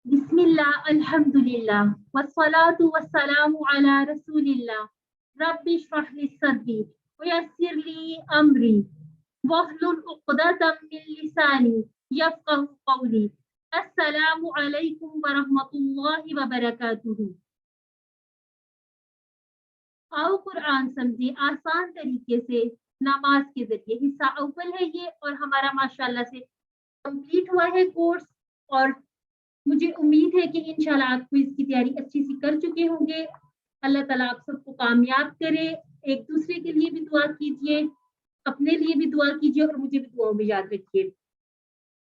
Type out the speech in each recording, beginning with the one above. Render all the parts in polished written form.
बिस्मिल्लाह अल्हम्दुलिल्लाह वस्सलातु वस्सलामु अला रसूलिल्लाह रब्बि इश्रह ली सदरी वयस्सिर ली अमरी वहलुल उक़दतम मिन लिसानी यफ़क़हू क़ौली। अस्सलामु अलैकुम व रहमतुल्लाहि व बरकातुहू। आओ कुरान समझे आसान तरीके से नमाज के जरिए। हिस्सा अव्वल है ये और हमारा माशाल्लाह से कंप्लीट हुआ है कोर्स, और मुझे उम्मीद है कि इंशाल्लाह आप क्विज की तैयारी अच्छी सी कर चुके होंगे। अल्लाह ताला आप सबको कामयाब करे। एक दूसरे के लिए भी दुआ कीजिए, अपने लिए भी दुआ कीजिए और मुझे भी दुआओं में याद रखिए।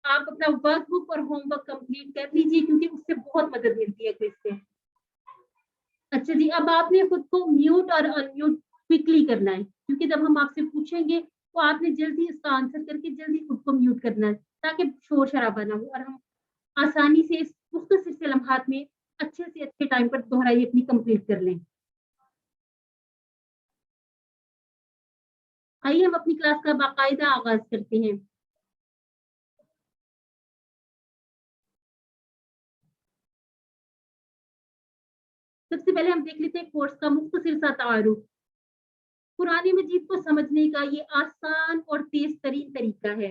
आप अपना वर्कबुक और होमवर्क कंप्लीट कर लीजिए क्योंकि उससे बहुत मदद मिलती है क्विज से। अच्छा जी, अब आपने खुद को म्यूट और अनम्यूट क्विकली करना है क्योंकि जब हम आपसे पूछेंगे तो आपने जल्दी इसका आंसर करके जल्दी खुद को म्यूट करना है ताकि शोर शराबा ना हो और हम आसानी से इस मुख्तसर से लम्हात में अच्छे से अच्छे टाइम पर दोहराई अपनी कंप्लीट कर लें। आइए हम अपनी क्लास का बाकायदा आगाज करते हैं। सबसे पहले हम देख लेते हैं कोर्स का मुख्तसर सा तारुफ। कुरान मजीद को समझने का ये आसान और तेज तरीन तरीका है।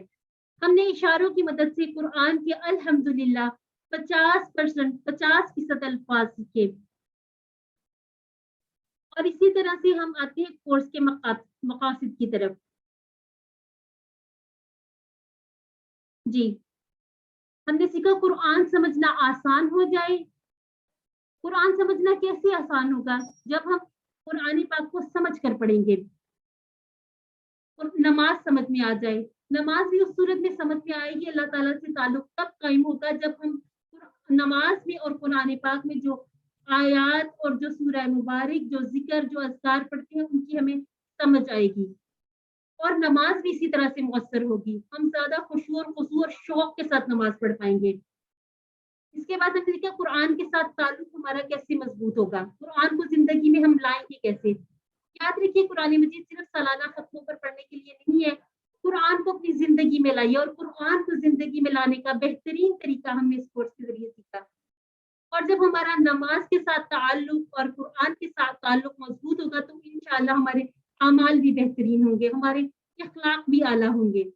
हमने इशारों की मदद से कुरान के अल्हम्दुलिल्लाह 50% अल्फाज सीखे और इसी तरह से हम आते हैं कोर्स के मकासद की तरफ। जी, हमने सीखा कुरान समझना आसान हो जाए। कुरान समझना कैसे आसान होगा? जब हम कुरान पाक को समझ कर पढ़ेंगे और नमाज समझ में आ जाए। नमाज भी उस सूरत में समझ में आएगी, अल्लाह ताला से ताल्लुक तब कायम होगा जब हम नमाज में और कुरान पाक में जो आयात और जो सूरह मुबारक, जो जिक्र, जो अज़कार पढ़ते हैं उनकी हमें समझ आएगी और नमाज भी इसी तरह से मुअस्सर होगी। हम ज्यादा खुशू और खुशू और शौक के साथ नमाज पढ़ पाएंगे। इसके बाद हमने देखा कुरान के साथ ताल्लुक हमारा कैसे मजबूत होगा, कुरान को जिंदगी में हम लाएंगे कैसे। याद रखिए कुरान मजीद सिर्फ सालाना खत्मों पर पढ़ने के लिए नहीं है, कुरान को अपनी जिंदगी में लाइए और कुरान को जिंदगी में लाने का बेहतरीन तरीका हमने इस कोर्स के जरिए सीखा। और जब हमारा नमाज के साथ ताल्लुक और कुरान के साथ ताल्लुक मजबूत होगा तो इंशाअल्लाह हमारे अमाल भी बेहतरीन होंगे, हमारे अखलाक भी आला होंगे।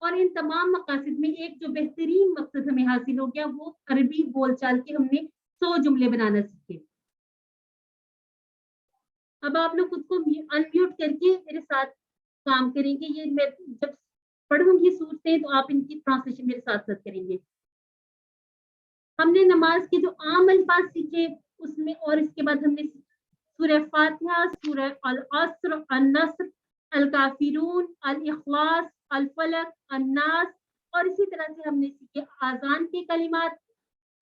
और इन तमाम मकासद में एक जो बेहतरीन मकसद हमें हासिल हो गया वो अरबी बोलचाल के हमने 100 जुमले बनाना सीखे। अब आप लोग खुद को अनम्यूट करके मेरे साथ काम करेंगे। ये मैं जब पढ़ूंगी सूरतें तो आप इनकी ट्रांसलेशन मेरे साथ साथ करेंगे। हमने नमाज के जो आम अल्फाज सीखे उसमें, और इसके बाद हमने सूरह फातिहा, सूरह अल अस्र, अन-नस्र, अल काफिरून, अल इखलास, अल फलक, अन्नास, और इसी तरह से हमने सीखे आजान के कलिमात,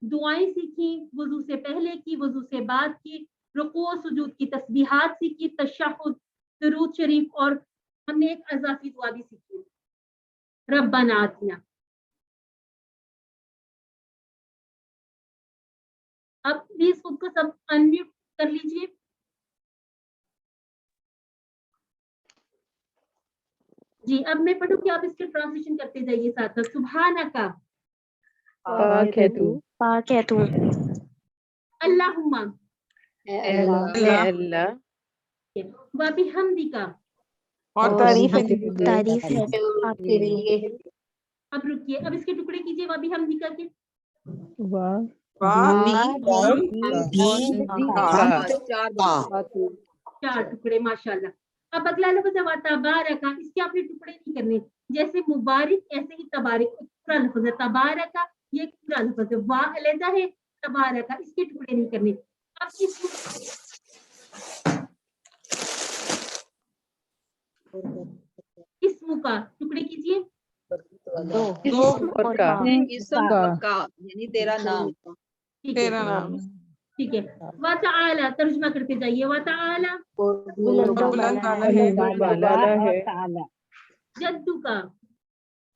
दुआएं सीखी, वुजू से पहले की, वुजू से बाद की, रुकू सुजूद की तस्बीहात सीखी, तशहुद, दुरूद शरीफ, और हमने एक अज़ाफी दुआ भी सीखी, रब्बना आतिना। अब प्लीज खुद को सब अनम्यूट कर लीजिए। जी, अब मैं पढ़ूंगी, आप इसके ट्रांसलेशन करते जाइए साथ साथ। सुब्हानका, पाक है तू, पाक है तू, अल्लाहुम्मा, अल्लाह, व बिहम्दिका, और तारीफ है तारीफ है आपके लिए। अब रुकिए, अब इसके टुकड़े कीजिए व बिहम्दिका के। वाह चार टुकड़े, माशाल्लाह। अब अगला लफ्ज़ है तबारका, इसके आपने टुकड़े नहीं करने, जैसे मुबारक ऐसे ही तबारक पूरा लफ्ज़ है। तबारका ये पूरा लफ्ज़ है, वाह अलहदा है, तबारका इसके टुकड़े नहीं करने। अब इसम का टुकड़े कीजिए, यानी तेरा नाम, तेरा नाम, ठीक है। व तआला तर्जुमा करते जाइए, व तआला बुलंद आला है, जद्दू का,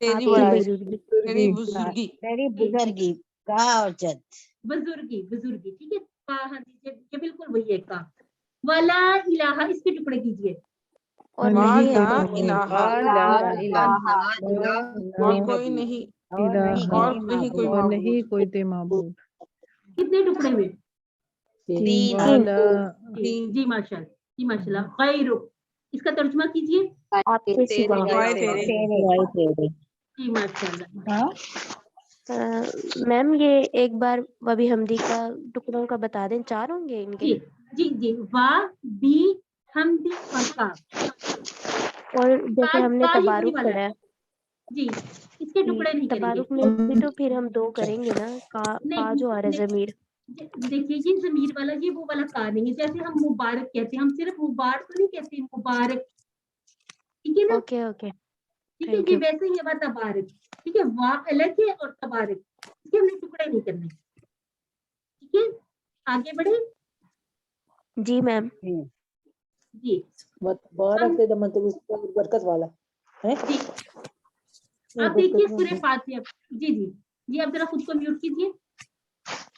तेरी बुजुर्गी, का और जद, बुजुर्गी, बुजुर्गी, ठीक है। हाँ जी, ये बिल्कुल वही है का। वला इलाहा इसके टुकड़े कीजिए, और ला नहीं इलाहा, और कोई नहीं, और नहीं कोई और नहीं कोई माबूद, कितने टुकड़े में? तीन वाला जी माशाल्लाह, जी माशाल्लाह। गैरु, इसका तर्जुमा कीजिए। आपके सिवा। वाय तेरे। जी माशाल्लाह। मैम ये एक बार वबी हमदी का टुकड़ों का बता दें, 4 होंगे इनके। जी जी जी, वा बी हमदी और का। और जैसे हमने का ही तबारुक वाला। पढ़ा है, जी, इसके टुकड़े नहीं करेंगे। तबारुक में भी तो फिर हम 2 करेंगे ना, का जो आ रहा है ज़मीर। देखिए ये ज़मीर वाला, ये वो वाला का नहीं है। जैसे हम मुबारक कहते हैं, हम सिर्फ मुबारक तो नहीं कहते, मुबारक, ठीक है ना? ओके ओके, ठीक है, थैंक ये यू। वैसे ही है वा तबारक, ठीक है, वा अलग है और तबारक, इसके हमने टुकड़े नहीं करने, ठीक है? आगे बढ़े। जी मैम। जी बारक से मतलब उसका बरकत वाला है। जी, आप देखिए सूरह फातिहा। जी जी जी, आप जरा खुद को म्यूट कीजिए।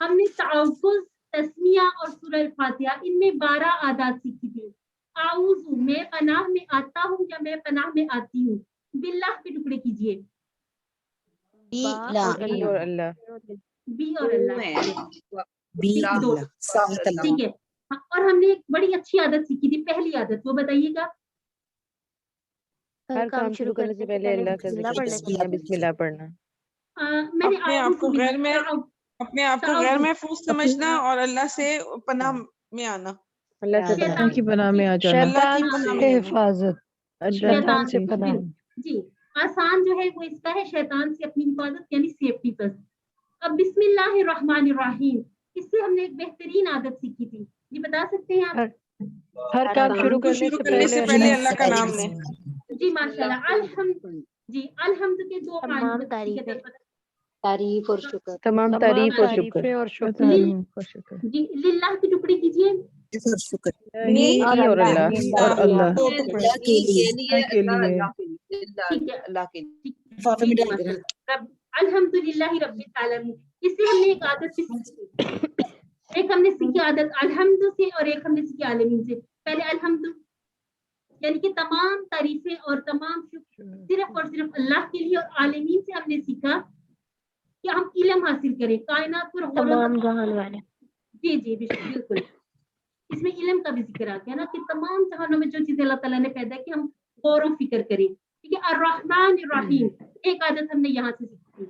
हमने तअव्वुज़, तस्मिया और सूरह फातिहा, इनमें 12 आदात सीखी थी। आऊज़ु, मैं पनाह में आता हूँ या मैं पनाह में आती हूँ। बिल्लाह के टुकड़े कीजिए। बा और बी और अल्लाह। बी और अल्लाह, ठीक, दो, ठीक ठीक है। हाँ, और हमने एक बड़ी अच्छी आदत सीखी थी, पहली आदत, वो बताइएगा। हर काम शुरू करने से पहले अल्लाह का बिस्मिल्लाह पढ़ जिक्र लेते करना, बिस्मिल्लाह पढ़ना। मैंने अपने आप को गैर में अपने आप को गैर महफूज समझना और अल्लाह से पनाह में आना। अल्लाह से शैतान की पनाह में आ जाना। अल्लाह की पनाह में आना। हिफाजत, शैतान से पनाह। जी, आसान जो है वो इसका है, शैतान से अपनी हिफाजत, यानी सेफ्टी फर्स्ट। अब बिस्मिल्लाहिर्रहमानिर्रहीम, इससे हमने एक बेहतरीन आदत सीखी थी, ये बता सकते हैं आप? हर काम शुरू करने से पहले अल्लाह का नाम लें। जी माशाल्लाह। अल्हम्द, जी अल्हम्द के 2 तमाम मायने तारीफें। तारीफ और शुक्र। तमाम तारीफ और शुक्र। जी, लिल्लाह की टुकड़ी कीजिए। शुक्र और अल्लाह अल्लाह के लिए ठीक है, अल्लाह के लिए। जी, जी, माशाल्लाह। अल्हम्दुलिल्लाहि रब्बिल आलमीन, इससे हमने एक आदत भी सीखी थी। एक हमने सीखी आदत अल्हम्द से और एक हमने सीखी आलमीन से। पहले अल्हम्द यानी कि तमाम तारीफें और तमाम शुक्र सिर्फ और सिर्फ अल्लाह के लिए, और आलमीन से हमने सीखा कि हम इल्म हासिल करें, कायनात पर तमाम जहान वाले। जी जी बिल्कुल, इसमें इल्म का भी जिक्र आ गया ना, कि तमाम जहानों में जो चीजें अल्लाह ताला ने पैदा की, हम गौर व फिक्र करें, ठीक है। अर्रहमान रहीम, एक आदत हमने यहाँ से सीखी,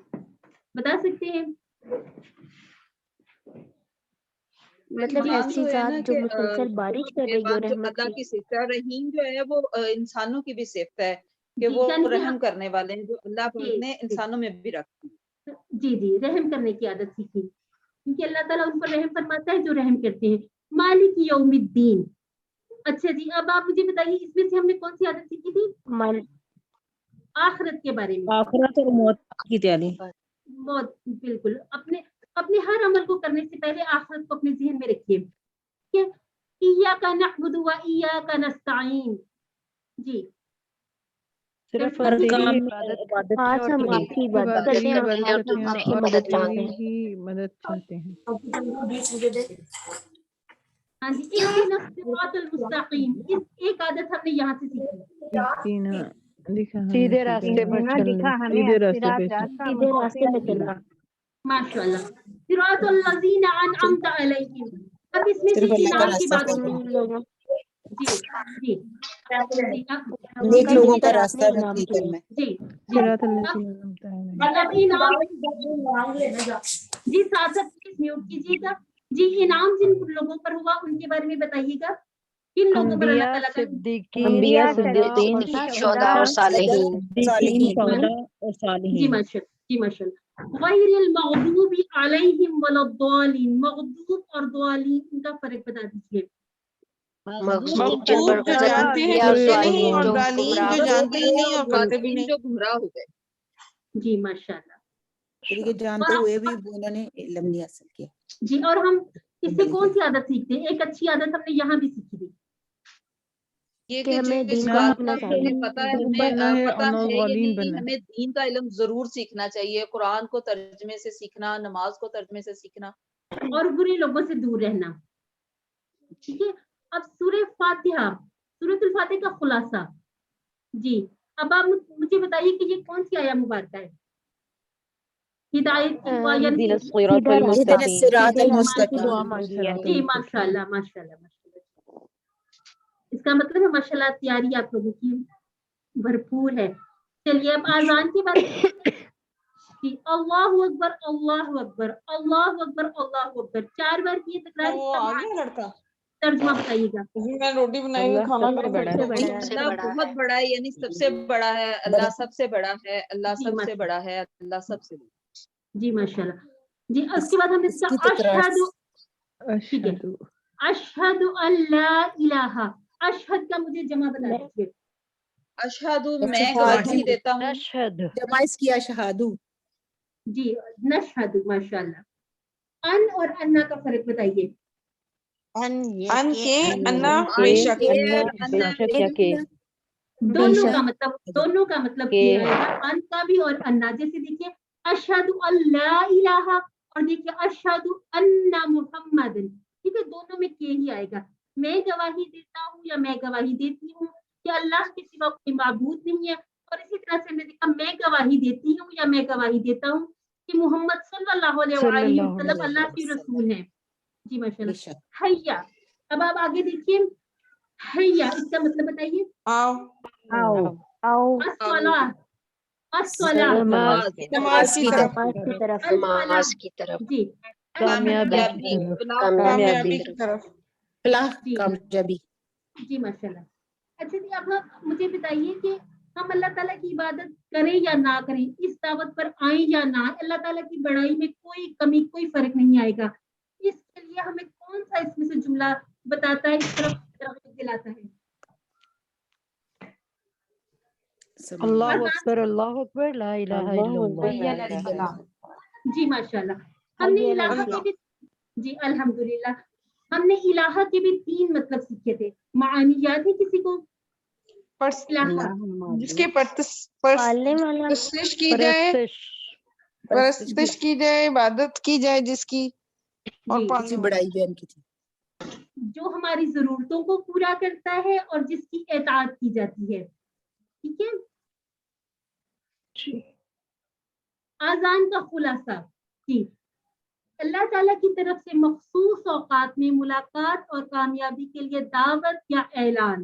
बता सकते हैं? मतलब ऐसी जात जो मुसलसल बारिश कर रही हो रहमत अल्लाह की। की सिफत है। रहीम जो है वो इंसानों की भी सिफत है कि वो यानी कि रहम करने वाले हैं, जो अल्लाह पाक जी, ने इंसानों में भी रखी। जी जी, रहम करने की आदत सीखी, क्योंकि अल्लाह ताला उन पर रहम फरमाता है जो रहम करते हैं। मालिक यौमिद्दीन। अच्छा जी, अब आप मुझे बताइए, इसमें से हमने कौन सी आदत सीखी थी? आखिरत के बारे में। आखिरत और मौत की तैयारी। बहुत बिल्कुल, अपने अपने हर अमल को करने से पहले आखिरत को अपने ज़हन में रखिए, ठीक है। इय्याका नअबुदु व इय्याका नस्तईन। जी, सिर्फ हर तेरी काम ही में इबादत आज हम आपकी इबादत करते हैं और आपकी मदद चाहते हैं। ही मदद चाहते हैं। हाँ जी, इहदिना सिरातल मुस्तकीम, इस एक आदत हमने यहाँ से सीखी। सीधे रास्ते पर चलना, सीधे रास्ते पे चलना। माशाल्लाह। सिरातल लज़ीना अनअमता अलैहिम, अब इसमें से इनाम की बात होगी। जी जी जी, नेक लोगों का रास्ता नक्की करना। जी जी, अब इनाम, जी साथ साथ प्लीज म्यूट कीजिएगा। जी, इनाम जिन लोगों पर हुआ उनके बारे में बताइएगा, किन लोगों पर अल्लाह ताला का अंबिया, सिद्दीकीन, शुहदा और सालिहीन। जी माशाल्लाह, जी माशाल्लाह। गैरिल मग़दूबी अलैहिम वलद्दालिन, मग़दूब और दालिन, इनका फर्क बता दीजिए। मग़ज़ूब जिन पर जो गज़ब जानते हैं या सुनते नहीं, और जो दालीन गुमराह जो जानते ही नहीं और पढ़ते भी नहीं। जो गुमराह हो गए। जी माशाल्लाह। ये जानते हुए भी उन्होंने इल्म नहीं हासिल किया। जी, और हम इससे कौन सी आदत सीखते हैं? एक अच्छी आदत हमने यहाँ भी सीखी थी, ये कि कि हमें जिस दीन बात सीखना का चाहिए। हमें पता है, हमें पता है ये नहीं कि हमें दीन का इल्म जरूर सीखना चाहिए। कुरान को तर्जमे से सीखना, नमाज को तर्जमे से सीखना, और बुरे लोगों से दूर रहना, ठीक है। अब सूरह फातिहा, सूरतुल फातिहा का खुलासा। जी, अब आप मुझे बताइए कि ये कौन सी आया मुबारक है? ہدایت کی دعا یعنی اهدنا الصراط المستقيم جی ماشاءاللہ ماشاءاللہ ماشاءاللہ. اس کا مطلب ہے ماشاءاللہ تیاری آپ لوگوں کی بھرپور ہے. چلیے اب آزان کی بات جی. اللہ اکبر اللہ اکبر اللہ اکبر اللہ اکبر 4 بار کی تکرار. وہ آ گیا لڑکا, ترجمہ بتائیے گا. میں روٹی بنائی ہوئی, کھانا سب سے بڑا ہے. اللہ بہت بڑا ہے, یعنی سب سے بڑا ہے. اللہ سب سے بڑا ہے. اللہ جی سب سے بڑا ہے. اللہ سب سے بڑا. جی ماشاءاللہ. جی اس کے بعد ہم اس کا اشہد, ٹھیک ہے, اشہد اللہ الہ. اشہد کا مجھے جمع بتا دیجیے. اشہد میں گواہی دیتا ہوں. اشهد جمع اس کیا شہادو. جی نشہد ماشاءاللہ. ان اور انا کا فرق بتائیے. ان کے انا بے شک. دونوں کا مطلب کیا ہے. ان کا بھی اور انا. جیسے دیکھیے اشہد اللہ الہ اور دیکھیے اشہد ان محمد, ٹھیک ہے, دونوں میں کے ہی آئے گا. میں گواہی دیتا ہوں یا میں گواہی دیتی ہوں کہ اللہ کے سوا کوئی معبود نہیں ہے, اور اسی طرح سے ہم نے دیکھا میں گواہی دیتی ہوں یا میں گواہی دیتا ہوں کہ محمد صلی اللہ علیہ وسلم اللہ کی رسول ہیں. جی ماشاءاللہ. حیا, اب آپ آگے دیکھیے. حیا اس کا مطلب بتائیے. او الصلاۃ. الصلاۃ نماز کی طرف. جی کامیابی کی طرف. فلاح کامیابی. جی ماشاءاللہ. اچھا جی, اب مجھے بتائیے کہ ہم اللہ تعالیٰ کی عبادت کریں یا نہ کریں, اس دعوت پر آئیں یا نہ, اللہ تعالیٰ کی بڑائی میں کوئی کمی کوئی فرق نہیں آئے گا. اس کے لیے ہمیں کون سا اس میں سے جملہ بتاتا ہے, اس طرف دلاتا ہے. اللہ اکبر اللہ اکبر لا الہ الا اللہ. جی ماشاءاللہ. ہم نے الہ کے بھی, جی الحمدللہ, ہم نے الہ کے بھی 3 مطلب سیکھے تھے. معانی یاد ہے کسی کو؟ جس کے پرستش کی جائے, پرستش کی جائے, عبادت کی جائے جس کی, اور پالنے بڑائی بیان کی تھی. جو ہماری ضرورتوں کو پورا کرتا ہے اور جس کی اطاعت کی جاتی ہے. ٹھیک ہے. آذان کا خلاصہ. جی, اللہ تعالیٰ کی طرف سے مخصوص اوقات میں ملاقات اور کامیابی کے لیے دعوت یا اعلان.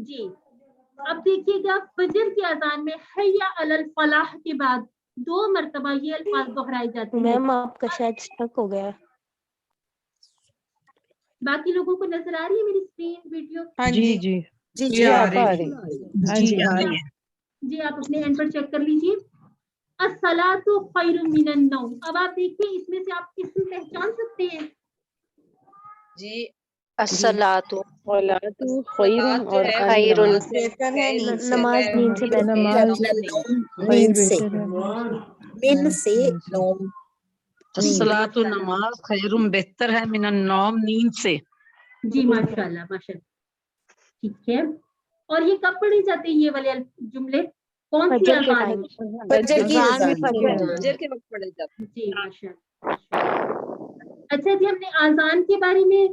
جی اب دیکھیے گا فجر کی اذان میں حی علی الفلاح کے بعد 2 مرتبہ یہ الفاظ دہرائے جاتے ہیں. میم آپ کا شاید اسٹک ہو گیا. باقی لوگوں کو نظر آ رہی ہے میری اسکرین ویڈیو؟ جی جی جی آ رہی ہے. جی آپ اپنے اینڈ پر چیک کر لیجیے. الصلاۃ خیر من النوم. اب آپ دیکھیے اس میں سے آپ اسم پہچان سکتے ہیں. جی الصلاۃ خیر اور خیر بہتر ہے نماز نیند سے بہتر ہے. من سے نوم. الصلاۃ نماز خیر بہتر ہے من النوم نیند سے. جی ماشاءاللہ ماشاءاللہ. ٹھیک ہے. اور یہ کب پڑھے جاتے ہیں یہ والے جملے؟ کون سی اذان میں؟ فجر کی اذان. فجر کے وقت پڑھے جاتے ہیں. جی ماشاءاللہ. اچھا جی, ہم نے آذان کے بارے میں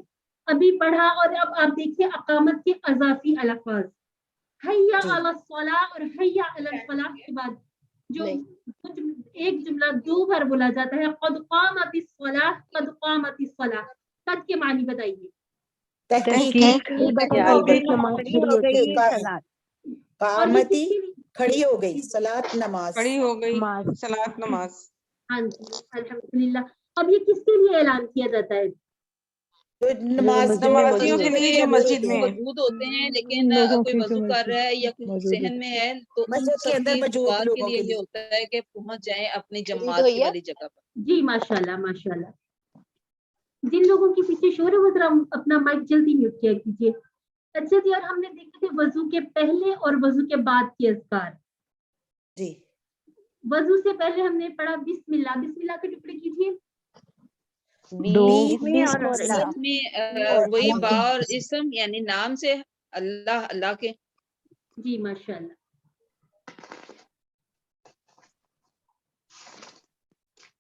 ابھی پڑھا, اور اب آپ دیکھیے اقامت کے اضافی الفاظ. حی علی الصلاۃ اور حی علی الفلاح کے بعد جو ایک جملہ 2 بار بولا جاتا ہے, قد قامت الصلاۃ, قد قامت الصلاۃ. قد کے معنی بتائیے. تحقیق. قامتی کھڑی ہو گئی, صلاۃ نماز. کھڑی ہو گئی صلاۃ نماز. ہاں جی الحمدللہ. اب یہ کس کے لیے اعلان کیا جاتا ہے؟ نمازیوں کے لیے جو مسجد میں موجود ہوتے ہیں, لیکن کوئی وضو کر رہا ہے یا کوئی ذہن میں ہے تو ان سب کی دعا کے لیے یہ ہوتا ہے کہ پہنچ جائیں اپنی جماعت والی جگہ پر. جی ماشاءاللہ ماشاءاللہ. جن لوگوں کے پیچھے شور ہے وہ ذرا اپنا مائک جلدی میوٹ کیا کیجیے. اچھا جی, اور ہم نے دیکھے تھے وضو کے پہلے اور وضو کے بعد کے اذکار. جی وضو سے پہلے ہم نے پڑھا بسم اللہ. بسم اللہ کے ٹکڑے کیجیے. وہی با اور اسم یعنی نام سے اللہ, اللہ کے. جی ماشاءاللہ.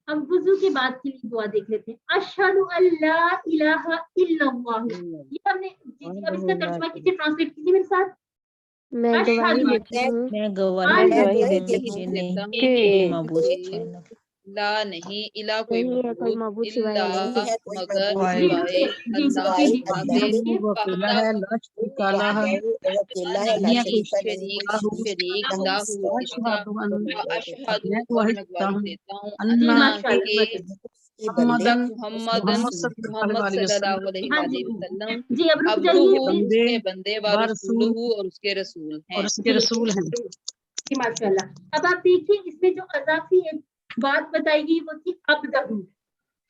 اب وضو کے بعد کے لیے دعا دیکھ لیتے ہیں. اشہد ان لا الہ الا اللہ. یہ ہم نے, اب اس کا ترجمہ کیجیے, ٹرانسلیٹ کیجیے میرے ساتھ. मैं गवाही अशहदु देती हूँ मैं अन गवाही गवाही देती हूँ देता हूँ कि कि माबूद ला नहीं इला कोई नहीं है कोई मबूद मबूद सिवाय इल्ला अल्लाह के। मगर जी सिवाय जी अल्लाह जी ताकि देखिए वकीला है ला शरीका ला है नहीं शरीक शरीक लाहू इसका अशहदु और मैं गवाही देता हूँ जी अन्ना माशाल्लाह के मुहम्मदन मोहम्मदन मोहम्मद सल्लल्लाहु हाँ अलैहि जी वसल्लम जी अब रुक जाइए अब्दुहु फिर बंदे उसके बंदे व व रसूल रसूलुहु और उसके रसूल और हैं। उसके रसूल हैं। जी माशाल्लाह। अब आप देखिए इसमें जो अजाफी एक बात बताई गई वो थी अब्दहु,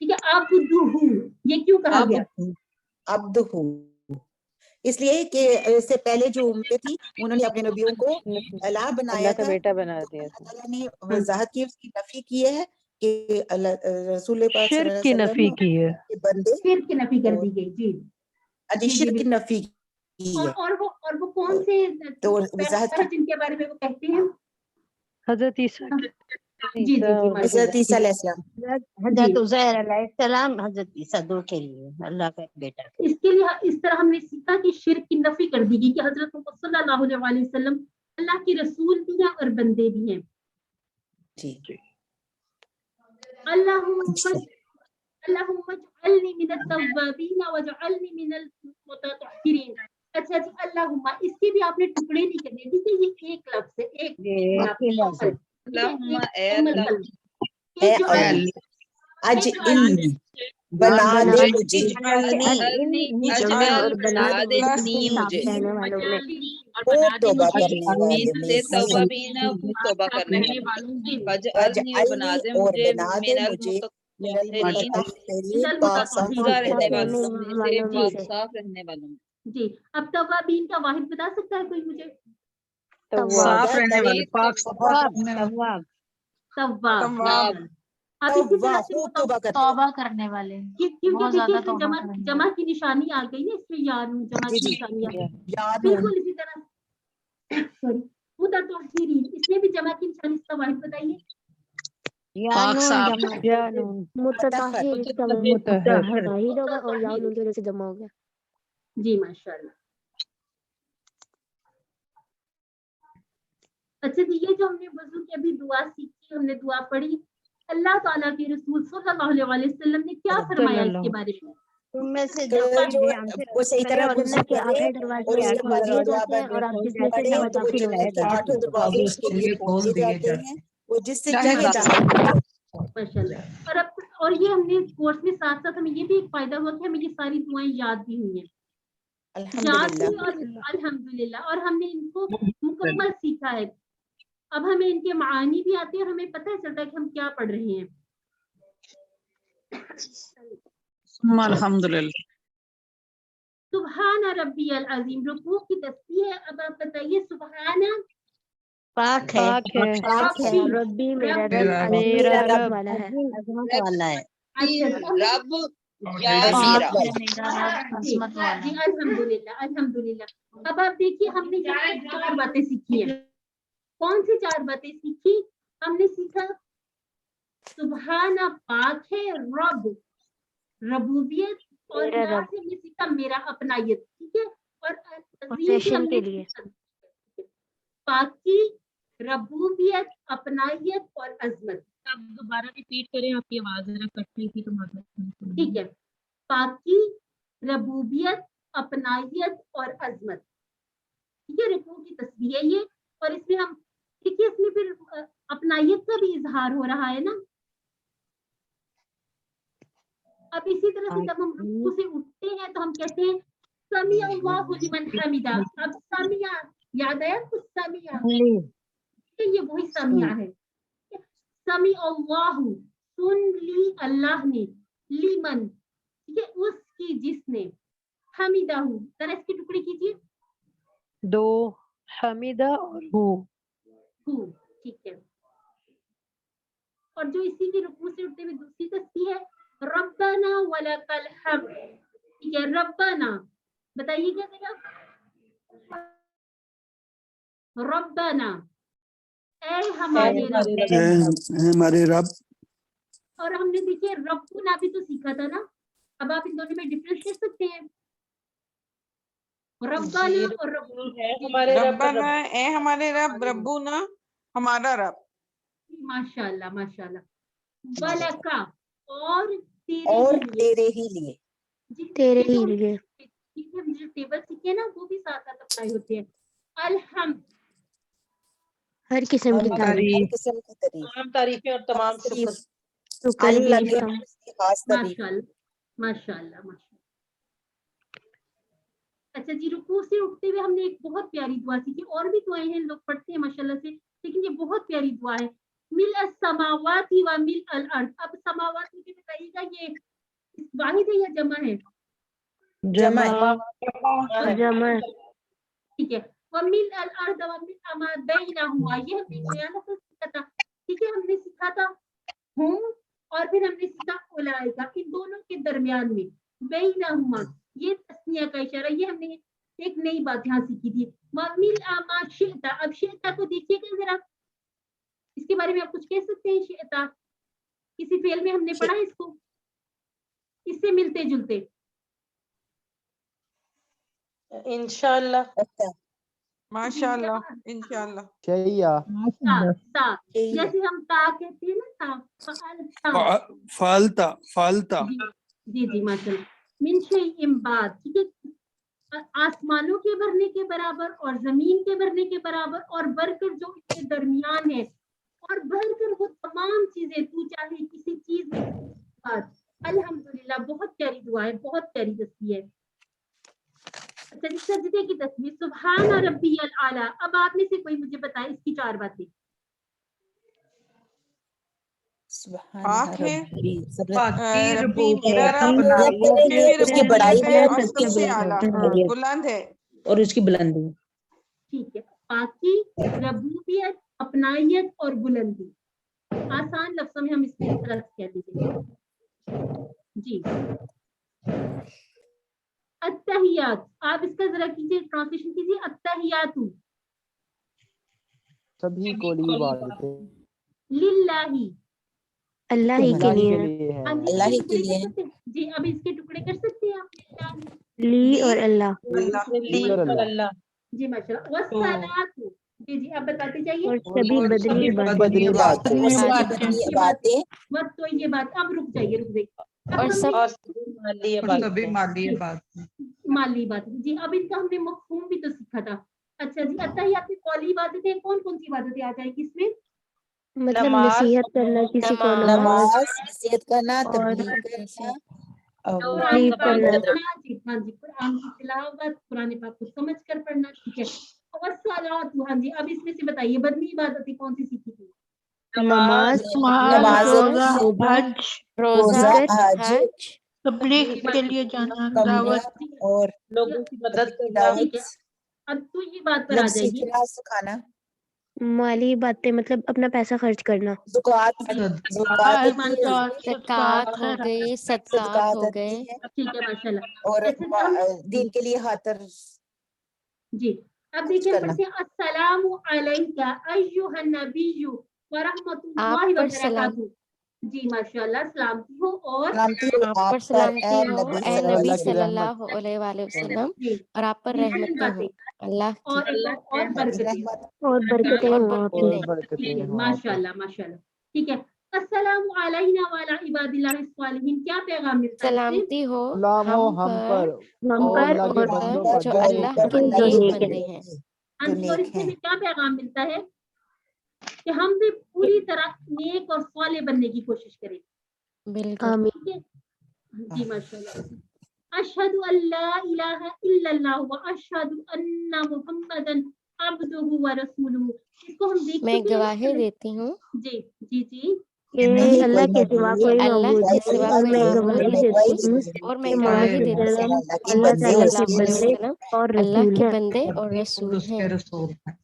ठीक है, अब्दुहु, ये क्यों कहा अब गया? अब्दुहु इसलिए कि इससे पहले जो उम्मतें थी उन्होंने अपने नबियों को अल्लाह बनाया अल्लाह का था, बेटा बना तो दिया अल्लाह था। ताला ने वजाहत की, उसकी नफी की है कि रसूल पाक शिर्क सल्लल्लाहु की अलैहि नफी वसल्लम की है। के बंदे फिर की नफी कर और दी गई। जी अजी जी शिर्क की बिल्कुल। नफी की है। और वो कौन से तो वजाहत पैगंबर हैं जिनके बारे में वो कहते हैं? हजरत ईसा जी जी जी और माशाल्लाह। हजरत ईसा अलैहिस्सलाम, हजरत उज़ैर अलैहिस्सलाम हजरत ईसा दो के लिए अल्लाह का बेटा। इसके लिए इस तरह हमने सीखा कि शिर्क की नफी कर दी गई कि हजरत मोहम्मद सल्लल्लाहु अलैहि वसल्लम अल्लाह के रसूल भी हैं और बंदे भी हैं। जी अल्लाहुम्मा अल्लाहुम्मा मिनत तव्वाबीन वजअलनी मिनल मुततहिरीन। अच्छा जी, अल्लाहुम्मा इसके भी आपने टुकड़े नहीं करने, ठीक है, ये एक लफ्ज है, एक लफ्ज है, अल्लाहुम्मा ए मुकम्मल अल्लाह कल्ब। ये जो अज ये जो इल्ली बना दे मुझे, अजअलनी अजअल बना दे नी मुझे कहने वालों में वो तौबा करने मीन वाले से में से, तौबाबीना खूब तौबा करने वाले वजअलनी और बना वजअलनी दे और मुझे बना दे मिनल मुझे मिनल मुतत्तहिरीन मुतत्तहिरीन, पाक साफ पूरा रहने रहने वालों वालों में में। से, वालों पाक से। साफ रहने वालों में। जी, अब तव्वाबीन का वाहिद बता सकता है कोई मुझे? साफ रहने वाले पाक साफ रहने वाले तव्वाब। तव्वाब अब इसी तरह से खूब तौबा करने तौबा करने वाले, क्योंकि बहुत देखिए ज्यादा इसमें तौबा जमा करेंगे। जमा की निशानी आ गई ना, इसमें यानून जमा जी की जी निशानी आ गई, याद बिल्कुल इसी तरह सॉरी मुतत्तहिरीन, इसमें भी जमा की निशानी, इसका वाहिद बताइए। पाक साफ या नून मुतताहिर इसका मुतहर वाहिद होगा और या नून की वजह से जमा हो गया। जी माशाल्लाह। अच्छा जी, ये जो हमने वजू की अभी दुआ सीखी, हमने दुआ पढ़ी, अल्लाह ताला के रसूल सल्लल्लाहु अलैहि वसल्लम ने क्या फरमाया इसके बारे में? उनमें से जो जो ध्यान से वो सही तरह और वुज़ू के करे आखिरी दरवाजे और उसके बाद ये दुआ करते हैं और आप जिसमें से पढ़े तो वो दाखिल जन्नत के हो 8 दरवाजे उसके लिए खोल दिए जाते हैं, वो जिससे चाहे चाहे दाखिल दाखिल हो जाए। माशाल्लाह। और ये हमने कोर्स में साथ साथ हमें ये भी एक फायदा हुआ कि हमें ये सारी दुआएं याद भी हुई हैं, याद भी, और अल्हम्दुलिल्लाह, और हमने इनको मुकम्मल सीखा है। अब हमें इनके मानी भी आते हैं और हमें पता चलता है कि हम क्या पढ़ रहे हैं। अल्हम्दुलिल्लाह। सुबहान रब्बियल अजीम, रुकू की तस्बीह है। अब आप बताइए सुबहान पाक है रब्बी, रब्बी मेरा रब्बी, रब मेरा अजीम रब वाला है। अजमत वाला है। अच्छा रब या अजीम मेरा वाला। मेरा रब अजमत वाला जी, है। अल्हम्दुलिल्लाह अल्हम्दुलिल्लाह। अब आप देखिए हमने यहाँ 4 बातें सीखी हैं। कौन सी 4 बातें सीखी? हमने सीखा सुबहाना पाक है, रब रबूबियत, और मेरा यहाँ रब से हमने सीखा मेरा अपनायत, ठीक है, और अजीम से पोजेशन हमने के लिए सीखा पाकी, रबूबियत, अपनायत और अजमत। आप दोबारा रिपीट करें, आपकी आवाज जरा कट रही थी तो मतलब ठीक है, पाकी, रबूबियत, अपनायत और अजमत, ठीक है, रुकू की तस्बीह है ये। और इसमें हम देखिए, इसमें फिर अपनायत का भी इजहार हो रहा है ना। अब इसी तरह से जब हम रुकू से उठते हैं तो हम कहते हैं समी अल्लाहु लिमन हमिदा। अब समिया याद आया कुछ? समिया, ये वही समिया है। समी अल्लाहु, सुन ली अल्लाह ने, लिमन, ठीक है, उसकी जिसने, हमिदाहु, जरा इसके टुकड़े कीजिए, 2 हमीदा और हु, ठीक है। और जो इसी की रुकू से उठते हुए दूसरी तस्बीह है रब्बाना वलकल हम्द, ठीक है, रब्बाना बताइएगा जरा, रब्बाना ऐ हमारे रब, हमारे रब। और हमने देखिए रब्बुना भी तो सीखा था ना। अब आप इन दोनों में डिफरेंस कर सकते हैं। रब्बाना और रब्बाना ए हमारे रब, रब्बुना हमारा रब। माशाल्लाह माशाल्लाह। वलका और और तेरे तेरे ही लिए। तेरे ही लिए। हम जो टेबल सीखे ना वो भी साथ साथ अप्लाई होते हैं। अलहम्द हर किस्म की हर तारीफ, किस्म की तारीफ, तमाम तारीफें और तमाम शुक्र। शुक्र अल्लाह भी की सब। खास तारीफ। माशाल्लाह माशाल्लाह माशाल्लाह। अच्छा जी, रुकू से उठते हुए हमने एक बहुत प्यारी दुआ सीखी, और भी दुआएं हैं लोग पढ़ते हैं माशाल्लाह से, लेकिन ये बहुत प्यारी दुआ है। मिल समावाती व मिल अल अर्द। अब समावात मुझे बताइएगा ये वाहिद है या जमा है? जमा जमा। ठीक है। वमिल अल अर्द व मिल अमा बैनहुमा, ये हमने बयान से सीखा था। ठीक है, हमने सीखा था हम, और फिर हमने सीखा उलाइका, इन दोनों के दरमियान में बैनहुमा, ये तस्निया का इशारा, ये हमने एक नई बात यहाँ सीखी थी। वमिल अमा शिता, अब शिता को देखिएगा जरा, इसके बारे में आप कुछ कह सकते हैं? शिता किसी फेल में हमने पढ़ा इसको, इससे मिलते जुलते। इंशाअल्लाह, माशाल्लाह, इंशाल्लाह। ता, जैसे हम ता कहते हैं ना, ता फालता फालता। जी जी माशाल्लाह। मिन शैइन बाद, ठीक है, आसमानों के भरने के बराबर और जमीन के भरने के बराबर, और बढ़कर जो इसके दरमियान है, और बढ़कर वो तमाम चीजें, तू चाहे किसी चीज में बात। अल्हम्दुलिल्लाह, बहुत प्यारी दुआ है, बहुत प्यारी तस्बीह है। अच्छा जी, सजदे की तस्बीह सुभान रब्बियल आला। अब आप में से कोई मुझे बताए इसकी 4 बातें। पाक है, उसकी बड़ाई है और सबसे आला, बुलंद है और उसकी बुलंदी। ठीक है, पाकी, रबूबियत, अपनाइयत और बुलंदी। आसान लफ्जों में हम इसको इस तरह से कह दीजिए जी। अत्तहियात, आप इसका जरा कीजिए, ट्रांसलेशन कीजिए। अत्तहियातु सभी को इबादतें लिल्लाही, अल्लाह ही के लिए है। हाँ जी, अल्लाह ही के टुकड़े लिए कर सकते हैं जी। अब इसके टुकड़े कर सकते हैं आप? ली और अल्लाह। जी माशाल्लाह। वस्सलातु, जी जी, अब बताते जाइए। और सभी बदनी बदनी बातें, मत तो ये बात, अब रुक जाइए। अब और सब सभी माली बात। माली बात जी। अब इनका हमने मफहूम भी तो सीखा था। अच्छा जी, अत्तहियात में कौली इबादतें, कौन कौन सी इबादतें आ जाएंगी इसमें? मतलब नसीहत करना, किसी को नमाज, नसीहत करना, तबलीग करना, कुरान पढ़ना जी। हाँ जी, कुरान की तिलावत, कुरान पाक को समझ कर पढ़ना। ठीक है। वस्सलात, हाँ जी, अब इसमें से बताइए बदनी इबादतें कौन सी सीखी थी? नमाज, रोजा, हज, तबलीग के लिए जाना, दावत और लोगों की मदद करना। ठीक है, अब तो ये बात पर आ जाएगी। सीखना, सिखाना, माली बातें मतलब अपना पैसा खर्च करना, ज़कात हो गई, सदकात हो गए, ठीक है माशाल्लाह। और दीन के लिए हाथर जी। अब देखिए हम पढ़ते हैं, अस्सलामु अलैका अय्युहन नबिय्यु व रहमतुल्लाहि व बरकातुहू। जी माशाल्लाह, सलामती हो और आप पर सलामती हो ए नबी सल्लल्लाहु अलैहि वसल्लम, और आप पर रहमतें हो अल्लाह की, और बरकतें और बरकतें हो ठीक है माशाल्लाह माशाल्लाह। ठीक है, अस्सलामु अलैना व अला इबादिल्लाहिस सालिहीन, क्या पैगाम मिलता है? सलामती हो हम पर और जो अल्लाह के नेक बंदे हैं। और इसमें क्या पैगाम मिलता है कि हम भी पूरी तरह नेक और साले बनने की कोशिश करें। बिल्कुल। ठीक है जी माशाल्लाह। अशहदु अल्ला इलाहा इल्लल्लाह व अशहदु अन्ना मुहम्मदन अब्दुहु व रसूलुहु। इसको हम देख मैं गवाही देती हूँ जी जी जी अल्लाह के सिवा कोई माबूद नहीं, और मैं गवाही देती हूँ और मैं गवाही देती हूँ अल्लाह ताला के बंदे और अल्लाह रसूल के हैं। बंदे और रसूल हैं।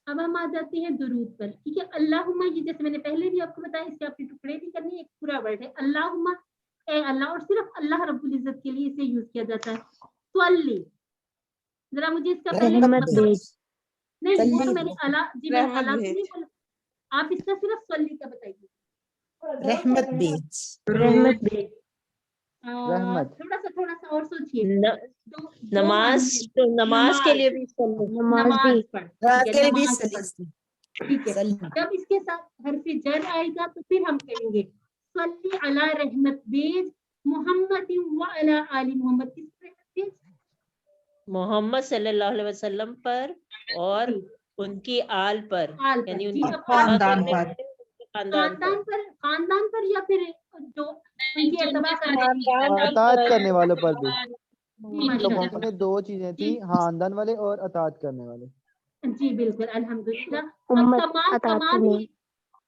अब हम आ जाते हैं दुरूद पर। ठीक है, अल्लाहुम्मा, ये जैसे मैंने पहले भी आपको बताया, इसके आपने टुकड़े भी करने, एक पूरा वर्ड है अल्लाहुम्मा, ए अल्लाह, और सिर्फ अल्लाह रब्बुल इज्जत के लिए इसे यूज किया जाता है। सल्ली, जरा मुझे इसका पहले नहीं, वो तो मैंने अला जी, मैंने अला नहीं बोला, आप इसका सिर्फ सल्ली का बताइए। रहमत भेज, रहमत भेज। रहमत थोड़ा सा और सोचिए। नमाज के लिए भी नमाज पढ़, ठीक है, नमाज पढ़, ठीक है। सल्ली। जब इसके साथ हर्फ जर आएगा तो फिर हम कहेंगे सल्ली अला रहमत भेज मोहम्मद व अला आली मोहम्मद, किस पे भेज? मोहम्मद सल्लल्लाहु अलैहि वसल्लम पर और जी, उनकी आल पर, आल पर, यानी जी, उनकी अब खानदान करने पर। वाले उनके खानदान पर। खानदान पर या फिर जो उनकी अतबा करने वाले। अतात करने वालों पर भी। जी, तो माशाल्लाह। में दो चीजें थी, खानदान वाले और अतात करने वाले। जी बिल्कुल, अल्हम्दुलिल्लाह। अब कमा भी,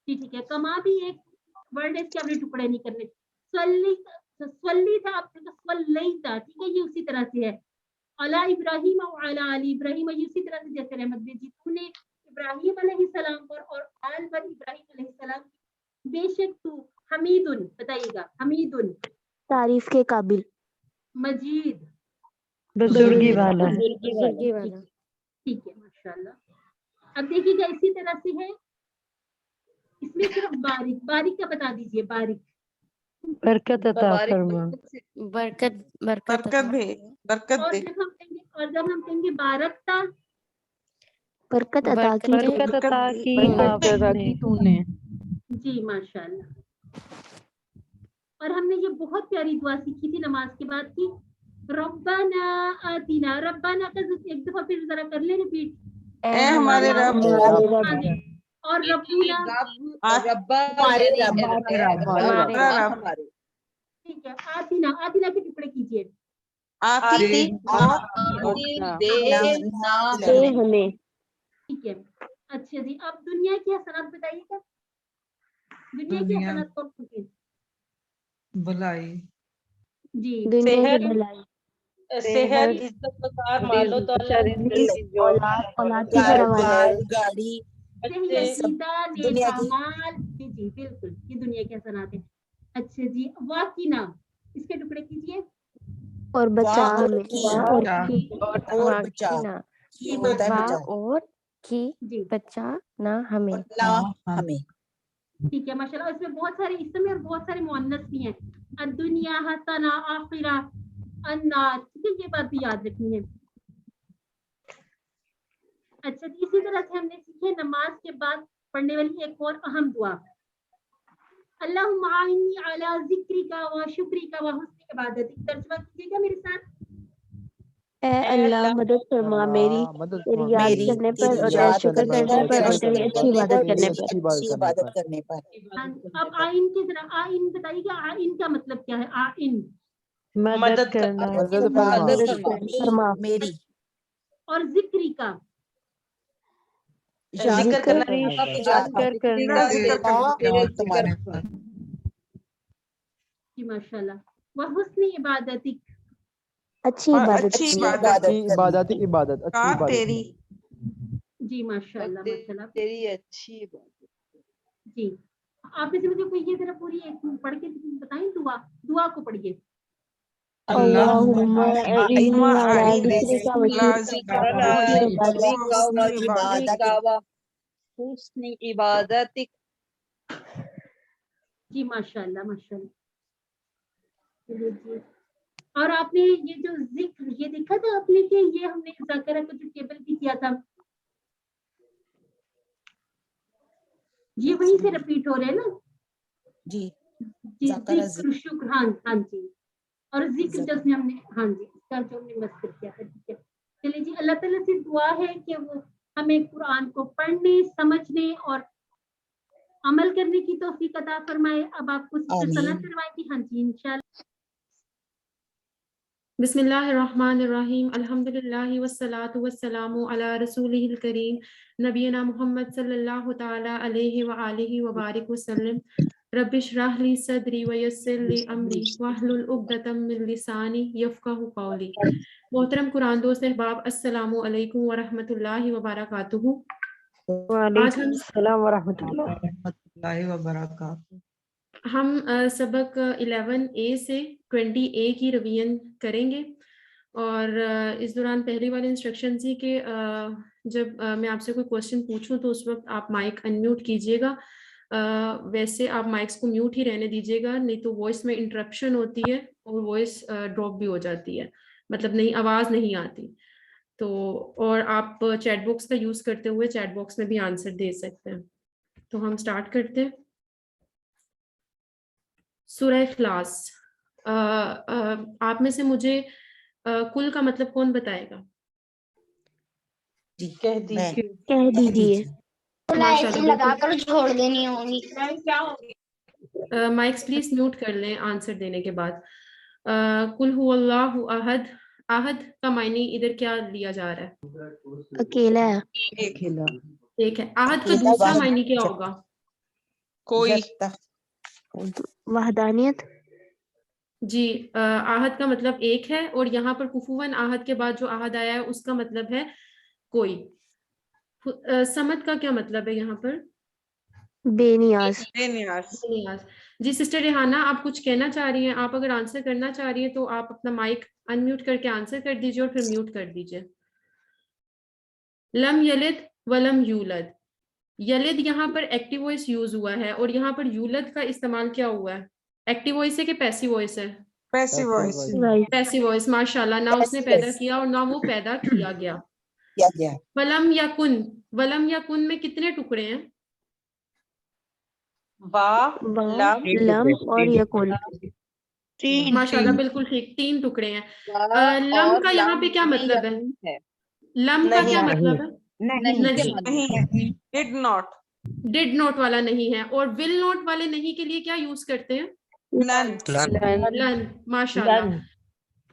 जी ठीक है, कमा भी एक वर्ड है, इसके अपने टुकड़े नहीं करने। स्वल्ली था, आपने कहा स्वल्लई था, ठीक है, ये उसी तरह से है। अला इब्राहिम और अला अली इब्राहिम, ये उसी तरह से जैसे रहमत भेजी तूने इब्राहिम अलैहिस्सलाम पर और आल पर इब्राहिम अलैहिस्सलाम, बेशक तू हमीदुन, बताइएगा, हमीदुन तारीफ के काबिल, मजीद, बुजुर्गी वाला, बुजुर्गी वाला। ठीक है, माशाल्लाह। अब देखिएगा इसी तरह से है, इसमें सिर्फ बारिक, बारिक का बता दीजिए, बारिक, बरकत अता फरमा, बरकत बरकत बरकत अता। दे, बरकत और दे। जब हम कहेंगे बारकता, बरकत अता की बरकत अता की आपने। तूने। जी माशाल्लाह। और हमने ये बहुत प्यारी दुआ सीखी थी नमाज के बाद की, रब्बाना आतिना, रब्बाना का एक दफा फिर जरा कर ले रिपीट, ए हमारे रब, और रब्बुना, रब्बा हमारे यानी रब, हमारा रब, हमारे। ठीक है, आतिना, आतिना के टुकड़े कीजिए, आती दे हमें। ठीक है। अच्छा जी, अब दुनिया की हसनात बताइएगा, दुनिया की दुनिया। हसनात कौन सी है? भलाई, जी, दुनिया की भलाई, सेहत, इज्जत, वकार, मालो दौलत, औलाद की फरावानी, घर गाड़ी, यजीदा दुनिया नेका की। माल, जी जी बिल्कुल, ये दुनिया के हसनात है। अच्छा जी, वाकिना, इसके टुकड़े कीजिए, और बचा वाह और हमें, की, और बचा, वाकिना, की होता है वाह बचा, और की, जी बचा ना हमें। और ला हमें। ठीक है, माशाल्लाह। इसमें बहुत सारे इसमें और बहुत सारे मुअन्नस भी हैं, दुनिया हसना, आखिरा, अन्नार, ठीक है, ये बात भी याद रखनी है। अच्छा जी, इसी तरह से हमने सीखे नमाज के बाद पढ़ने वाली एक और अहम दुआ, अल्लाहुम्मा आइन्नी अला ज़िक्रिका व शुक्रिका व हुस्नि इबादतिक। तर्जुमा कीजिएगा मेरे साथ, ए अल्लाह मदद फरमा मेरी तेरी याद मेरी करने पर तेरी और तेरा याद शुक्र करने पर और तेरी अच्छी इबादत करने पर। अच्छी इबादत करने पर। हाँ, अब आइन की तरह, आइन बताइएगा, आइन का मतलब क्या है? आइन, मदद करना, फरमा, मेरी, और जिक्री का, जिक्र करना, जिक्र करना, तुम्हारे पर। जी माशाल्लाह, व हुस्नि इबादतिक, अच्छी और इबादत अच्छी करना, इबादत इबादत का तेरी, जी माशाल्लाह माशाल्लाह, तेरी अच्छी बात। जी। आप में से मुझे कोई ये जरा पूरी एक पढ़ के बताएं, दुआ, दुआ को पढ़िए। अल्लाहुम्मा इन्नी अला ज़िक्रिका व हुस्नि इबादतिक। जी माशाल्लाह माशाल्लाह। चलिए जी। और आपने ये जो जिक्र, ये देखा था आपने कि ये हमने ज़ाकरा का जो टेबल भी किया था, ये वहीं से रिपीट हो रहे हैं ना? जी, जी, ज़ाकरा जिक्र, शुक्र, हाँ हाँ जी, और जिक्र जिसमें हमने, हाँ जी, इसका जो हमने मस्कर किया था, ठीक है। चलिए जी, अल्लाह ताला से दुआ है कि वो हमें कुरान को पढ़ने, समझने और अमल करने की तौफीक अता फरमाए। अब आपको सलाह करवाएंगी, हाँ जी इंशाल्लाह। बिस्मिल्लाहिर्रहमानिर्रहीम, अल्हम्दुलिल्लाहि वस्सलातु वस्सलामु अला रसूलिहिल करीम नबीना मुहम्मद सल्लल्लाहु तआला अलैहि व आलिहि व बारिक वसल्लम। रब्बिश रह ली सदरी व यस्सिर ली अमरी वहलुल उक़दतम मिन लिसानी यफ़क़हू क़ौली। मोहतरम कुरान दोस्त अहबाब, अस्सलामु अलैकुम व रहमतुल्लाहि व बरकातुहू। आज हम सलाम व रहमतुल्लाह। रहमतुल्लाहि व बरकातहू। हम सबक 11A से 20A की रिवीजन करेंगे और इस दौरान पहली वाली इंस्ट्रक्शन थी कि जब मैं आपसे कोई क्वेश्चन पूछूं तो उस वक्त आप माइक अनम्यूट कीजिएगा वैसे आप माइक्स को म्यूट ही रहने दीजिएगा, नहीं तो वॉइस में इंटरप्शन होती है और वॉइस ड्रॉप भी हो जाती है, मतलब नहीं आवाज नहीं आती। तो और आप चैट बॉक्स का यूज करते हुए चैट बॉक्स में भी आंसर दे सकते हैं। तो हम स्टार्ट करते हैं। सूरह इखलास, आप में से मुझे कुल का मतलब कौन बताएगा? कह दीजिए। लगाकर छोड़ देनी होगी। माइक्स प्लीज म्यूट कर लें आंसर देने के बाद। कुल हु अल्लाहु अहद, अहद का मायने इधर क्या लिया जा रहा है? अकेला है। एक है। अहद का दूसरा मायने क्या होगा? कोई। वहदानियत। जी, आहद का मतलब एक है, और यहाँ पर कुफुवन आहद के बाद जो आहद आया है उसका मतलब है कोई। समद का क्या मतलब है यहाँ पर? बेनियाज। बेनियाज। जी सिस्टर रेहाना, आप कुछ कहना चाह रही हैं? आप अगर आंसर करना चाह रही हैं तो आप अपना माइक अनम्यूट करके आंसर कर दीजिए और फिर म्यूट कर दीजिए। लम यलिद वलम यूलद। यलिद यहाँ पर एक्टिव वॉइस यूज हुआ है, और यहाँ पर यूलद का इस्तेमाल क्या हुआ है? एक्टिव वॉइस है कि पैसिव वॉइस है? Passive voice. Passive voice. माशाल्लाह, ना उसने पैदा किया और ना वो पैदा किया गया। वलम या कुन, वलम या कुन में कितने टुकड़े हैं? लम और यकुन। माशाल्लाह, बिल्कुल ठीक, 3 टुकड़े हैं। लम का यहाँ पे क्या मतलब है? लम का क्या मतलब है? नहीं। Did not. डिड नॉट वाला नहीं है। और विल नॉट वाले नहीं के लिए क्या यूज करते हैं? लन। माशाल्लाह,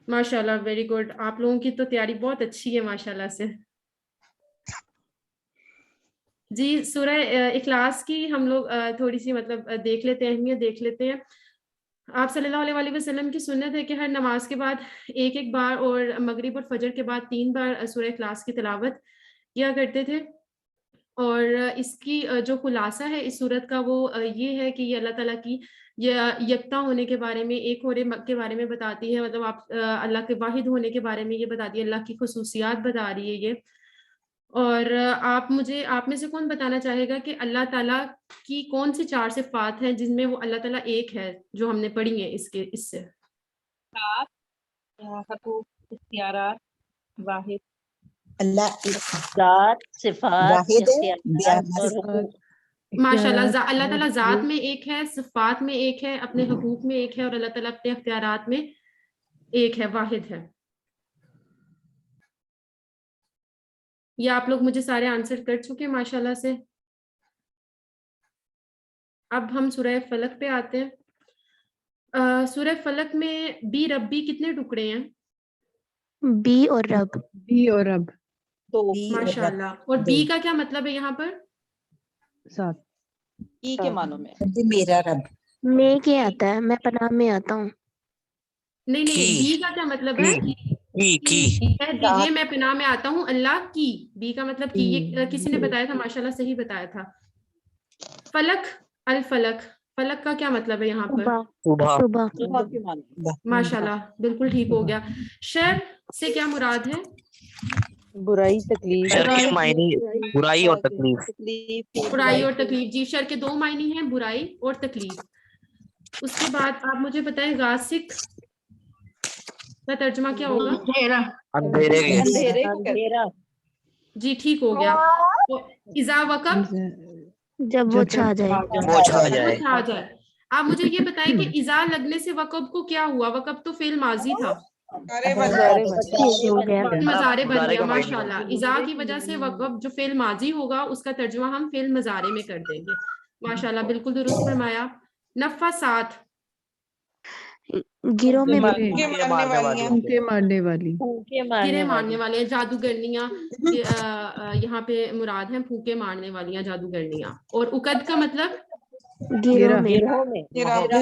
माशाल्लाह, वेरी गुड। आप लोगों की तो तैयारी बहुत अच्छी है माशाल्लाह से। जी, सूरह इखलास की हम लोग थोड़ी सी मतलब देख लेते हैं, अहमियत देख लेते हैं। आप सल्लल्लाहु अलैहि वसल्लम की सुन्नत है कि हर नमाज के बाद एक एक बार और मगरिब और फजर के बाद 3 बार सूरह इखलास की तिलावत किया करते थे। और इसकी जो खुलासा है इस सूरत का वो ये है कि ये अल्लाह ताला की यकता होने के बारे में, एक होने के बारे में बताती है, मतलब आप अल्लाह के वाहिद होने के बारे में ये बताती है, अल्लाह की खुसूसियात बता रही है ये। और आप में से कौन बताना चाहेगा कि अल्लाह ताला की कौन सी 4 सिफात हैं जिनमें वो अल्लाह ताला एक है, जो हमने पढ़ी है इससे? इख्तियारात, वाहिद। अल्लाह सिफात, माशाल्लाह, अल्लाह ताला जात में एक है, सिफात में एक है, अपने हुकूक में एक है, और अल्लाह ताला अपने इख्तियारात में एक है, वाहिद है। ये आप लोग मुझे सारे आंसर कर चुके माशाल्लाह से। अब हम सूरह फलक पे आते हैं। सूरह फलक में बी रब्बी कितने टुकड़े हैं? बी और रब। माशाल्लाह। और बी का क्या मतलब है यहाँ पर? ई के मानों में। मेरा रब। मैं के आता है, मैं पनाह में आता हूँ। नहीं, बी का क्या मतलब है? कह दीजिए, मैं पनाह में आता हूँ अल्लाह की। बी का मतलब की, ये किसी ने बताया था, माशाल्लाह सही बताया था। फलक, अल फलक, फलक का क्या मतलब है यहाँ पर? सुबह। माशाल्लाह, बिल्कुल ठीक हो गया। शर से क्या मुराद है? बुराई, तकलीफ। बुराई और तकलीफ। बुराई और तकलीफ। जी, शर के 2 मायने हैं, बुराई और तकलीफ। उसके बाद आप मुझे बताएं गासिक का तर्जुमा क्या होगा? अंधेरा। जी, ठीक हो गया। इज़ा वक़ब, जब वो छा जाए। आप मुझे ये बताएं कि इज़ा लगने से वक़ब को क्या हुआ? वक़ब तो फेल माजी था, मज़ारे बन गया। माशाल्लाह, इज़ा की वजह से वक़ब जो फेल माजी होगा उसका तर्जुमा हम फेल मज़ारे में कर देंगे। माशाल्लाह, बिल्कुल दुरुस्त फरमाया। नफ़ासात, गिरोह में मारने वाली। गिरे मारने वाले, जादूगरनियां यहाँ पे मुराद हैं, फूके मारने वालियां जादूगरनियां। और उकद का मतलब? गिरोह में।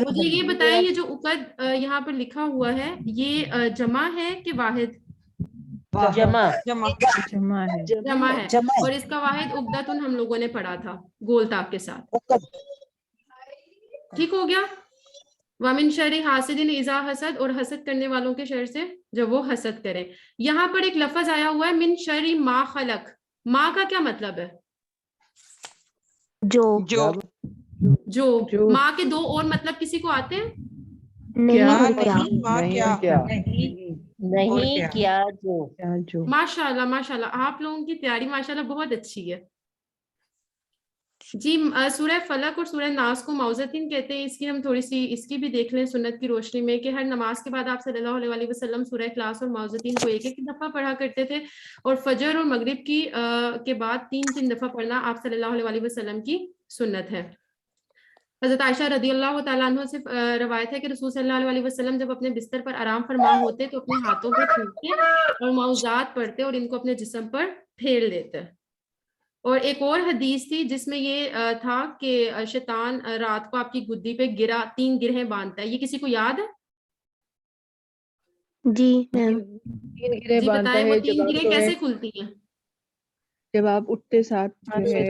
मुझे ये बताएं, ये जो उकद यहाँ पर लिखा हुआ है ये जमा है कि वाहिद? जमा है। और इसका वाहिद उकदतुन हम लोगों ने पढ़ा था गोलताब के साथ। ठीक हो गया। वमिन शर्रि हासिदिन इज़ा हसद, और हसद करने वालों के शर से जब वो हसद करें। यहाँ पर एक लफ्ज आया हुआ है मिन शर्रि मा खलक। माँ का क्या मतलब है? जो। جو माँ के दो और मतलब किसी को आते हैं? नहीं क्या जो माशाल्लाह माशाल्लाह, आप लोगों की तैयारी माशाल्लाह बहुत अच्छी है जी। सूरह फलक और सूरह नास को मौज़तीन कहते हैं। इसकी हम थोड़ी सी इसकी भी देख लें सुन्नत की रोशनी में कि हर नमाज के बाद आप सल्लल्लाहु अलैहि वसल्लम सूरह इखलास और मौज़तीन को एक एक दफ़ा पढ़ा करते थे, और फजर और मगरिब की के बाद 3-3 दफ़ा पढ़ना आप सल्लल्लाहु अलैहि वसल्लम की सुन्नत है। हज़रत आयशा रज़ियल्लाहु तआला अन्हा से रवायत है कि रसूल सल्लल्लाहु अलैहि वसल्लम जब अपने बिस्तर पर आराम फरमा होते तो अपने हाथों पे थूकते और मौज़ात पढ़ते और इनको अपने जिस्म पर फेर लेते। और एक और हदीस थी जिसमें ये था कि शैतान रात को आपकी गुद्दी पे 3 गिरहें बांधता है। ये किसी को याद है? जी मैम। 3 गिरह जी बांधता बताएं, वो है 3 गिरहें कैसे खुलती हैं? जब आप उठते साथ जो है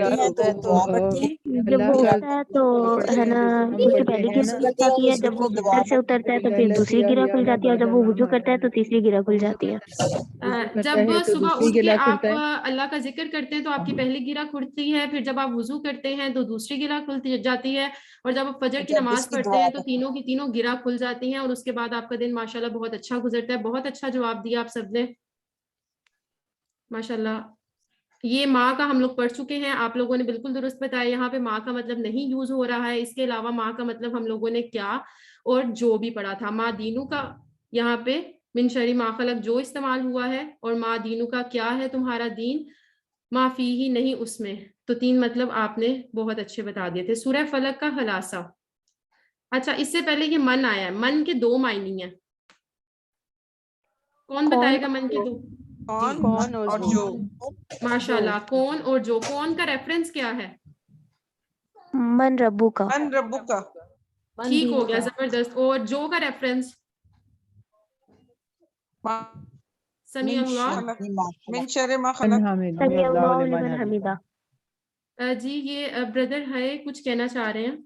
जब वो उठता है तो है ना उससे पहली गिरह खुल जाती है, जब वो बिस्तर से उतरता है तो फिर दूसरी गिरह खुल जाती है, और जब वो वुजू करता है तो तीसरी गिरह खुल जाती है। जब सुबह उठ के आप अल्लाह का जिक्र करते हैं तो आपकी पहली गिरह खुलती है, फिर जब आप वुजू करते हैं तो दूसरी गिरह खुलती जाती है, और जब आप फजर की नमाज पढ़ते हैं तो तीनों की तीनों गिरह खुल जाती हैं, और उसके बाद आपका दिन माशाल्लाह बहुत अच्छा गुजरता है। बहुत अच्छा जवाब दिया आप सबने माशाल्लाह। ये माँ का हम लोग पढ़ चुके हैं, आप लोगों ने बिल्कुल दुरुस्त बताया। यहाँ पे माँ का मतलब नहीं यूज हो रहा है, इसके अलावा माँ का मतलब हम लोगों ने क्या और जो भी पढ़ा था। माँ दीनू का यहाँ पे मिन शरी मा खलक जो इस्तेमाल हुआ है, और माँ दीनू का क्या है तुम्हारा दीन, माफी ही नहीं उसमें। तो 3 मतलब आपने बहुत अच्छे बता दिए थे। सूरह फलक का खलासा। अच्छा, इससे पहले ये मन आया है, मन के 2 मायने हैं। कौन बताएगा मन के 2? कौन और जो। माशाल्लाह, कौन और जो। कौन का रेफरेंस क्या है? मन रब्बू का। मन रब्बू का। ठीक हो गया, जबरदस्त। और जो का रेफरेंस? समी अल्लाह मिन शर्रि मा खलक। समी अल्लाहु लिमन हमीदा। जी ये ब्रदर है, कुछ कहना चाह रहे हैं?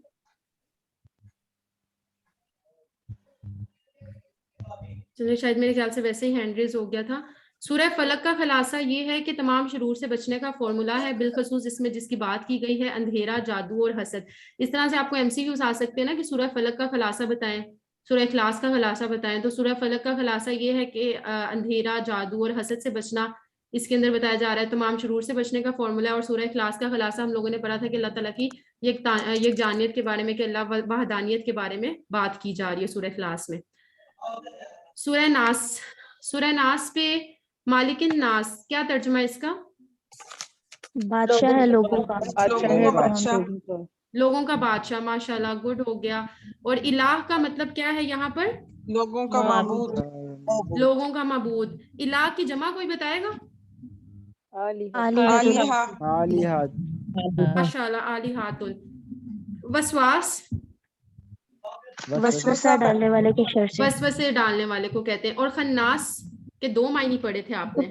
चलिए, शायद मेरे ख्याल से वैसे ही हैंड रेज हो गया था। सूरह फलक का खलासा ये है कि तमाम शरूर से बचने का फॉर्मूला है, बिलखसूस इसमें जिसकी बात की गई है अंधेरा, जादू और हसद। इस तरह से आपको एमसीक्यूज आ सकते हैं ना कि सूरह फलक का खलासा बताएं, सूरह इखलास का खलासा बताएं। तो सूरह फलक का खलासा ये है कि अंधेरा, जादू और हसद से बचना इसके अंदर बताया जा रहा है, तमाम शरूर से बचने का फॉर्मूला। और सूरह इखलास का खलासा हम लोगों ने पढ़ा था कि अल्लाह ताला की यकजानियत के बारे में, कि अल्लाह वहदानियत के बारे में बात की जा रही है सूरह इखलास में। सूरह नास, सूरह नास पे मालिकिन नास क्या तर्जुमा है इसका? बादशाह है लोगों का। लोगों का बादशाह। माशाल्लाह, गुड हो गया। और इलाह का मतलब क्या है यहाँ पर? लोगों का माबूद। लोगों का माबूद। इलाह की जमा कोई बताएगा? माशाल्लाह, आलिहातुन। वसवास, वसवसा डालने वाले के शर से। वसवसे डालने वाले को कहते हैं। और खन्नास के 2 मायने पढ़े थे आपने।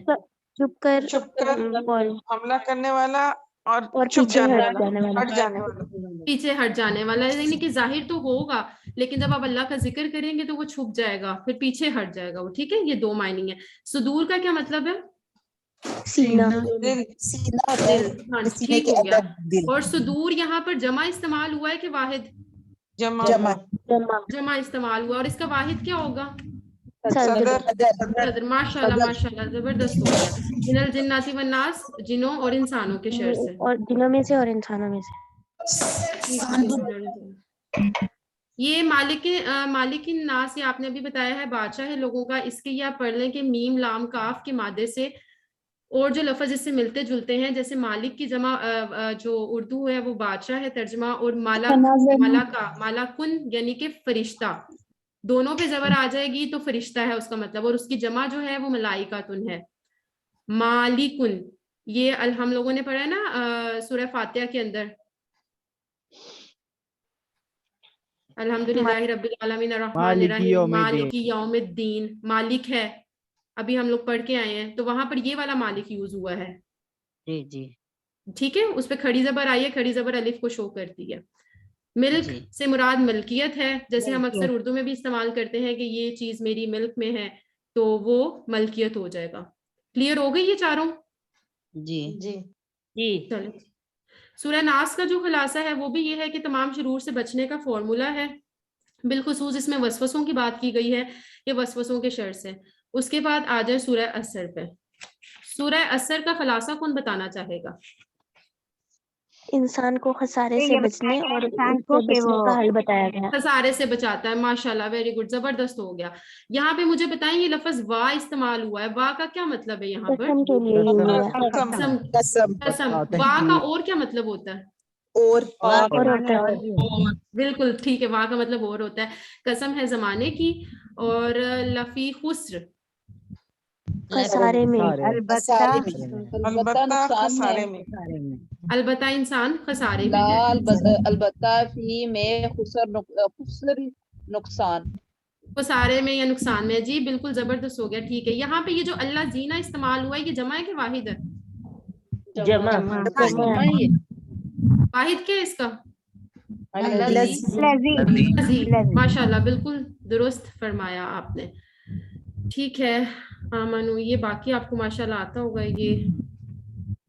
चुप कर हमला करने वाला और पीछे हट जाने वाला। पीछे हट जाने वाला, यानी कि जाहिर तो होगा लेकिन जब आप अल्लाह का जिक्र करेंगे तो वो छुप जाएगा, फिर पीछे हट जाएगा वो। ठीक है, ये 2 मायने हैं। सुदूर का क्या मतलब है? सीना। दिल। हाँ, ठीक हो गया। और सुदूर यहाँ पर जमा इस्तेमाल हुआ है कि वाहिद? जमा इस्तेमाल हुआ। और इसका वाहिद क्या होगा? सदर। माशाल्लाह माशाल्लाह, जबरदस्त हो गया। मिनल जिन्नाति वन नास, जिनों और इंसानों के शर से। और जिनों में से और इंसानों में से। ये मालिकिन नास, ये आपने अभी बताया है बादशाह है लोगों का। इसके ये आप पढ़ लें कि मीम लाम काफ के मादे से और जो लफ्ज इससे मिलते जुलते हैं, जैसे मालिक की जमा जो उर्दू है वो बादशाह है तर्जमा, और मालाकुन यानी कि फरिश्ता। दोनों पे जबर आ जाएगी तो फरिश्ता है उसका मतलब, और उसकी जमा जो है वो मलाइकातुन है। मालिकुन ये हम लोगों ने पढ़ा है ना सूरह फातिहा के अंदर, अल्हम्दुलिल्लाहि रब्बिल आलमीन अर्रहमानिर रहीम मालिकी यौमिद्दीन। मालिक है, अभी हम लोग पढ़ के आए हैं, तो वहां पर ये वाला मालिक यूज हुआ है। जी जी ठीक है, उस पे खड़ी जबर आई है, खड़ी जबर अलिफ को शो करती है। मिल्क से मुराद मिल्कियत है, जैसे हम अक्सर उर्दू में भी इस्तेमाल करते हैं कि ये चीज मेरी मिल्क में है, तो वो मलकियत हो जाएगा। क्लियर हो गई ये चारों? जी जी। चलो, سورہ ناس کا جو خلاصہ ہے وہ بھی یہ ہے کہ تمام شرور سے بچنے کا فارمولا ہے، بالخصوص اس میں وسوسوں کی بات کی گئی ہے، یہ وسوسوں کے شر سے۔ اس کے بعد آ جائے سورہ اثر پہ۔ سورہ اثر کا خلاصہ کون بتانا چاہے گا؟ انسان کو خسارے سے بچنے اور اس سے بچنے کا حل بتایا گیا۔ خسارے سے بچاتا ہے، ماشاءاللہ، ویری گڈ، زبردست ہو گیا۔ یہاں پہ مجھے بتائیں یہ لفظ وا استعمال ہوا ہے، وا کا کیا مطلب ہے یہاں پر؟ قسم کے لیے یوز ہوا ہے۔ قسم، قسم۔ وا کا اور کیا مطلب ہوتا ہے؟ اور ہوتا ہے۔ بالکل ٹھیک ہے، وا کا مطلب اور ہوتا ہے، قسم ہے زمانے کی، اور لفی خسر، خسارے میں، البتہ خسارے میں، البتہ انسان خسارے میں لا ہے، البتہ فی میں خسر نقصان، خسارے میں یا نقصان میں۔ جی بالکل زبردست ہو گیا، ٹھیک ہے۔ یہاں پہ یہ جو اللہ زینہ استعمال ہوا ہے یہ جمع ہے کہ واحد ہے؟ جمع۔ واحد کیا ہے اس کا؟ الذی، ماشاءاللہ، بالکل درست فرمایا آپ نے، ٹھیک ہے۔ آمنو، یہ باقی آپ کو ماشاءاللہ آتا ہوگا، یہ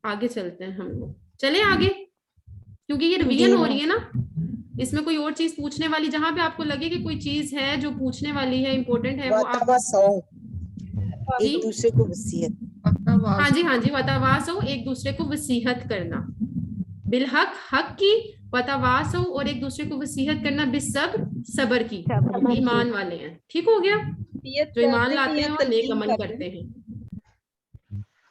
آگے چلتے ہیں ہم لوگ، چلیں آگے، کیونکہ یہ ریویژن ہو رہی ہے نا، اس میں کوئی اور چیز پوچھنے والی، جہاں پہ آپ کو لگے کہ کوئی چیز ہے جو پوچھنے والی ہے، امپورٹنٹ ہے، وہ آپ ایک دوسرے کو وصیت، ہاں جی ہاں جی، وتواصوا، ایک دوسرے کو وصیحت کرنا بالحق، حق کی، وتواصوا، اور ایک دوسرے کو وصیحت کرنا بالصبر، صبر کی، ایمان والے ہیں، ٹھیک ہو گیا، جو ایمان لاتے ہیں اور نیک عمل کرتے ہیں۔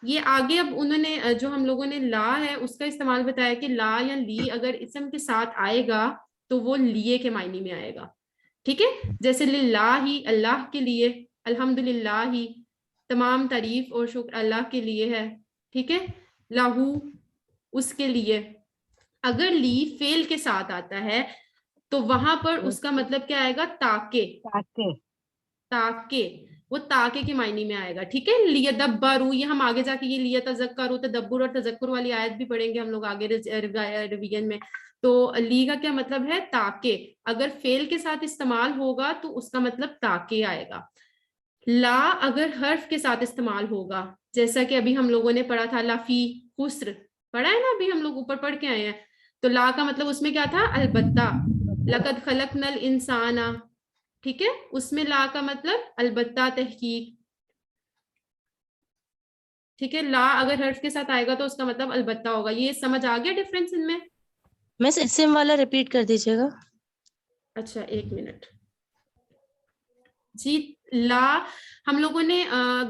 یہ آگے اب انہوں نے جو ہم لوگوں نے لا ہے اس کا استعمال بتایا کہ لا یا لی اگر اسم کے ساتھ آئے گا تو وہ لیے کے معنی میں آئے گا، ٹھیک ہے، جیسے للہ ہی، اللہ کے لیے، الحمدللہ ہی، تمام تعریف اور شکر اللہ کے لیے ہے، ٹھیک ہے، لہو، اس کے لیے۔ اگر لی فعل کے ساتھ آتا ہے تو وہاں پر اس کا مطلب کیا آئے گا؟ تاکہ، تاکہ، وہ تاکہ کے معنی میں آئے گا، ٹھیک ہے۔ لیدبروا، یہ ہم آگے جا کے یہ لیتذکروا، تدبر اور تذکر والی آیت بھی پڑھیں گے ہم لوگ آگے ریویژن میں۔ تو لی کا کیا مطلب ہے؟ تاکہ، اگر فعل کے ساتھ استعمال ہوگا تو اس کا مطلب تاکہ آئے گا۔ لا اگر حرف کے ساتھ استعمال ہوگا، جیسا کہ ابھی ہم لوگوں نے پڑھا تھا لفی خسر، پڑھا ہے نا ابھی ہم لوگ اوپر پڑھ کے آئے ہیں، تو لا کا مطلب اس میں کیا تھا؟ البتہ، لقد خلقنا الانسان، ٹھیک ہے، اس میں لا کا مطلب البتہ، تحقیق، ٹھیک ہے۔ لا اگر حرف کے ساتھ آئے گا تو اس کا مطلب البتہ ہوگا۔ یہ سمجھ آ گیا ڈفرینس ان میں؟ مس اسم والا ریپیٹ کر دیجیے گا۔ اچھا ایک منٹ جی۔ لا ہم لوگوں نے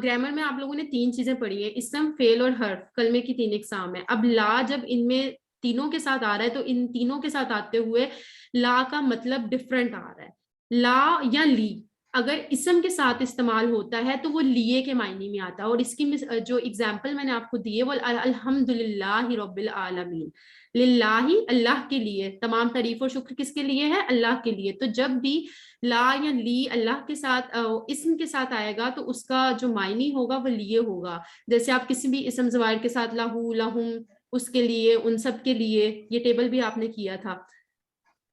گرامر میں آپ لوگوں نے 3 چیزیں پڑھی ہیں، اسم، فعل اور حرف، کلمے کی 3 اقسام ہے۔ اب لا جب ان میں تینوں کے ساتھ آ رہا ہے تو ان تینوں کے ساتھ آتے ہوئے لا کا مطلب ڈفرنٹ آ رہا ہے۔ لا یا لی اگر اسم کے ساتھ استعمال ہوتا ہے تو وہ لیے کے معنی میں آتا ہے، اور اس کی جو اگزامپل میں نے آپ کو دی ہے وہ الحمدللہ رب العالمین، للہ، اللہ کے لیے، تمام تعریف اور شکر کس کے لیے ہے؟ اللہ کے لیے۔ تو جب بھی لا یا لی اللہ کے ساتھ اسم کے ساتھ آئے گا تو اس کا جو معنی ہوگا وہ لیے ہوگا، جیسے آپ کسی بھی اسم ظواہر کے ساتھ لہو، لہم، اس کے لیے، ان سب کے لیے، یہ ٹیبل بھی آپ نے کیا تھا۔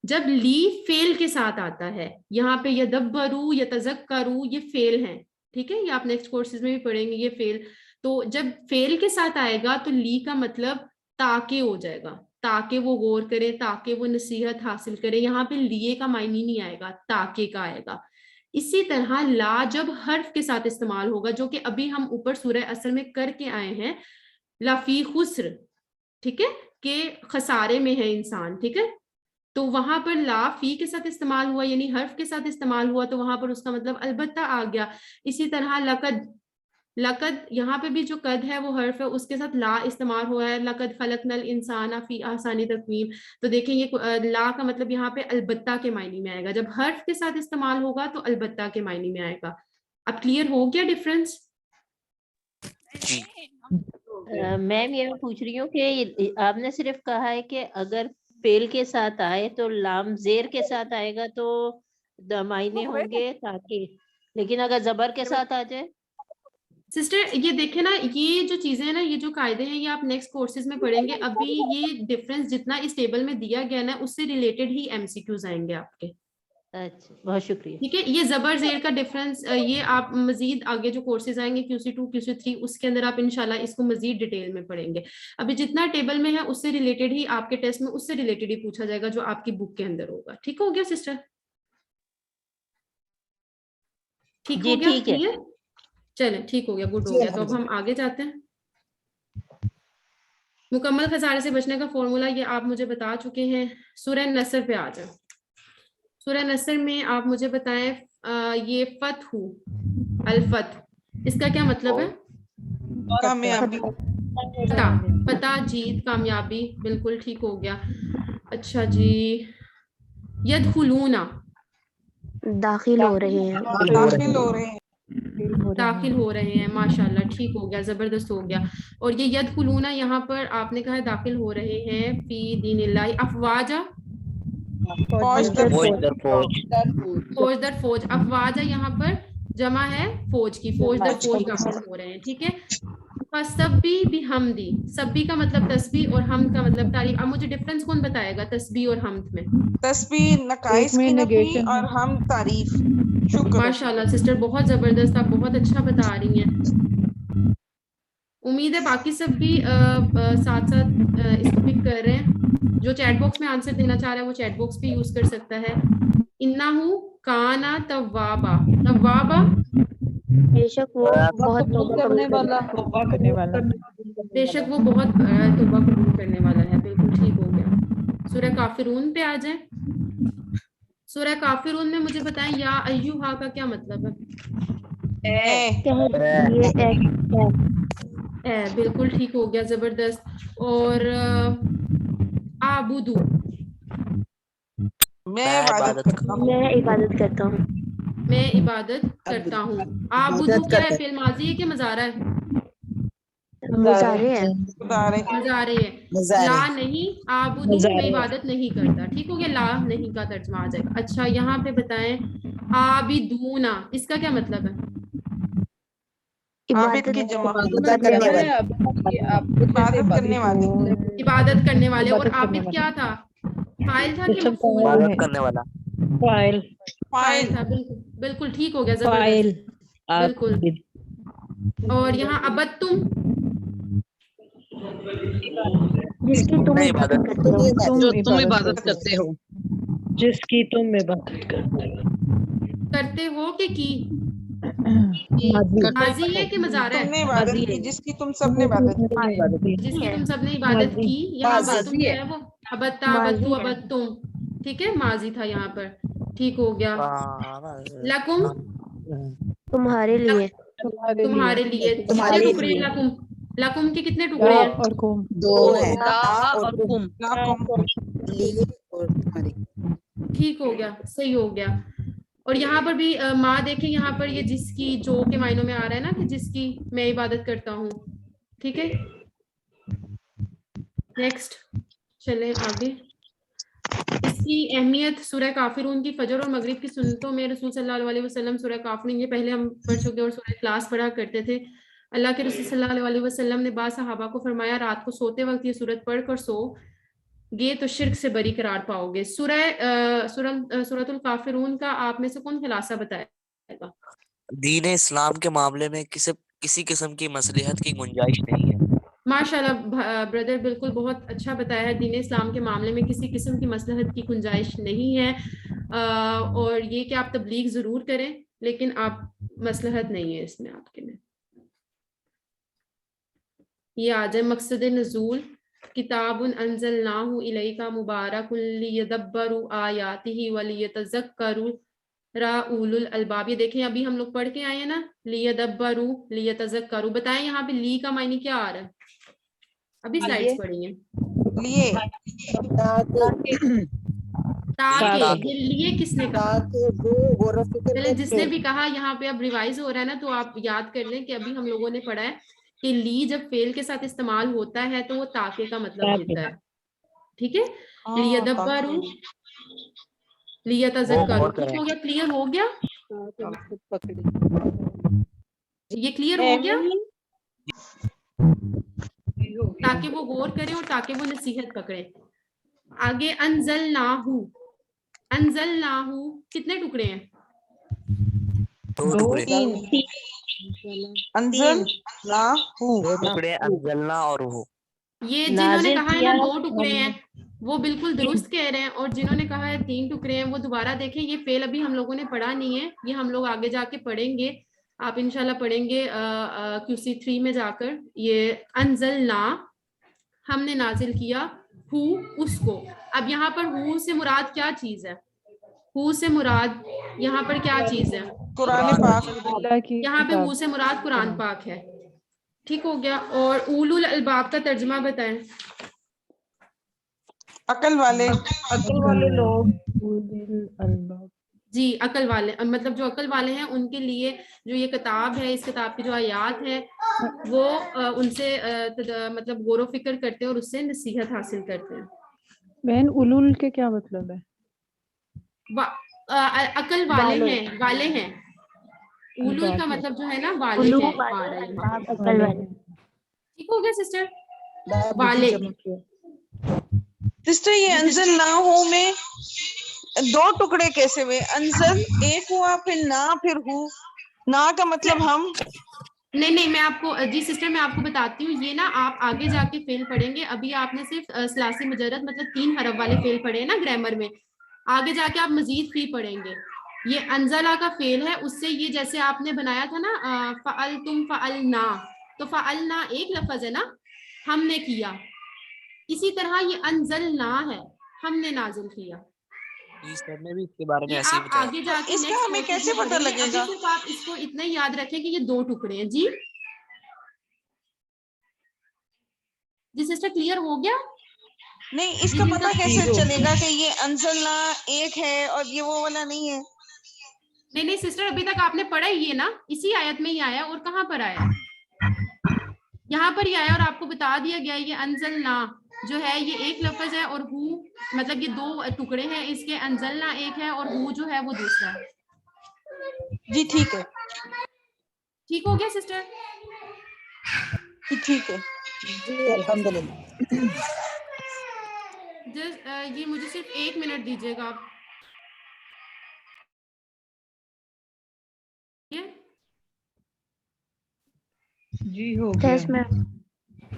جب لی فعل کے ساتھ آتا ہے، یہاں پہ یدبروا، یتذکروا، یہ فعل ہیں، ٹھیک ہے، یہ آپ نیکسٹ کورسز میں بھی پڑھیں گے یہ فعل۔ تو جب فعل کے ساتھ آئے گا تو لی کا مطلب تاکہ ہو جائے گا، تاکہ وہ غور کرے، تاکہ وہ نصیحت حاصل کرے، یہاں پہ لیے کا معنی نہیں آئے گا، تاکہ کا آئے گا۔ اسی طرح لا جب حرف کے ساتھ استعمال ہوگا، جو کہ ابھی ہم اوپر سورہ اثر میں کر کے آئے ہیں، لفی خسر، ٹھیک ہے، کہ خسارے میں ہے انسان، ٹھیک ہے، تو وہاں پر لا فی کے ساتھ استعمال ہوا، یعنی حرف کے ساتھ استعمال ہوا، تو وہاں پر اس کا مطلب البتہ آ گیا۔ اسی طرح لقد، لقد یہاں پہ بھی جو قد ہے وہ حرف ہے، اس کے ساتھ لا استعمال ہوا ہے، لقد خلقنا الانسان فی احسن تقویم، تو دیکھیں یہ لا کا مطلب یہاں پہ البتہ کے معنی میں آئے گا، جب حرف کے ساتھ استعمال ہوگا تو البتہ کے معنی میں آئے گا۔ اب کلیئر ہو گیا ڈفرینس؟ میم یہ میں پوچھ رہی ہوں کہ آپ نے صرف کہا ہے کہ اگر فعل کے ساتھ آئے تو لام زیر کے ساتھ آئے گا تو معنی ہوں گے تاکہ، لیکن اگر زبر کے ساتھ آ جائے؟ سسٹر یہ دیکھیں نا، یہ جو چیزیں ہیں نا، یہ جو قاعدے ہیں یہ آپ نیکسٹ کورسز میں پڑھیں گے۔ ابھی یہ ڈفرینس جتنا اس ٹیبل میں دیا گیا نا اس سے ریلیٹڈ ہی MCQs آئیں گے آپ کے، अच्छा, बहुत शुक्रिया। ठीक है, ये जबर जेर का डिफरेंस ये आप मजीद आगे जो कोर्सेज आएंगे QC2 QC3 उसके अंदर आप इंशाल्लाह इसको मजीद डिटेल में पढ़ेंगे। अभी जितना टेबल में है उससे रिलेटेड ही आपके टेस्ट में उससे रिलेटेड ही पूछा जाएगा जो आपकी बुक के अंदर होगा। ठीक हो गया सिस्टर? ठीक जी, हो गया? ठीक है। क्लियर? चलें, ठीक हो गया, गुड हो जी, गया। तो अब हम आगे जाते हैं। मुकम्मल खसारे से बचने का फॉर्मूला ये आप मुझे बता चुके हैं। सूरह नसर पे आ जाए। सूरह नसर में आप मुझे बताएं ये फतहू अल-फतह इसका क्या मतलब है? कामयाबी। फतह जीत कामयाबी, बिल्कुल ठीक हो गया। अच्छा जी, यदखुलूना दाखिल हो रहे हैं। दाखिल हो रहे हैं। दाखिल हो रहे हैं, माशाल्लाह, ठीक हो गया, जबरदस्त हो गया। और ये यदखुलूना यहाँ पर आपने कहा है दाखिल हो रहे हैं फी दीनिल्लाह अफवाजा, फौज दर फौज दर फौज। अफवाजा यहाँ पर जमा है फौज की, फौज दर फौज दाखिल हो रहे हैं। ठीक है, सब्बी भी हमदी, सब्बी का मतलब तस्बीह और हमद का मतलब तारीफ। अब मुझे डिफरेंस कौन बताएगा तस्बीह और हमद में? तस्बीह नकाइस की नफी और हम तारीफ। शुक्र। माशाल्लाह सिस्टर, बहुत जबरदस्त, आप बहुत अच्छा बता रही हैं। उम्मीद है बाकी सब भी साथ साथ इसको पिक कर रहे हैं। जो चैट बॉक्स में आंसर देना चाह रहा है वो चैट बॉक्स पे यूज कर सकता है। इन्नाहु काना तव्वाबा, तव्वाबा बेशक वो बहुत तौबा करने वाला, बेशक वो बहुत तौबा कबूल करने वाला है। बिल्कुल ठीक हो गया। सूरह काफिरून पे आ जाए। सूरह काफिरून में मुझे बताएं या अय्युहा का क्या मतलब है? बिल्कुल ठीक हो गया, जबरदस्त। और आबुदू, मैं इबादत करता हूँ। मैं इबादत करता हूँ। मैं इबादत करता हूँ। आबुदू क्या है? फिल माजी है कि मजारा है? मुजारे है। मजारे है। ला नहीं, आबुदू मैं इबादत नहीं करता। ठीक हो गया, ला नहीं का तर्जमा आ जाएगा। अच्छा, यहाँ पे बताएं आबिदूना, इसका क्या मतलब है? आबिद की जमा इबादत करने वाले। इबादत करने वाले। इबादत करने वाले। और आबिद क्या था? फाइल था कि मफूल? इबादत करने वाला। फाइल था। बिल्कुल बिल्कुल ठीक हो गया, जबरदस्त, बिल्कुल। और यहाँ अबद तुम, जिसकी तुम इबादत करते हो, जो तुम इबादत करते हो, जिसकी तुम इबादत करते हो कि माजी माजी है कि मजारा है? तुमने इबादत की, जिसकी तुम सबने इबादत की। जिसकी तुम सबने इबादत की। यहाँ अबद तुम क्या है? वो अबत्ता अबत्तु अबद तुम। ठीक है, माजी था यहाँ पर। ठीक हो गया। लकुम, तुम्हारे लिए, तुम्हारे लिए। कितने टुकड़े लकुम? लकुम के कितने टुकड़े हैं? और कुम, दो है। और कुम। लिए और तुम्हारे। ठीक हो गया, सही हो गया। और यहाँ पर भी माँ देखें, यहाँ पर ये जिसकी, जो के मायनों में आ रहा है ना कि जिसकी मैं इबादत करता हूँ। ठीक है, नेक्स्ट चले आगे। इसकी अहमियत सूरह काफिरून की फजर और मगरिब की सुन्नतों में रसूल सल्लल्लाहु अलैहि वसल्लम सूरह काफिरून, ये पहले हम पढ़ चुके और सूरह इखलास पढ़ा करते थे। अल्लाह के रसूल सल्लल्लाहु अलैहि वसल्लम ने बाद सहाबा को फरमाया रात को सोते वक्त ये सूरत पढ़कर सो गे तो शिर्क से बरी करार पाओगे। सूरतुल काफिरून का आप में से कौन खुलासा बताएगा? दीन इस्लाम के मामले में किसी किस्म की मसलिहत की गुंजाइश नहीं है। माशाल्लाह ब्रदर, बिल्कुल बहुत अच्छा बताया है। दीन इस्लाम के मामले में किसी किस्म की मसलहत की गुंजाइश नहीं है। और ये कि आप तबलीग जरूर करें लेकिन आप मसलहत नहीं है इसमें आपके में। ये आ जाए मकसद नज़ूल। किताबुन अंज़लनाहु इलैका मुबारकुन लियदब्बरू आयातिही व लियतज़क्करू उलुल अलबाब। ये देखें, अभी हम लोग पढ़ के आए हैं ना, लियदब्बरू लियतज़क्करू। बताएं यहाँ पे ली का मायने क्या आ रहा है? अभी स्लाइड्स पढ़ी हैं। लिए ताकि, ये लिए किसने कहा? चले, जिसने भी कहा, यहाँ पे अब रिवाइज हो रहा है ना, तो आप याद कर लें कि अभी हम लोगों ने पढ़ा है कि ली जब फेल के साथ इस्तेमाल होता है तो वो ताके का मतलब होता है। ठीक है, लियदब्बरू लियतज़क्करू। ठीक हो गया, क्लियर हो गया? ये क्लियर हो गया? ताकि वो गौर करें और ताकि वो नसीहत पकड़े। आगे अंज़लनाहु, अंज़लनाहु کتنے ٹکڑے ہیں؟ 2 ٹکڑے، انزل لا ہو، 2 ٹکڑے انزلنا اور ہو۔ یہ جنہوں نے نازل کہا ہے کیا نا 2 ٹکڑے ہیں وہ بالکل درست کہہ رہے ہیں، اور جنہوں نے کہا ہے 3 ٹکڑے ہیں وہ دوبارہ دیکھیں، یہ فعل ابھی ہم لوگوں نے پڑھا نہیں ہے، یہ ہم لوگ آگے جا کے پڑھیں گے، آپ انشاءاللہ پڑھیں گے QC 3 میں جا کر۔ یہ انزلنا ہم نے نازل کیا، ہو اس کو، اب یہاں پر ہو سے مراد کیا چیز ہے؟ ہو سے مراد یہاں پر کیا چیز ہے؟ قرآن پاک، یہاں پہ ہو سے مراد قرآن پاک ہے، ٹھیک ہو گیا۔ اور اولو الالباب کا ترجمہ بتائیں۔ عقل والے، لوگ جی عقل والے، مطلب جو عقل والے ہیں ان کے لیے جو یہ کتاب ہے، اس کتاب کی جو آیات ہے وہ ان سے مطلب غور و فکر کرتے ہیں اور اس سے نصیحت حاصل کرتے ہیں۔ بہن اولول کے کیا مطلب ہے؟ عقل والے ہیں، والے ہیں، اولو کا مطلب جو ہے نا والے علو ہیں، والے الباب عقل والے۔ ٹھیک ہو گیا سسٹر؟ والے۔ سسٹر یہ انزل نہ ہو میں 2 ٹکڑے کیسے ہوئے؟ انزل ایک ہوا، پھر نہ، پھر ہو، نہ کا مطلب ہم، نہیں میں آپ کو، جی سسٹر میں آپ کو بتاتی ہوں، یہ نا آپ آگے جا کے فعل پڑھیں گے، ابھی آپ نے صرف ثلاثی مجرد مطلب 3 حرف والے فعل پڑھے ہیں نا گرامر میں، آگے جا کے آپ مزید فی پڑھیں گے۔ یہ انزلہ کا فعل ہے، اس سے یہ جیسے آپ نے بنایا تھا نا فعلتم فعلنا، تو فعلنا ایک لفظ ہے نا، ہم نے کیا، اسی طرح یہ انزلنا ہے، ہم نے نازل کیا۔ جی سر نے بھی اس کے بارے میں یہ ایسے ہی آپ بتایا۔ آگے جا کے اس کا نیکسٹ ہمیں کورسز کیسے میں پتہ پڑھیں گے، لگے ابھی گا؟ صرف آپ اس کو اتنا ہی یاد رکھیں کہ یہ 2 ٹکڑے ہیں۔ جی جی سسٹر کلیئر ہو گیا؟ نہیں اس کا پتہ کیسے چلے گا کہ یہ انزلنا ایک ہے اور یہ وہ والا نہیں ہے؟ نہیں سسٹر ابھی تک آپ نے پڑھا ہی ہے نا، اسی آیت میں ہی آیا، اور کہاں پر آیا؟ یہاں پر ہی آیا، اور آپ کو بتا دیا گیا یہ انزلنا جو ہے یہ ایک لفظ ہے، اور ہو مطلب یہ 2 ٹکڑے ہیں اس کے، انزلنا ایک ہے اور ہو جو ہے وہ دوسرا ہے۔ جی ٹھیک ہے، ٹھیک ہو گیا سسٹر؟ ٹھیک ہے جی الحمدللہ۔ یہ مجھے صرف 1 منٹ دیجیے گا آپ۔ جی ہو گیا۔ 10 منٹ۔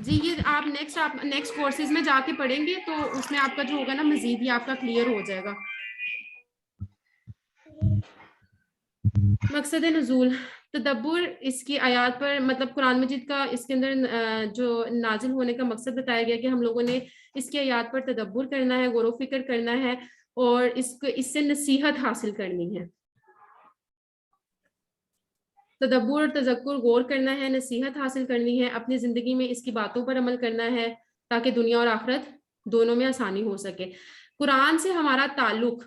جی یہ آپ نیکسٹ کورسز میں جا کے پڑھیں گے تو اس میں آپ کا جو ہوگا نا مزید ہی آپ کا کلیئر ہو جائے گا۔ مقصد نزول، تدبر اس کی آیات پر، مطلب قرآن مجید کا اس کے اندر جو نازل ہونے کا مقصد بتایا گیا کہ ہم لوگوں نے اس کی آیات پر تدبر کرنا ہے، غور و فکر کرنا ہے، اور اس سے نصیحت حاصل کرنی ہے۔ تدبر اور تذکر، غور کرنا ہے، نصیحت حاصل کرنی ہے، اپنی زندگی میں اس کی باتوں پر عمل کرنا ہے تاکہ دنیا اور آخرت دونوں میں آسانی ہو سکے۔ قرآن سے ہمارا تعلق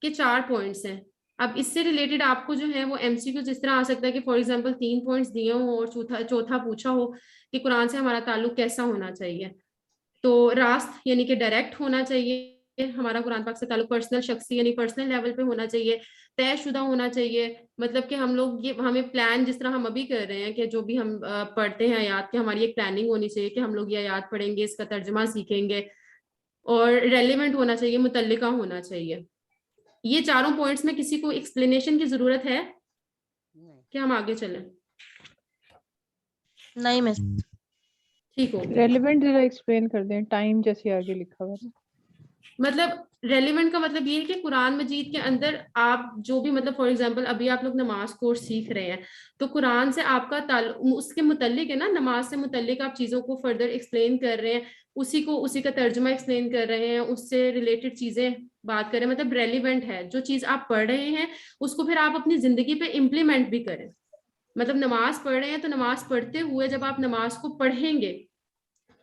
کے 4 پوائنٹس ہیں۔ اب اس سے ریلیٹڈ آپ کو جو ہے وہ MCQ اس طرح آ سکتا ہے کہ فار ایگزامپل 3 پوائنٹس دیے ہوں اور چوتھا پوچھا ہو کہ قرآن سے ہمارا تعلق کیسا ہونا چاہیے، تو راست یعنی کہ ڈائریکٹ ہونا چاہیے ہمارا قرآن پاک سے تعلق، پرسنل شخصی یعنی پرسنل لیول پہ ہونا چاہیے، طے شدہ ہونا چاہیے، مطلب کہ ہم لوگ یہ ہمیں پلان جس طرح ہم ابھی کر رہے ہیں کہ جو بھی ہم پڑھتے ہیں آیات کی، ہماری ایک پلاننگ ہونی چاہیے کہ ہم لوگ یہ آیات پڑھیں گے، اس کا ترجمہ سیکھیں گے، اور ریلیونٹ ہونا چاہیے، متعلقہ ہونا چاہیے۔ یہ 4 پوائنٹس میں کسی کو ایکسپلینیشن کی ضرورت ہے کہ ہم آگے چلیں؟ نہیں میں ٹھیک ہو گیا۔ ریلیونٹ ذرا ایکسپلین کر دیں، ٹائم جیسے آگے لکھا ہوا ہے۔ مطلب ریلیونٹ کا مطلب یہ ہے کہ قرآن مجید کے اندر آپ جو بھی مطلب فار ایگزامپل ابھی آپ لوگ نماز کورس سیکھ رہے ہیں تو قرآن سے آپ کا تعلق اس کے متعلق ہے نا، نماز سے متعلق آپ چیزوں کو فردر ایکسپلین کر رہے ہیں، اسی کا ترجمہ ایکسپلین کر رہے ہیں، اس سے ریلیٹڈ چیزیں بات کریں، مطلب ریلیونٹ ہے جو چیز آپ پڑھ رہے ہیں اس کو پھر آپ اپنی زندگی پہ امپلیمنٹ بھی کریں۔ مطلب نماز پڑھ رہے ہیں تو نماز پڑھتے ہوئے جب آپ نماز کو پڑھیں گے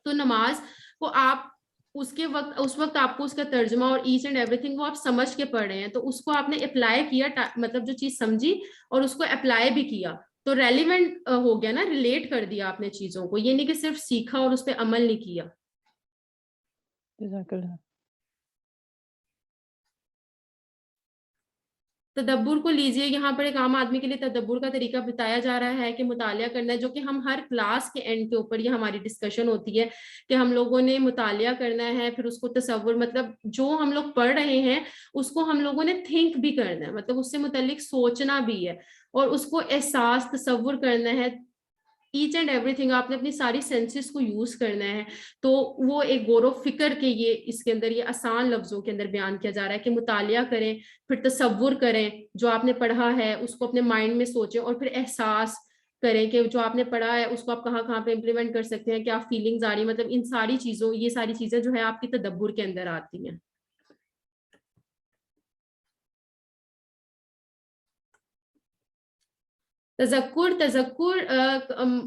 تو نماز کو آپ اس وقت آپ کو اس کا ترجمہ اور ایچ اینڈ ایوری تھنگ وہ آپ سمجھ کے پڑھ رہے ہیں، تو اس کو آپ نے اپلائی کیا، مطلب جو چیز سمجھی اور اس کو اپلائی بھی کیا تو ریلیونٹ ہو گیا نا، ریلیٹ کر دیا آپ نے چیزوں کو، یہ نہیں کہ صرف سیکھا اور اس پہ عمل نہیں کیا۔ جزاک اللہ۔ تدبر کو لیجئے. یہاں پر ایک عام آدمی کے لیے تدبر کا طریقہ بتایا جا رہا ہے کہ مطالعہ کرنا ہے, جو کہ ہم ہر کلاس کے اینڈ کے اوپر یہ ہماری ڈسکشن ہوتی ہے کہ ہم لوگوں نے مطالعہ کرنا ہے, پھر اس کو تصور, مطلب جو ہم لوگ پڑھ رہے ہیں اس کو ہم لوگوں نے تھنک بھی کرنا ہے, مطلب اس سے متعلق سوچنا بھی ہے اور اس کو احساس تصور کرنا ہے. ایچ اینڈ ایوری تھنگ آپ نے اپنی ساری سینسز کو یوز کرنا ہے. تو وہ ایک غور و فکر کے یہ اس کے اندر یہ آسان لفظوں کے اندر بیان کیا جا رہا ہے کہ مطالعہ کریں, پھر تصور کریں, جو آپ نے پڑھا ہے اس کو اپنے مائنڈ میں سوچیں, اور پھر احساس کریں کہ جو آپ نے پڑھا ہے اس کو آپ کہاں کہاں پہ امپلیمنٹ کر سکتے ہیں, کیا فیلنگز آ رہی ہیں. مطلب ان ساری چیزوں, یہ ساری چیزیں جو ہے آپ کی تدبر کے اندر آتی ہیں. تذکر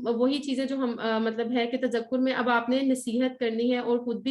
وہی چیزیں جو ہم مطلب ہے کہ تذکر میں اب آپ نے نصیحت کرنی ہے اور خود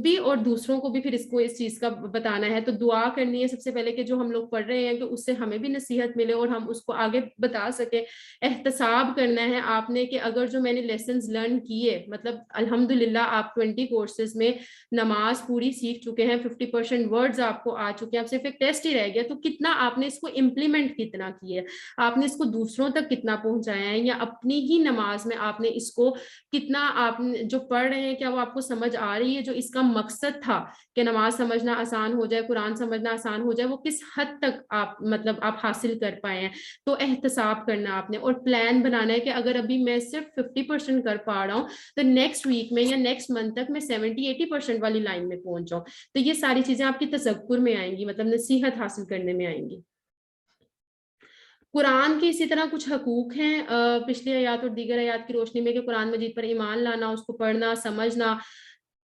بھی اور دوسروں کو بھی پھر اس کو اس چیز کا بتانا ہے. تو دعا کرنی ہے سب سے پہلے کہ جو ہم لوگ پڑھ رہے ہیں کہ اس سے ہمیں بھی نصیحت ملے اور ہم اس کو آگے بتا سکیں. احتساب کرنا ہے آپ نے کہ اگر جو میں نے لیسنز لرن کیے, مطلب الحمدللہ آپ 20 کورسز میں نماز پوری سیکھ چکے ہیں, 50% ورڈز آپ کو آ چکے ہیں, اب صرف ایک ٹیسٹ ہی رہ گیا, تو کتنا آپ نے اس کو امپلیمنٹ کتنا کیے, آپ نے اس کو دوسروں تک کتنا پہنچایا ہے, یا اپنی ہی نماز میں آپ نے اس کو کتنا, آپ جو پڑھ رہے ہیں کیا وہ آپ کو سمجھ آ رہی ہے, جو اس کا مقصد تھا کہ نماز سمجھنا آسان ہو جائے, قرآن سمجھنا آسان ہو جائے, وہ کس حد تک آپ مطلب آپ حاصل کر پائے ہیں. تو احتساب کرنا آپ نے, اور پلان بنانا ہے کہ اگر ابھی میں صرف 50% کر پا رہا ہوں تو نیکسٹ ویک میں یا نیکسٹ منتھ تک میں 70-80% والی لائن میں پہنچ جاؤں. تو یہ ساری چیزیں آپ کی تذکر میں آئیں گی, مطلب نصیحت حاصل کرنے میں آئیں گی. قرآن کے اسی طرح کچھ حقوق ہیں پچھلی آیات اور دیگر آیات کی روشنی میں, کہ قرآن مجید پر ایمان لانا, اس کو پڑھنا, سمجھنا,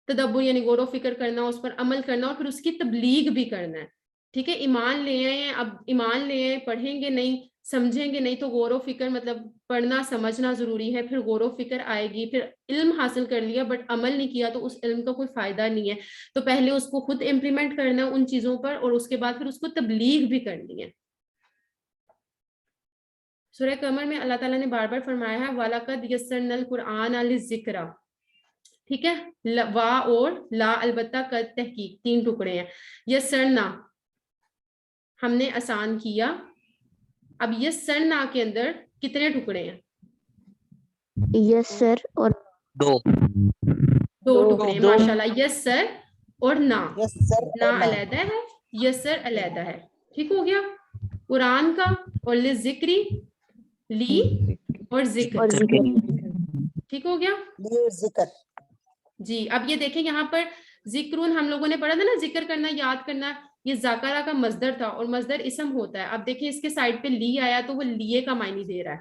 تدبر یعنی غور و فکر کرنا, اس پر عمل کرنا, اور پھر اس کی تبلیغ بھی کرنا ہے. ٹھیک ہے, ایمان لے آئے ہیں, اب ایمان لے آئے, پڑھیں گے نہیں, سمجھیں گے نہیں, تو غور و فکر مطلب پڑھنا سمجھنا ضروری ہے, پھر غور و فکر آئے گی, پھر علم حاصل کر لیا بٹ عمل نہیں کیا تو اس علم کا کوئی فائدہ نہیں ہے. تو پہلے اس کو خود امپلیمنٹ کرنا ان چیزوں پر, اور اس کے بعد پھر اس کو تبلیغ بھی کرنی ہے. سورہ قمر میں اللہ تعالیٰ نے بار بار فرمایا ہے وَلَقَدْ يَسَّرْنَا الْقُرْآنَ لِلذِّكْرِ, ٹھیک ہے, وا اور لا البتہ قد تحقیق 3 ٹکڑے ہیں. یسرنا ہم نے آسان کیا. اب یسرنا کے اندر کتنے ٹکڑے ہیں؟ یسر اور 2 ٹکڑے ہیں. ماشاءاللہ, یسر اور نا علیحدہ ہے, یسر علیحدہ ہے. ٹھیک ہو گیا. قرآن کا اور لذکری, لی اور ذکر, ٹھیک ہو گیا. ذکر جی. اب یہ دیکھیں یہاں پر ذکرون ہم لوگوں نے پڑھا تھا نا, ذکر کرنا, یاد کرنا, یہ ذاکرہ کا مصدر تھا اور مصدر اسم ہوتا ہے. اب دیکھیں اس کے سائڈ پہ لی آیا تو وہ لیے کا معنی دے رہا ہے.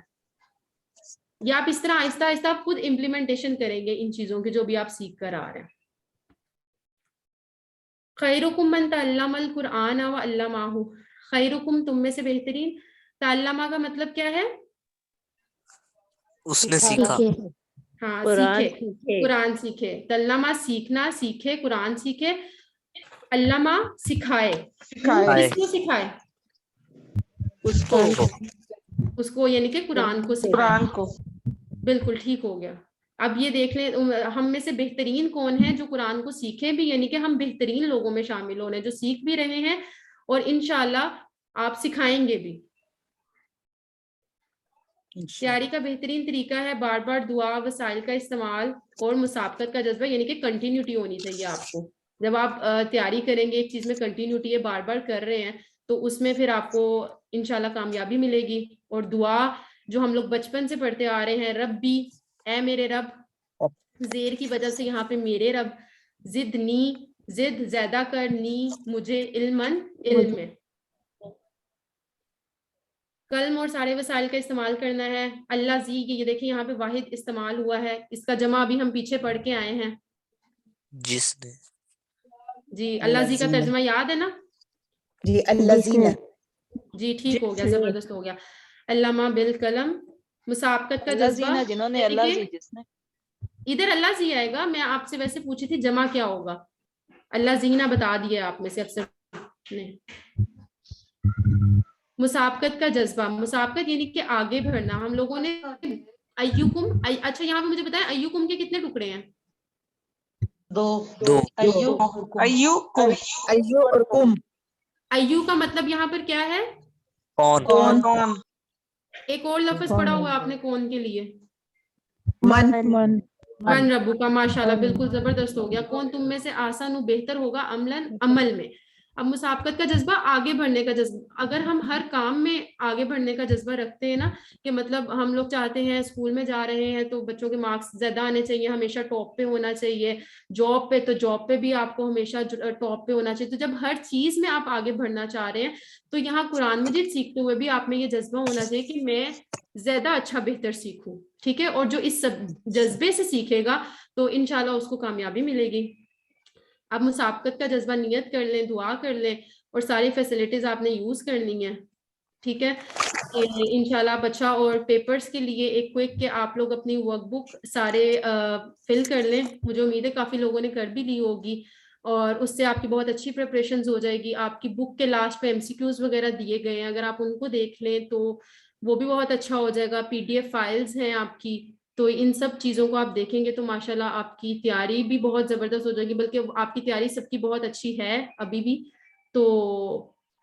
یا آپ اس طرح آہستہ آہستہ آپ خود امپلیمنٹیشن کریں گے ان چیزوں کی جو بھی آپ سیکھ کر آ رہے ہیں. خیرکم من تعلم القرآن وعلمہ, خیرکم تم میں سے بہترین, تعلمہ کا مطلب کیا ہے؟ اس نے سیکھا. ہاں, سیکھے, قرآن سیکھے. تعلمہ سیکھنا, سیکھے, قرآن سیکھے. علمہ سکھائے. کس کو سکھائے؟ اس کو یعنی کہ قرآن کو سکھائے. بالکل ٹھیک ہو گیا. اب یہ دیکھ لیں ہم میں سے بہترین کون ہیں جو قرآن کو سیکھیں بھی, یعنی کہ ہم بہترین لوگوں میں شامل ہونے جو سیکھ بھی رہے ہیں اور انشاءاللہ آپ سکھائیں گے بھی. تیاری کا بہترین طریقہ ہے بار بار دعا, وسائل کا استعمال اور مسابقت کا جذبہ, یعنی کہ کنٹینیوٹی ہونی چاہیے آپ کو. جب آپ تیاری کریں گے ایک چیز میں کنٹینیوٹی ہے, بار بار کر رہے ہیں, تو اس میں پھر آپ کو انشاءاللہ کامیابی ملے گی. اور دعا جو ہم لوگ بچپن سے پڑھتے آ رہے ہیں, ربی اے میرے رب, زیر کی وجہ سے یہاں پہ میرے رب, زدنی زد زیادہ کر, نی مجھے, علمن علم میں. کلم اور سارے وسائل کا استعمال کرنا ہے. اللہ زی, یہ دیکھیں یہاں پہ واحد استعمال ہوا ہے, اس کا جمع ابھی ہم پیچھے پڑھ کے آئے ہیں. جس نے, جی اللہ زی کا ترجمہ یاد ہے نا؟ جی الذین, جی ٹھیک ہو گیا, زبردست ہو گیا. علامہ بالقلم, مسابقت کا جذبہ, جنہوں نے اللہ زی, جس نے, ادھر اللہ زی آئے گا. میں آپ سے ویسے پوچھی تھی جمع کیا ہوگا, اللہ زینا بتا دیا آپ میں سے اکثر نے. مسابقت کا جذبہ, مسابقت یعنی کہ آگے بڑھنا. ہم لوگوں نے ایوکم, اچھا یہاں پہ مجھے بتائیں ایوکم کے کتنے ٹکڑے ہیں؟ 2 ایو اور کم. अय्यू का मतलब यहाँ पर क्या है? कौन कौन एक और लफ्ज पढ़ा हुआ है आपने कौन के लिए? मन मन रब्बू का, माशाल्लाह, बिल्कुल जबरदस्त हो गया। कौन तुम में से आसान बेहतर होगा अमलन, अमल में। अब मुसाबकत का जज्बा, आगे बढ़ने का जज्बा, अगर हम हर काम में आगे बढ़ने का जज्बा रखते हैं ना, कि मतलब हम लोग चाहते हैं स्कूल में जा रहे हैं तो बच्चों के मार्क्स ज्यादा आने चाहिए, हमेशा टॉप पे होना चाहिए, जॉब पे तो जॉब पे भी आपको हमेशा टॉप पे होना चाहिए, तो जब हर चीज में आप आगे बढ़ना चाह रहे हैं तो यहाँ कुरान मजीद सीखते हुए भी आप में ये जज्बा होना चाहिए कि मैं ज्यादा अच्छा बेहतर सीखूं, ठीक है। और जो इस सब जज्बे से सीखेगा तो इंशाल्लाह उसको कामयाबी मिलेगी। आप मुसाबकत का जज्बा नियत कर लें, दुआ कर लें, और सारी फैसिलिटीज आपने यूज करनी है, ठीक है। इंशाल्लाह आप अच्छा, और पेपर्स के लिए एक क्विक के आप लोग अपनी वर्कबुक सारे फिल कर लें। मुझे उम्मीद है काफी लोगों ने कर भी ली होगी, और उससे आपकी बहुत अच्छी प्रिपरेशन हो जाएगी। आपकी बुक के लास्ट पे MCQs वगैरह दिए गए हैं, अगर आप उनको देख लें तो वो भी बहुत अच्छा हो जाएगा। PDF फाइल्स हैं आपकी, तो इन सब चीज़ों को आप देखेंगे तो माशाल्लाह आपकी तैयारी भी बहुत ज़बरदस्त हो जाएगी, बल्कि आपकी तैयारी सबकी बहुत अच्छी है अभी भी। तो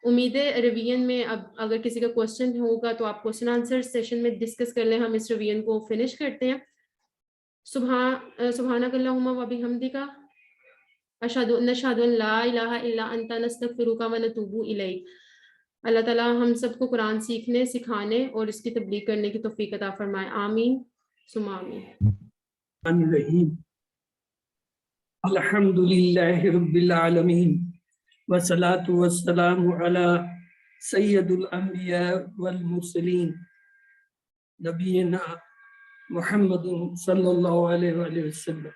उम्मीद है रिवीजन में अब अगर किसी का क्वेश्चन होगा तो आप क्वेश्चन आंसर सेशन में डिस्कस कर लें, हम इस रिवीजन को फिनिश करते हैं। सुब्हानकल्लाहुम्मा व बिहम्दिका अशहदु अन ला इलाहा इल्ला अंता नस्तगफिरुका व नतूबु इलैक। अल्लाह ताला हम सबको कुरान सीखने, सिखाने और इसकी तब्लीग करने की तौफीक अता फरमाए। आमीन सुम्मा आमीन। अल्हम्दुलिल्लाहि रब्बिल आलमीन वस्सलातु वस्सलामु अला सय्यदुल अंबिया वल मुरसलीन नबीना मुहम्मदिन सल्लल्लाहु अलैहि वसल्लम।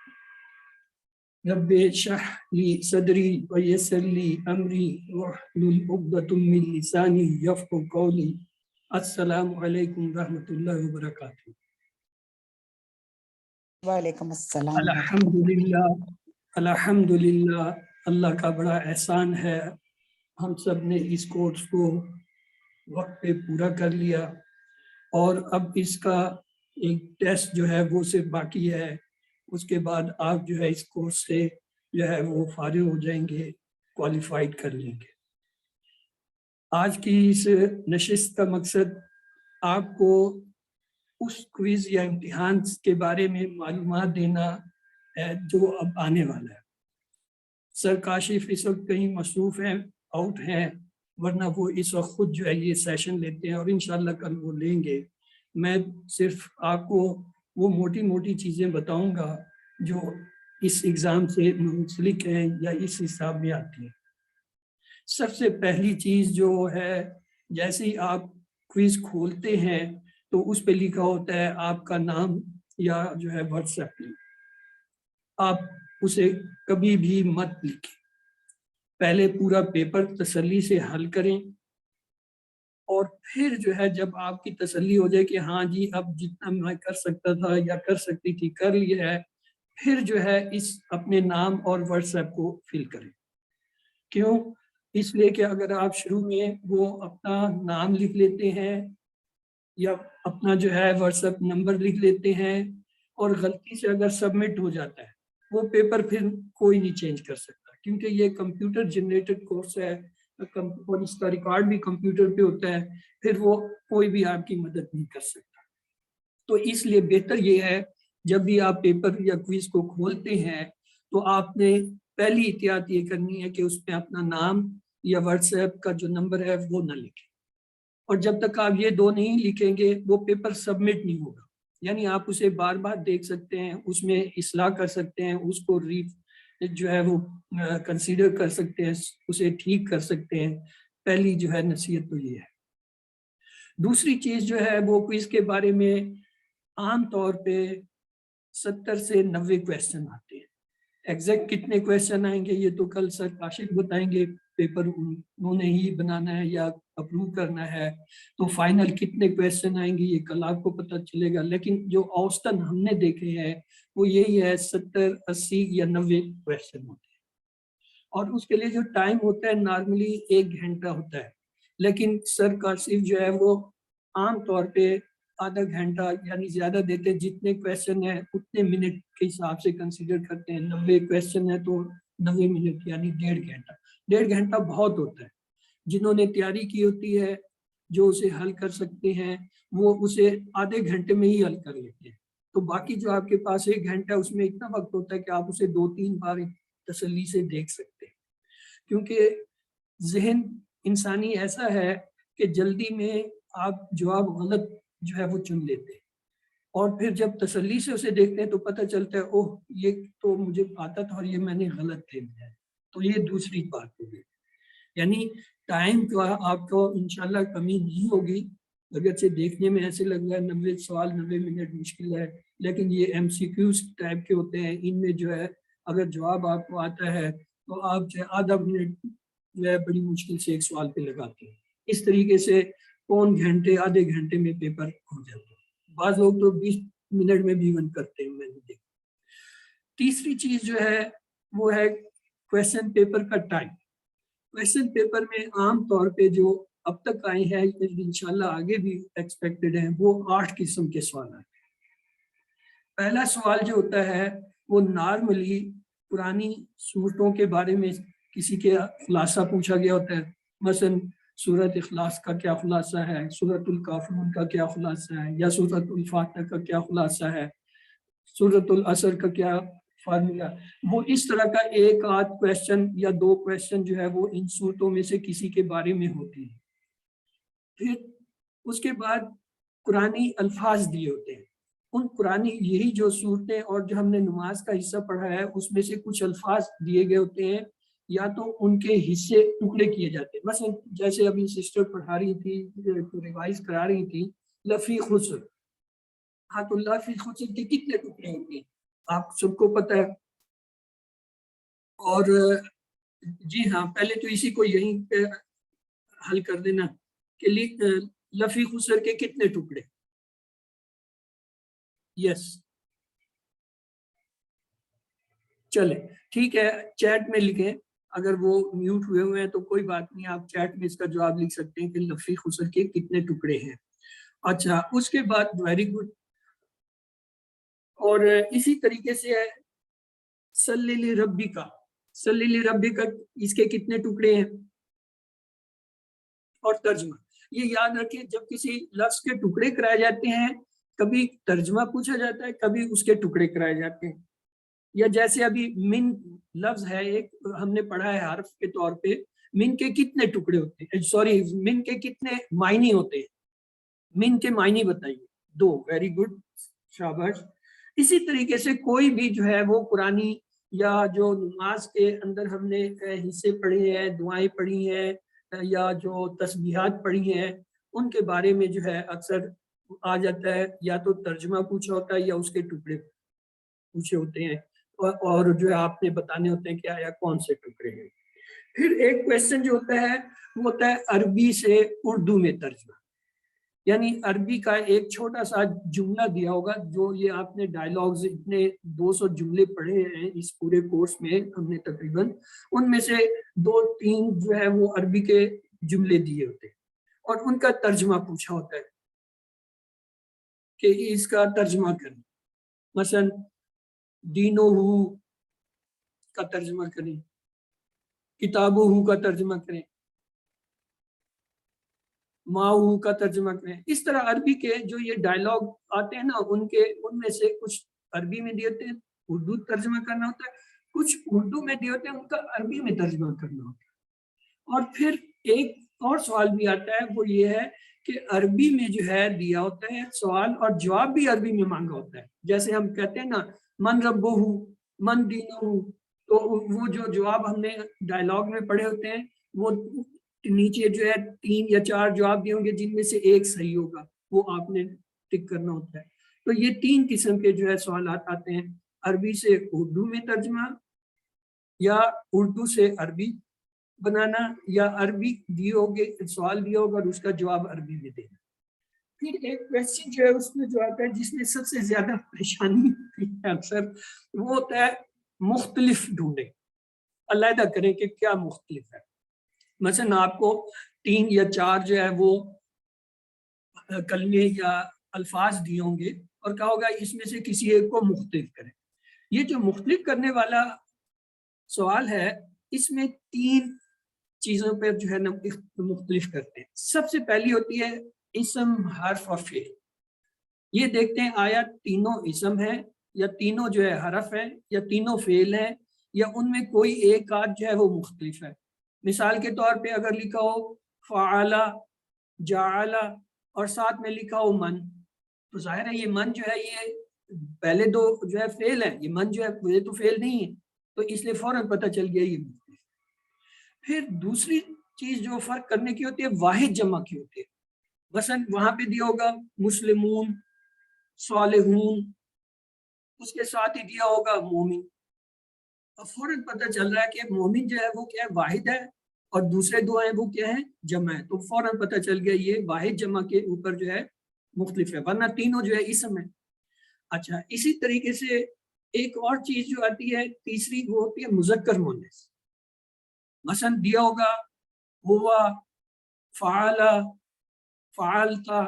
रब्बि इश्रह ली सदरी व यस्सिर ली अमरी वहलुल उक़दतम मिन लिसानी यफ़क़हू क़ौली। अस्सलामु अलैकुम रहमतुल्लाहि व बरकातुहू। वालेकुम अस्सलाम। अल्हम्दुलिल्लाह, अल्हम्दुलिल्लाह, अल्लाह का बड़ा एहसान है, हम सब ने इस कोर्स को वक्त पे पूरा कर लिया, और अब इसका एक टेस्ट जो है वो सिर्फ बाकी है। उसके बाद आप जो है इस कोर्स से जो है वो फारिग हो जाएंगे, क्वालिफाइड कर लेंगे। आज की इस नशिस्त का मकसद आपको उस क्विज या इम्तिहान के बारे में मालूमात देना है जो अब आने वाला है। सर काशिफ इस वक्त कहीं मसरूफ हैं, आउट हैं, वरना वो इस वक्त खुद जो है ये सेशन लेते हैं और इंशाल्लाह कल वो लेंगे। मैं सिर्फ आपको वो मोटी मोटी चीज़ें बताऊंगा जो इस एग्ज़ाम से मुंसलिक हैं या इस हिसाब में आती हैं। सबसे पहली चीज़ जो है, जैसे ही आप क्विज खोलते हैं तो उस पे लिखा होता है आपका नाम या जो है व्हाट्सएप लिंक। आप उसे कभी भी मत लिखें, पहले पूरा पेपर तसल्ली से हल करें, और फिर जो है जब आपकी तसल्ली हो जाए कि हाँ जी अब जितना मैं कर सकता था या कर सकती थी कर लिया है, फिर जो है इस अपने नाम और व्हाट्सएप को फिल करें। क्यों? इसलिए कि अगर आप शुरू में वो अपना नाम लिख लेते हैं या अपना जो है व्हाट्सएप नंबर लिख लेते हैं और गलती से अगर सबमिट हो जाता है, वो पेपर फिर कोई नहीं चेंज कर सकता, क्योंकि ये कंप्यूटर जनरेटेड कोर्स है और इसका रिकॉर्ड भी कंप्यूटर पे होता है, फिर वो कोई भी आपकी मदद नहीं कर सकता। तो इसलिए बेहतर ये है जब भी आप पेपर या क्विज को खोलते हैं तो आपने पहली एहतियात ये करनी है कि उसमें अपना नाम या व्हाट्सएप का जो नंबर है वो ना लिखें, और जब तक आप ये दो नहीं लिखेंगे वो पेपर सबमिट नहीं होगा। यानी आप उसे बार बार देख सकते हैं, उसमें इस्लाह कर सकते हैं, उसको जो है वो कंसीडर कर सकते हैं, उसे ठीक कर सकते हैं। पहली जो है नसीहत तो ये है। दूसरी चीज़ जो है वो क्विज के बारे में आम तौर पे 70 से 90 क्वेश्चन आते हैं। एग्जैक्ट कितने क्वेश्चन आएंगे ये तो कल सर काशिफ बताएंगे, पेपर उन्होंने ही बनाना है या अप्रूव करना है, तो फाइनल कितने क्वेश्चन आएंगे ये कल आपको पता चलेगा। लेकिन जो औसतन हमने देखे हैं वो यही है, 70, 80 या 90 क्वेश्चन होते हैं, और उसके लिए जो टाइम होता है नॉर्मली 1 घंटा होता है, लेकिन सर काशिफ जो है वो आम तौर पे आधा घंटा यानी ज्यादा देते हैं। जितने क्वेश्चन है उतने मिनट के हिसाब से कंसीडर करते हैं। 90 क्वेश्चन है तो 90 मिनट यानी 1.5 घंटा। 1.5 घंटा बहुत होता है, जिन्होंने तैयारी की होती है, जो उसे हल कर सकते हैं, वो उसे आधे घंटे में ही हल कर लेते हैं। तो बाकी जो आपके पास 1 घंटा, उसमें इतना वक्त होता है कि आप उसे 2-3 बार तसल्ली से देख सकते हैं, क्योंकि जहन इंसानी ऐसा है कि जल्दी में आप जवाब गलत जो है वो चुन लेते हैं, और फिर जब तसल्ली से उसे देखते हैं तो पता चलता है ओह ये तो मुझे आता था और ये मैंने गलत ले लिया है। तो ये दूसरी बात होगी, यानी टाइम का आपको इंशाल्लाह कमी नहीं होगी। अगर से देखने में ऐसे लग रहा है 90 सवाल 90 मिनट मुश्किल है, लेकिन ये MCQs टाइप के होते हैं, इनमें जो है अगर जवाब आपको आता है तो आप जो है आधा मिनट जो है बड़ी मुश्किल से एक सवाल पे लगाते हैं। इस तरीके से पौन घंटे आधे घंटे में पेपर हो जाता है। बाज़ लोग तो 20 मिनट में भी वन करते हैं, मैंने देखा। तीसरी चीज जो है वो है क्वेश्चन पेपर का टाइम। क्वेश्चन पेपर में आम तौर पे जो अब तक आए हैं, इंशाल्लाह आगे भी एक्सपेक्टेड है, वो 8 किस्म के सवाल आए। पहला सवाल जो होता है वो नॉर्मली पुरानी सूरतों के बारे में किसी के खुलासा पूछा गया होता है। मसलन सूरत इखलास का क्या खुलासा है, सूरतुल काफिरून का क्या खुलासा है, या सूरतुल फातिहा का क्या खुलासा है, सूरतुल असर का क्या फार्मूला। वो इस तरह का एक आध क्वेश्चन या 2 क्वेश्चन जो है वो इन सूरतों में से किसी के बारे में होती है। फिर उसके बाद कुरानी अल्फाज दिए होते हैं। उन कुरानी यही जो सूरतें और जो हमने नमाज का हिस्सा पढ़ा है उसमें से कुछ अल्फाज दिए गए होते हैं, या तो उनके हिस्से टुकड़े किए जाते हैं। मसलन जैसे अभी सिस्टर पढ़ा रही थी, रिवाइज करा रही थी, लफी खुसर। हाँ, तो लफी खुसर के कितने टुकड़े होते हैं आप सबको पता है। और जी हाँ, पहले तो इसी को यहीं पे हल कर देना कि लफी खुसर के कितने टुकड़े। यस, चले ठीक है, चैट में लिखें। अगर वो म्यूट हुए हैं तो कोई बात नहीं, आप चैट में इसका जवाब लिख सकते हैं कि लफी खुसर के कितने टुकड़े हैं। अच्छा, उसके बाद वेरी गुड। और इसी तरीके से है सल्लिली रब्बी का, सल्लिली रब्बी का इसके कितने टुकड़े हैं। और तर्जमा, ये याद रखिए जब किसी लफ्ज के टुकड़े कराए जाते हैं, कभी तर्जमा पूछा जाता है, कभी उसके टुकड़े कराए जाते हैं। या जैसे अभी मिन लफ्ज है एक, हमने पढ़ा है हर्फ के तौर पे, मिन के कितने टुकड़े होते हैं, सॉरी मिन के कितने मायने होते हैं, मिन के मायने बताइए। 2, वेरी गुड, शाबाश। इसी तरीके से कोई भी जो है वो कुरानी या जो नमाज के अंदर हमने हिस्से पढ़े हैं, दुआएं पढ़ी हैं या जो तस्बीहात पढ़ी हैं, उनके बारे में जो है अक्सर आ जाता है, या तो तर्जमा पूछा होता है या उसके टुकड़े पूछे होते हैं, और जो है आपने बताने होते हैं क्या या कौन से टुकड़े हैं। फिर एक क्वेश्चन जो होता है वो होता है अरबी से उर्दू में तर्जमा। यानी अरबी का एक छोटा सा जुमला दिया होगा, जो ये आपने डायलॉग्स इतने 200 जुमले पढ़े हैं इस पूरे कोर्स में हमने तकरीबन, उनमें से 2-3 जो है वो अरबी के जुमले दिए होते हैं और उनका तर्जमा पूछा होता है कि इसका तर्जमा करें। मसलन दीनोहू का तर्जमा करें, किताबोहू का तर्जमा करें, माऊ का तर्जमा करें। इस तरह अरबी के जो ये डायलॉग आते हैं ना, उनमें से कुछ अरबी में दिए होते हैं, उर्दू तर्जमा करना होता है, कुछ उर्दू में दिए होते हैं, उनका अरबी में तर्जमा करना होता है। और फिर एक और सवाल भी आता है, वो ये है कि अरबी में जो है दिया होता है सवाल और जवाब भी अरबी में मांगा होता है। जैसे हम कहते हैं ना मन रब्बुहू मन दीनुहू, तो वो जो जवाब हमने डायलॉग में पढ़े होते हैं वो नीचे जो है 3 या 4 जवाब दिए होंगे, जिनमें से एक सही होगा, वो आपने टिक करना होता है। तो ये 3 किस्म के जो है सवाल आते हैं, अरबी से उर्दू में तर्जमा, या उर्दू से अरबी बनाना, या अरबी दिए होंगे सवाल दिया होगा और उसका जवाब अरबी में देना। फिर एक क्वेश्चन जो है उसमें जो आता है जिसमें सबसे ज्यादा परेशानी अक्सर, वो होता है मुख्तलिफ ढूंढे, अलहदा करें कि क्या मुख्तलिफ है। मसलन आपको 3 या 4 जो है वो कलमे या अल्फाज दिए होंगे और कहा होगा इसमें से किसी एक को मुख्तलिफ करें। ये जो मुख्तलिफ करने वाला सवाल है, इसमें 3 चीजों पर जो है ना मुख्तलिफ करते हैं। सबसे पहली होती है इसम, हर्फ और फेल। ये देखते हैं आया तीनों इसम है या तीनों जो है हरफ है या तीनों फेल है या उनमें कोई एक आध जो है वो मुख्तलिफ है। मिसाल के तौर पे अगर लिखा हो फ़अला, जाअला और साथ में लिखा हो मन, तो जाहिर है ये मन जो है ये पहले दो जो है फेल है, ये मन जो है ये तो फेल नहीं है, तो इसलिए फौरन पता चल गया ये मुख्तलिफ। फिर दूसरी चीज जो फर्क करने की होती है वाहिद जमा की होती है। मसलन वहां पे दिया होगा मुस्लिमून, सालिहून, उसके साथ ही दिया होगा मोमिन, तो फौरन पता चल रहा है कि मोमिन जो है वो क्या है, वाहिद है, और दूसरे दो हैं वो क्या है, जमा है, तो फौरन पता चल गया ये वाहिद जमा के ऊपर जो है मुख्तलिफ है, वरना तीनों जो है इसम है। अच्छा, इसी तरीके से एक और चीज जो आती है तीसरी, वो होती है मुज़क्कर मुअन्नस। मसलन दिया होगा हुआ, फ़अला, फ़अलता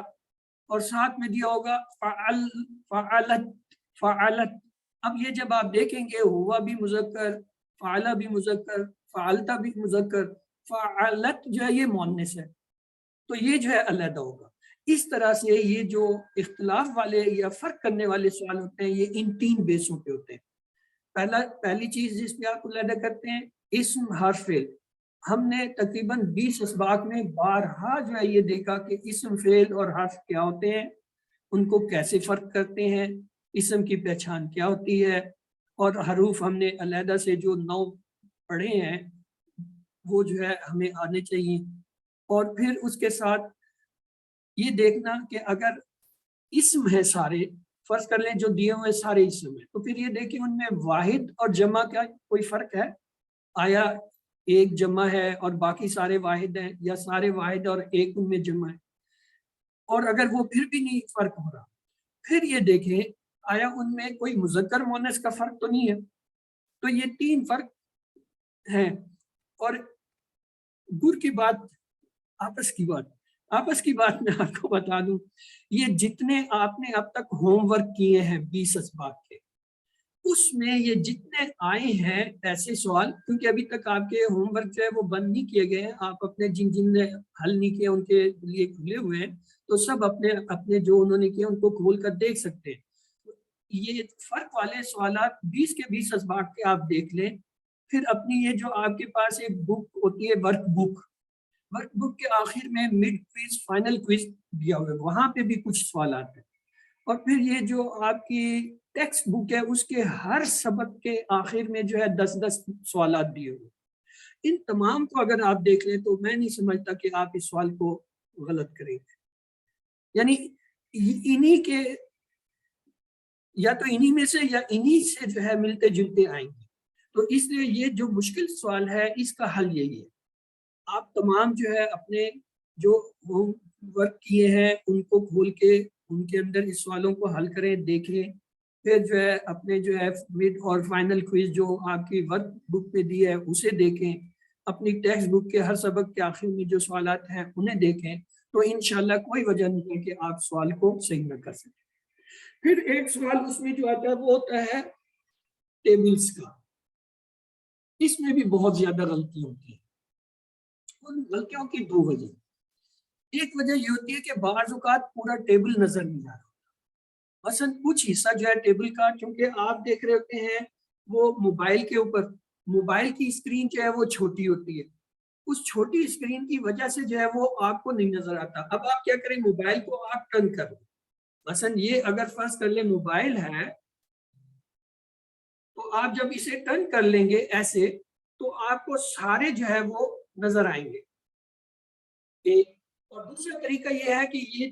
और साथ में दिया होगा फ़अल, फ़अलत, फ़अलत। अब ये जब आप देखेंगे हुआ भी मुज़क्कर, फ़अला भी मुज़क्कर, फ़अलता भी मुज़क्कर, फ़अलत जो है ये मुअन्नस है, तो ये जो है अलग होगा। इस तरह से ये जो इख्तिलाफ वाले या फर्क करने वाले सवाल होते हैं ये इन तीन बेसों पे होते हैं। पहली चीज जिसमें आप अलग करते हैं इस्म, हर्फ, फेल। हमने तकरीबन 20 असबाक में बारहा जो है ये देखा कि इस्म, फेल और हर्फ क्या होते हैं, उनको कैसे फर्क करते हैं, इस्म की पहचान क्या होती है, और हरूफ हमने अलहदा से जो 9 पढ़े हैं वो जो है हमें आने चाहिए। और फिर उसके साथ ये देखना कि अगर इस्म है सारे, फर्ज कर लें जो दिए हुए सारे इस्म है, तो फिर ये देखें उनमें वाहिद और जमा का कोई फर्क है, आया एक जमा है और बाकी सारे वाहिद हैं, या सारे वाहिद और एक उनमें जमा है। और अगर वो फिर भी नहीं फर्क हो रहा, फिर ये देखें आया उनमें कोई मुज़क्कर मुअन्नस का फर्क तो नहीं है। तो ये तीन फर्क हैं। और गुर की बात, आपस की बात मैं आपको बता दूं, ये जितने आपने अब तक होमवर्क किए हैं 20 असबाक के, उसमें ये जितने आए हैं ऐसे सवाल, क्योंकि अभी तक आपके होमवर्क जो है वो बंद नहीं किए गए हैं, आप अपने जिन जिन ने हल नहीं किए उनके लिए खुले हुए हैं, तो सब अपने अपने जो उन्होंने किए उनको खोल कर देख सकते हैं। ये फर्क वाले सवालात 20 के 20 असबाक के आप देख लें। फिर अपनी ये जो आपके पास एक बुक होती है वर्कबुक के आखिर में मिड क्विज, फाइनल क्विज दिया हुआ है, वहां पे भी कुछ सवाल आते हैं। और फिर ये जो आपकी टेक्स्ट बुक है उसके हर सबक के आखिर में जो है 10-10 सवाल दिए हुए। इन तमाम को अगर आप देख लें तो मैं नहीं समझता कि आप इस सवाल को गलत करेंगे। यानी इन्हीं के, या तो इन्हीं में से या इन्हीं से जो है मिलते जुलते आएंगे। तो इसलिए ये जो मुश्किल सवाल है इसका हल यही है, आप तमाम जो है अपने जो होमवर्क किए हैं उनको खोल के उनके अंदर इस सवालों को हल करें, देखें। फिर जो है अपने जो है मिड और फाइनल क्विज जो आपकी वर्क बुक में दी है उसे देखें, अपनी टेक्स्ट बुक के हर सबक के आखिर में जो सवालात हैं उन्हें देखें, तो इंशाल्लाह कोई वजह नहीं है कि आप सवाल को सही न कर सकें। फिर एक सवाल उसमें जो आता है वो होता है टेबल्स का। इसमें भी बहुत ज्यादा गलती होती है। उन गलतियों की दो वजह। एक वजह ये होती है कि बाज़ औक़ात पूरा टेबल नजर नहीं आ रहा, मसलन कुछ हिस्सा जो है टेबल का, क्योंकि आप देख रहे होते हैं वो मोबाइल के ऊपर, मोबाइल की स्क्रीन जो है वो छोटी होती है, उस छोटी स्क्रीन की वजह से जो है वो आपको नहीं नजर आता। अब आप क्या करें, मोबाइल को आप टर्न कर लें। मसलन ये अगर फर्ज कर ले मोबाइल है, तो आप जब इसे टर्न कर लेंगे ऐसे, तो आपको सारे जो है वो नजर आएंगे। एक और दूसरा तरीका ये है कि ये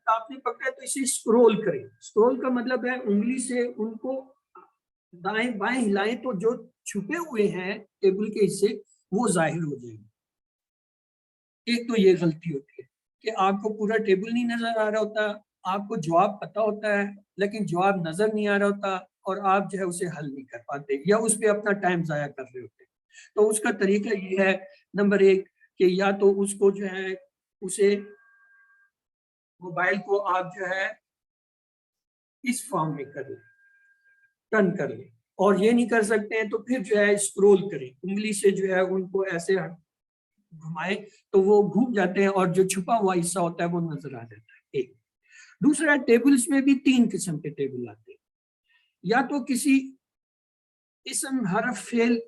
आपने पकड़ा तो इसे स्क्रॉल करें। स्क्रॉल का मतलब है उंगली से उनको दाएं बाएं हिलाएं तो जो छुपे हुए हैं टेबल के हिस्से वो जाहिर हो जाएंगे। एक तो ये गलती होती है कि आपको पूरा टेबल नहीं नजर आ रहा होता, आपको जवाब पता होता है लेकिन जवाब नजर नहीं आ रहा होता और आप जो है उसे हल नहीं कर पाते या उस पर अपना टाइम जाया कर रहे होते। तो उसका तरीका ये है, नंबर एक, कि या तो उसको जो है उसे मोबाइल को आप जो है इस फॉर्म में कर लें, टर्न कर लें, और ये नहीं कर सकते हैं तो फिर जो है स्क्रॉल करें, उंगली से जो है उनको ऐसे घुमाए तो वो घूम जाते हैं और जो छुपा हुआ हिस्सा होता है वो नजर आ जाता है। एक दूसरा, टेबल्स में भी 3 किस्म के टेबल आते हैं। या तो किसी इसम हरफ फेल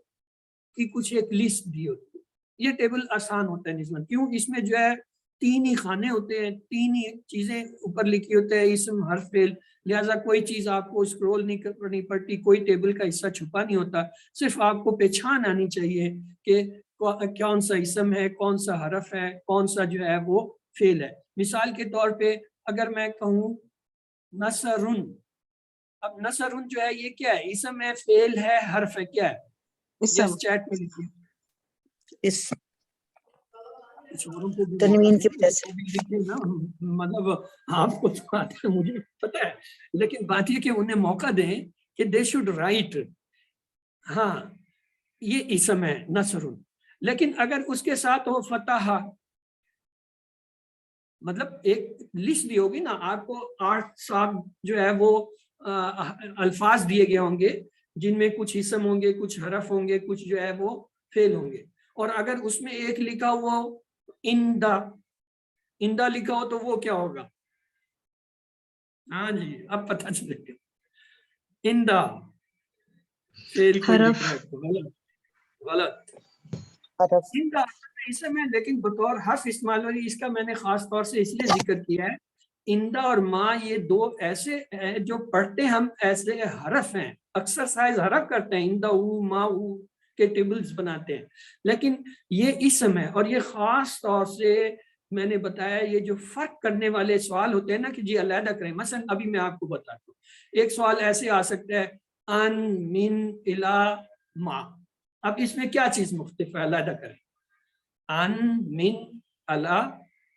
की कुछ एक लिस्ट दी होती है, ये टेबल आसान होता है निस्बत, क्यों? इसमें जो है 3 ही खाने होते हैं, 3 ही चीजें ऊपर लिखी होते हैं, इसम हरफ फेल, लिहाजा कोई चीज आपको स्क्रॉल नहीं करनी पड़ती, कोई टेबल का हिस्सा छुपा नहीं होता, सिर्फ आपको पहचान आनी चाहिए कि कौन सा इसम है, कौन सा हरफ है, कौन सा जो है वो फेल है। मिसाल के तौर पे अगर मैं कहूँ नसरुन, अब नसरुन जो है ये क्या है? इसम है, फेल है, हरफ है, क्या है? इसम। चैट में लिखिए। इस तनवीन की वजह से ना, मतलब आपको तो आता है, मुझे पता है, लेकिन बात ये कि उन्हें मौका दें कि दे शुड राइट। हाँ, ये इसम है नसरुन, लेकिन अगर उसके साथ हो फतह, मतलब एक लिस्ट दी होगी ना आपको, 8 सात जो है वो अल्फाज दिए गए होंगे जिनमें कुछ इसम होंगे, कुछ हरफ होंगे, कुछ जो है वो फेल होंगे, और अगर उसमें एक लिखा हुआ इंदा, इंदा लिखा हो तो वो क्या होगा? हाँ जी, अब पता चलेगा। इंदा फेल कोई लिख रहा है तो गलत, गलत। इंदा इसम है लेकिन बतौर हर्फ इस्तेमाल हो रही है, इसका मैंने खास तौर से इसलिए जिक्र किया है। इंदा और माँ ये 2 ऐसे हैं जो पढ़ते हम ऐसे हरफ हैं, एक्सरसाइज हरफ करते हैं, इंदा ऊ माँ ऊ के टेबल्स बनाते हैं, लेकिन ये इसम है। और ये खास तौर से मैंने बताया, ये जो फर्क करने वाले सवाल होते हैं ना कि जी अलहदा करें, मसलन अभी मैं आपको बताता हूँ, एक सवाल ऐसे आ सकता है अन मिन इला मा, अब इसमें क्या चीज मुख्तलिफ है, अलहदा करें, अन मिन अला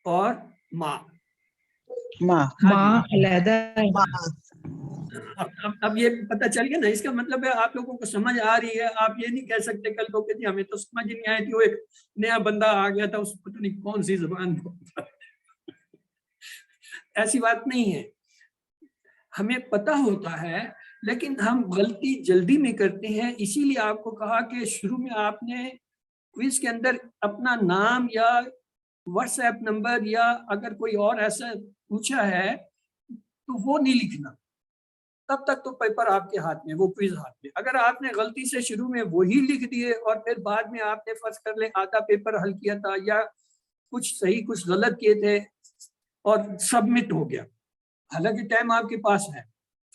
और मा, अब ये पता चल गया ना, इसका मतलब है आप लोगों को समझ आ रही है। आप ये नहीं कह सकते कल को कि हमें तो समझ नहीं आई थी, वो एक नया बंदा आ गया था, उसको पता नहीं कौन सी जुबान बोलता है। ऐसी बात नहीं है, हमें पता होता है लेकिन हम गलती जल्दी में करते हैं। इसीलिए आपको कहा कि शुरू में आपने क्विज के अंदर अपना नाम या व्हाट्सएप नंबर या अगर कोई और ऐसा पूछा है तो वो नहीं लिखना, तब तक तो पेपर आपके हाथ में, वो क्विज हाथ में। अगर आपने गलती से शुरू में वही लिख दिए और फिर बाद में आपने फर्ज कर ले आधा पेपर हल किया था या कुछ सही कुछ गलत किए थे और सबमिट हो गया, हालांकि टाइम आपके पास है,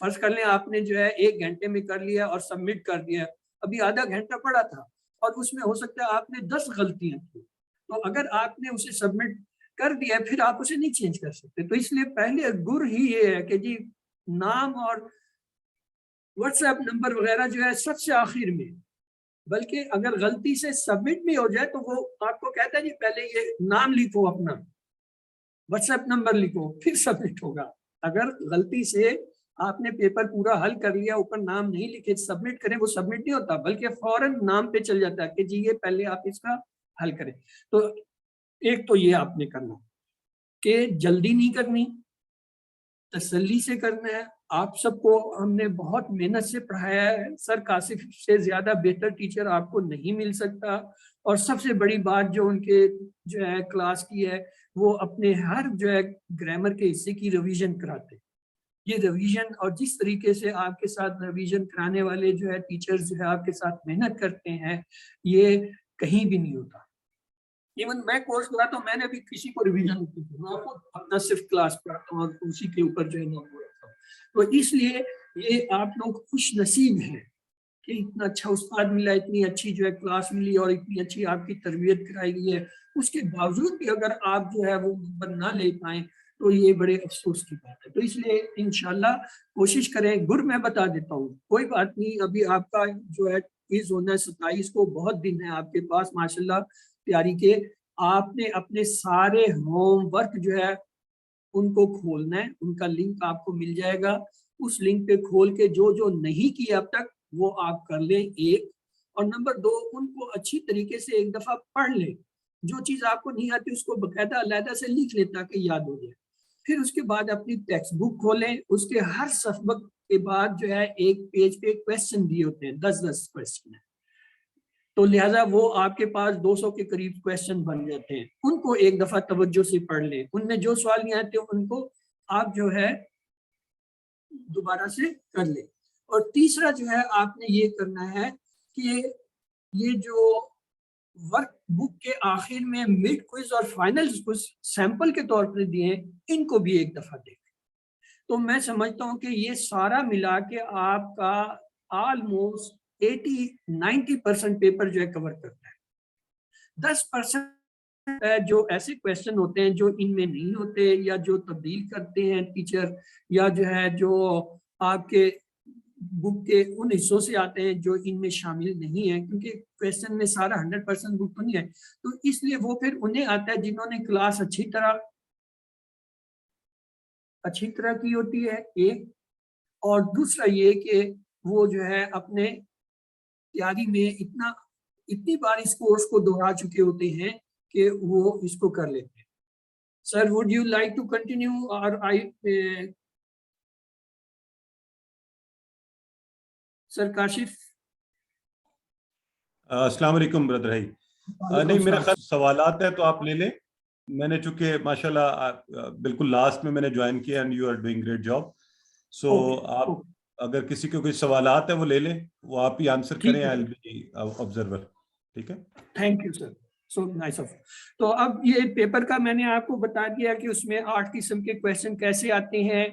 फर्ज कर लें आपने जो है 1 घंटे में कर लिया और सबमिट कर दिया, अभी आधा घंटा पड़ा था और उसमें हो सकता है आपने 10 गलतियां की, तो अगर आपने उसे सबमिट कर दिया फिर आप उसे नहीं चेंज कर सकते। तो इसलिए पहले गुर ही ये है कि जी नाम और व्हाट्सएप नंबर वगैरह जो है सबसे आखिर में, बल्कि अगर गलती से सबमिट भी हो जाए तो वो आपको कहता है जी पहले ये नाम लिखो, अपना व्हाट्सएप नंबर लिखो, फिर सबमिट होगा। अगर गलती से आपने पेपर पूरा हल कर लिया, ऊपर नाम नहीं लिखे, सबमिट करें, वो सबमिट नहीं होता बल्कि फौरन नाम पे चल जाता है कि जी ये पहले आप इसका हल करें। तो एक तो ये आपने करना कि जल्दी नहीं करनी, तसल्ली से करना है। आप सबको हमने बहुत मेहनत से पढ़ाया है, सर कासिफ से ज्यादा बेहतर टीचर आपको नहीं मिल सकता। और सबसे बड़ी बात जो उनके जो है क्लास की है, वो अपने हर जो है ग्रामर के हिस्से की रिवीजन कराते हैं। ये रिवीजन और जिस तरीके से आपके साथ रिवीजन कराने वाले जो है टीचर्स जो है आपके साथ मेहनत करते हैं, ये कहीं भी नहीं होता। इवन मैं कोर्स कराता हूँ, मैंने भी किसी को रिवीजन की, मैं अपना सिर्फ क्लास पढ़ाता हूँ और उसी के ऊपर जो है नोट रखता हूँ। तो इसलिए ये आप लोग खुश नसीब हैं कि इतना अच्छा उस्ताद मिला, इतनी अच्छी जो है क्लास मिली और इतनी अच्छी आपकी तरबियत कराई गई है। उसके बावजूद भी अगर आप जो है वो नंबर ना ले पाए तो ये बड़े अफसोस की बात है। तो इसलिए इंशाल्लाह कोशिश करें। गुर मैं बता देता हूँ, कोई बात नहीं, अभी आपका जो है क्विज होना है 27 को, बहुत दिन है आपके पास माशाल्लाह तैयारी के। आपने अपने सारे होमवर्क जो है उनको खोलना है, उनका लिंक आपको मिल जाएगा। उस लिंक पे खोल के जो जो नहीं किया अब तक वो आप कर लें, 1। और नंबर 2, उनको अच्छी तरीके से एक दफा पढ़ लें। जो चीज आपको नहीं आती उसको बकायदा अलहदा से लिख लें ताकि याद हो जाए। फिर उसके बाद अपनी टेक्स्ट बुक खोलें, उसके हर सफबक के बाद जो है एक पेज पे क्वेश्चन दिए होते हैं, 10-10 क्वेश्चन है। तो लिहाजा वो आपके पास 200 के करीब क्वेश्चन बन जाते हैं, उनको एक दफा तवज्जो से पढ़ लें, उनमें जो सवाल नहीं आते उनको आप जो है दोबारा से कर लें। और तीसरा जो है आपने ये करना है कि ये जो वर्क बुक के आखिर में मिड क्विज और फाइनल क्विज सैंपल के तौर पर दिए हैं, इनको भी एक दफा देखें। तो मैं समझता हूँ कि ये सारा मिला के आपका ऑलमोस्ट 80-90% पेपर जो है कवर करता है। 10% जो ऐसे क्वेश्चन होते हैं जो इनमें नहीं होते या जो तब्दील करते हैं टीचर, या जो है जो आपके बुक के उन हिस्सों से आते हैं जो इनमें शामिल नहीं है, क्योंकि क्वेश्चन में सारा 100% बुक तो नहीं है, तो इसलिए वो फिर उन्हें आता है जिन्होंने क्लास अच्छी तरह की होती है एक, और दूसरा ये कि वो जो है अपने तैयारी में इतनी बार इस कोर्स को दोहरा चुके होते हैं कि वो इसको कर लेते हैं। Sir, would you like to continue और आई सर काशिफ? अस्सलाम वालेकुम ब्रदर भाई। नहीं, मेरा ख्याल सवालात है तो आप ले लें। मैंने चूंकि माशाल्लाह बिल्कुल लास्ट में मैंने ज्वाइन किया and you are doing great job. So आप अगर किसी को कोई सवालात है वो ले लें, वो आप ही आंसर करें, आई विल बी ऑब्जर्वर। ठीक है, thank you sir, so nice of. तो अब ये पेपर का मैंने आपको बता दिया कि उसमें 8 किस्म के क्वेश्चन कैसे आते हैं,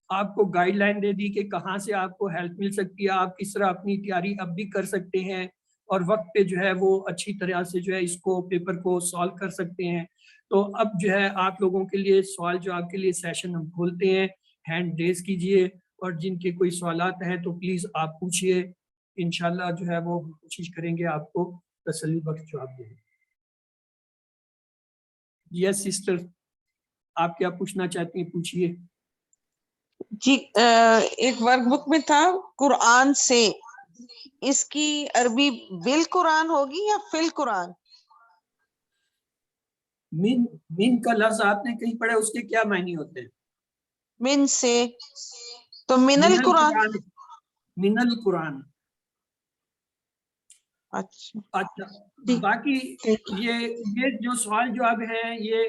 आपको गाइडलाइन दे दी कि कहाँ से आपको हेल्प मिल सकती है, आप किस तरह अपनी तैयारी अब भी कर सकते हैं और वक्त पे जो है वो अच्छी तरह से जो है इसको पेपर को सॉल्व कर सकते हैं। तो अब जो है आप लोगों के लिए सवाल जवाब के लिए सेशन हम खोलते हैं, हैंड रेज कीजिए और जिनके कोई सवालात हैं तो प्लीज आप पूछिए, इंशाल्लाह जो है वो कोशिश करेंगे आपको तसल्ली बख्श जवाब दें। यस सिस्टर, आप क्या पूछना चाहती हैं, पूछिए। जी, एक वर्कबुक में था कुरान से, इसकी अरबी बिल कुरान होगी या फिल कुरान? मिन का लफ्ज आपने कहीं पढ़ा, उसके क्या मायने होते हैं? मिन से, तो मिनल कुरान। मिनल कुरान। अच्छा, बाकी ये जो सवाल जवाब है ये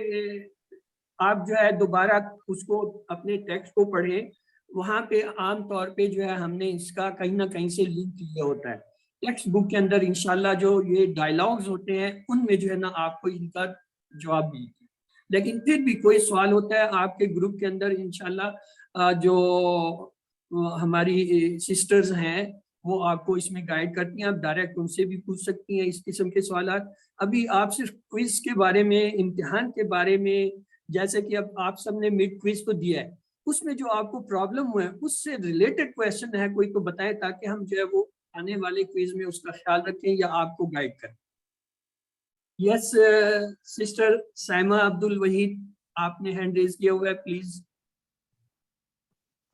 आप जो है दोबारा उसको अपने टेक्स्ट को पढ़ें, वहाँ पे आम तौर पे जो है हमने इसका कहीं ना कहीं से लिंक किया होता है। टेक्स्ट बुक के अंदर इंशाल्लाह जो ये डायलॉग्स होते हैं उनमें जो है ना आपको इनका जवाब मिलता है। लेकिन फिर भी कोई सवाल होता है आपके ग्रुप के अंदर, इंशाल्लाह जो हमारी सिस्टर्स हैं वो आपको इसमें गाइड करती हैं, आप डायरेक्ट उनसे भी पूछ सकती हैं इस किस्म के सवाल। अभी आप सिर्फ क्विज के बारे में, इम्तिहान के बारे में, जैसे कि अब आप सबने मिड क्विज तो दिया है, उसमें जो आपको प्रॉब्लम हुआ है उससे रिलेटेड क्वेश्चन है कोई तो बताएं, ताकि हम जो है वो आने वाले क्विज में उसका ख्याल रखें या आपको गाइड करें। यस सिस्टर साइमा अब्दुल वहीद, आपने हैंड रेज किया हुआ है, प्लीज।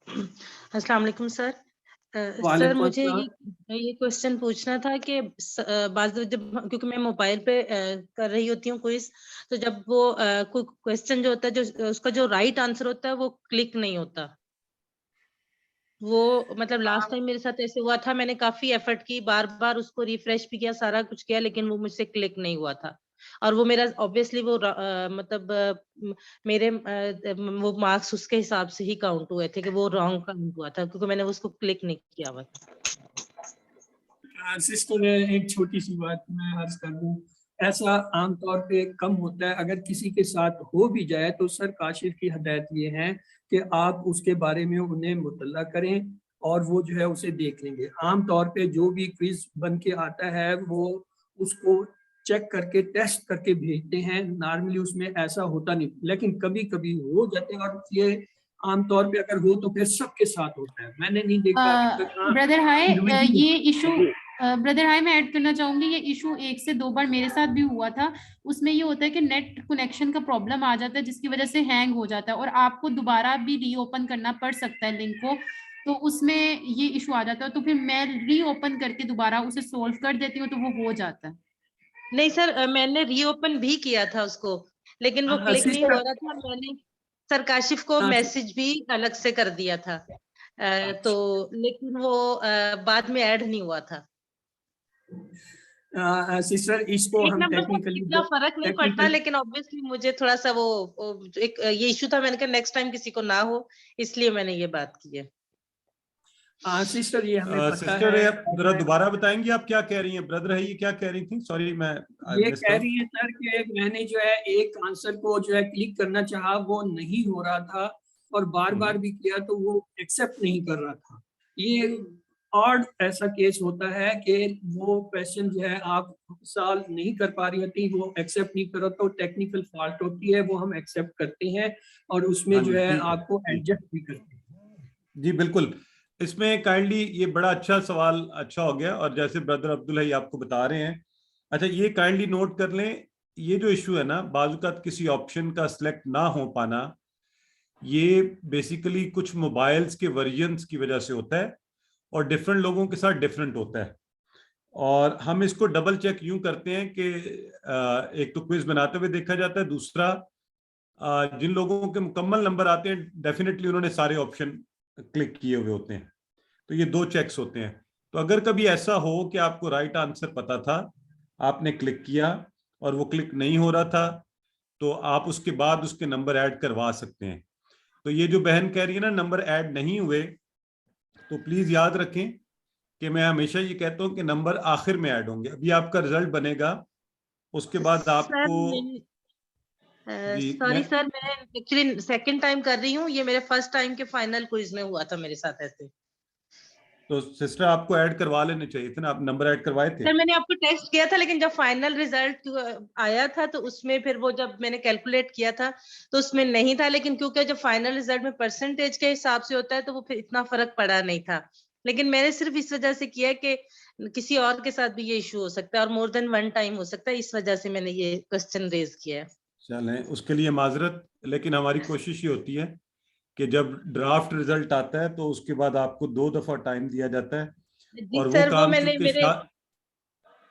अस्सलाम वालेकुम सर। सर मुझे ये क्वेश्चन पूछना था कि जब, क्योंकि मैं मोबाइल पे कर रही होती हूँ क्विज, तो जब वो कोई क्वेश्चन जो होता है, जो उसका जो राइट आंसर होता है वो क्लिक नहीं होता। वो मतलब लास्ट टाइम मेरे साथ ऐसे हुआ था, मैंने काफी एफर्ट की, बार बार उसको रिफ्रेश भी किया, सारा कुछ किया, लेकिन वो मुझसे क्लिक नहीं हुआ था। और वो मेरा ऑब्वियसली वो मेरे वो मार्क्स उसके हिसाब से ही काउंट हुए थे कि वो रॉन्ग काउंट हुआ था, क्योंकि मैंने उसको क्लिक नहीं किया हुआ था। सिस्टर एक छोटी सी बात मैं अर्ज कर दूं, ऐसा आमतौर पे कम होता है, अगर किसी के साथ हो भी जाए तो सर काशिफ की हदायत ये है कि आप उसके बारे में उन्हें मुतल्ला करें और वो जो है उसे देख लेंगे। आमतौर पे जो भी क्विज बन के आता है वो उसको चेक करके टेस्ट करके भेजते हैं, नॉर्मली उसमें ऐसा होता नहीं, लेकिन कभी कभी हो जाते हैं और ये आमतौर पे अगर हो तो फिर सबके साथ होता है, मैंने नहीं देखा। ब्रदर हाय, ये इशू ब्रदर हाय मैं ऐड करना चाहूंगी, ये इशू 1 से 2 बार मेरे साथ भी हुआ था। उसमें ये होता है कि नेट कनेक्शन का प्रॉब्लम आ जाता है जिसकी वजह से हैंग हो जाता है और आपको दोबारा भी रीओपन करना पड़ सकता है लिंक को, तो उसमें ये इशू आ जाता है। तो फिर मैं रीओपन करके दोबारा उसे सोल्व कर देती हूँ तो वो हो जाता है। नहीं सर, मैंने रीओपन भी किया था उसको, लेकिन वो क्लिक नहीं हो रहा था। मैंने सर काशिफ को मैसेज भी अलग से कर दिया था, तो लेकिन वो बाद में ऐड नहीं हुआ था। सिस्टर इसको एक हम नंबर का टेक्निकली इतना फर्क नहीं पड़ता, लेकिन ऑब्वियसली मुझे थोड़ा सा वो एक ये इशू था, मैंने कहा नेक्स्ट टाइम किसी को ना हो, इसलिए मैंने ये बात की है। सिस्टर ये हमें पता सिस्टर है, जरा दोबारा बताएंगी आप क्या कह रही हैं? ब्रदर है ये क्या कह रही थी? सॉरी मैं ये कह रही है सर कि मैंने जो है एक आंसर को जो है क्लिक करना चाहा, वो नहीं हो रहा था और बार बार भी किया तो वो एक्सेप्ट नहीं कर रहा था। ये ऑड ऐसा केस होता है कि वो क्वेश्चन जो है आप सॉल्व नहीं कर पा रही होती, वो एक्सेप्ट नहीं कर रहा, तो टेक्निकल फॉल्ट होती है, वो हम एक्सेप्ट करते हैं और उसमें जो है आपको एडजस्ट भी करते हैं। जी बिल्कुल, इसमें काइंडली ये बड़ा अच्छा सवाल अच्छा हो गया, और जैसे ब्रदर अब्दुल है आपको बता रहे हैं, अच्छा ये काइंडली नोट कर लें, ये जो इशू है ना बाजुकात किसी ऑप्शन का सिलेक्ट ना हो पाना, ये बेसिकली कुछ मोबाइल्स के वर्जन्स की वजह से होता है और डिफरेंट लोगों के साथ डिफरेंट होता है। और हम इसको डबल चेक यूं करते हैं कि एक तो क्विज बनाते हुए देखा जाता है, दूसरा जिन लोगों के मुकम्मल नंबर आते हैं डेफिनेटली उन्होंने सारे ऑप्शन क्लिक किए हुए होते हैं, तो ये दो चेक्स होते हैं। तो अगर कभी ऐसा हो कि आपको राइट आंसर पता था, आपने क्लिक किया और वो क्लिक नहीं हो रहा था, तो आप उसके बाद उसके नंबर ऐड करवा सकते हैं। तो ये जो बहन कह रही है ना नंबर ऐड नहीं हुए, तो प्लीज याद रखें कि मैं हमेशा ये कहता हूं कि नंबर आखिर में ऐड होंगे। अभी आपका रिजल्ट बनेगा, उसके बाद आपको सॉरी सर, मैं एक्चुअली सेकंड टाइम कर रही हूँ, ये मेरे फर्स्ट टाइम के फाइनल क्विज में हुआ था मेरे साथ ऐसे। तो सिस्टर आपको ऐड करवा लेने चाहिए थे ना, आप नंबर ऐड करवाए थे? सर मैंने आपको टेक्स्ट किया था, लेकिन जब फाइनल रिजल्ट आया था तो उसमें फिर वो जब मैंने कैलकुलेट किया था तो उसमें नहीं था, लेकिन क्योंकि जब फाइनल रिजल्ट में परसेंटेज के हिसाब से होता है तो वो फिर इतना फर्क पड़ा नहीं था। लेकिन मैंने सिर्फ इस वजह से किया कि किसी और के साथ भी ये इशू हो सकता है और मोर देन वन टाइम हो सकता है, इस वजह से मैंने ये क्वेश्चन रेज किया है। चलें, उसके लिए माजरत, लेकिन हमारी कोशिश ये होती है कि जब ड्राफ्ट रिजल्ट आता है तो उसके बाद आपको 2 दफा टाइम दिया जाता है, और सर वो काम मैंने मेरे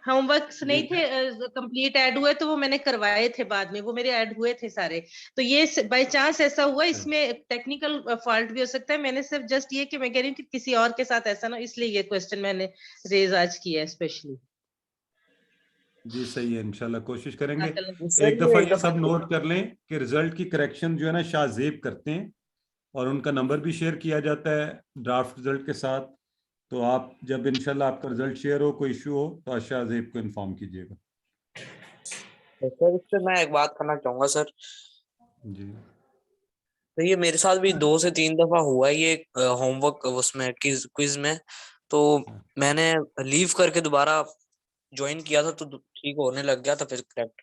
होमवर्क्स नहीं थे कंप्लीट ऐड हुए तो वो मैंने करवाए थे बाद में, वो मेरे ऐड हुए थे सारे। तो ये बाय चांस ऐसा हुआ, इसमें टेक्निकल फॉल्ट भी हो सकता है। मैंने सिर्फ जस्ट ये कि मैं कह रही हूँ कि किसी और के साथ ऐसा ना, इसलिए ये क्वेश्चन मैंने रेज आज किया है स्पेशली। जी सही है, इंशाल्लाह कोशिश करेंगे। एक दफा ये सब नोट कर लें कि रिजल्ट की करेक्शन जो है ना शाहजेब करते हैं और उनका नंबर भी शेयर किया जाता है ड्राफ्ट रिजल्ट के साथ। तो आप जब इंशाल्लाह आपका रिजल्ट शेयर हो, कोई इशू हो, तो शाहजेब को इन्फॉर्म कीजिएगा। सर इससे मैं एक बात करना चाहूंगा सर जी। तो ये मेरे साथ भी 2 से 3 दफा हुआ है ये होमवर्क उसमें क्विज में, तो मैंने लीव करके दोबारा ज्वाइन किया था तो ठीक होने लग गया था फिर करेक्ट।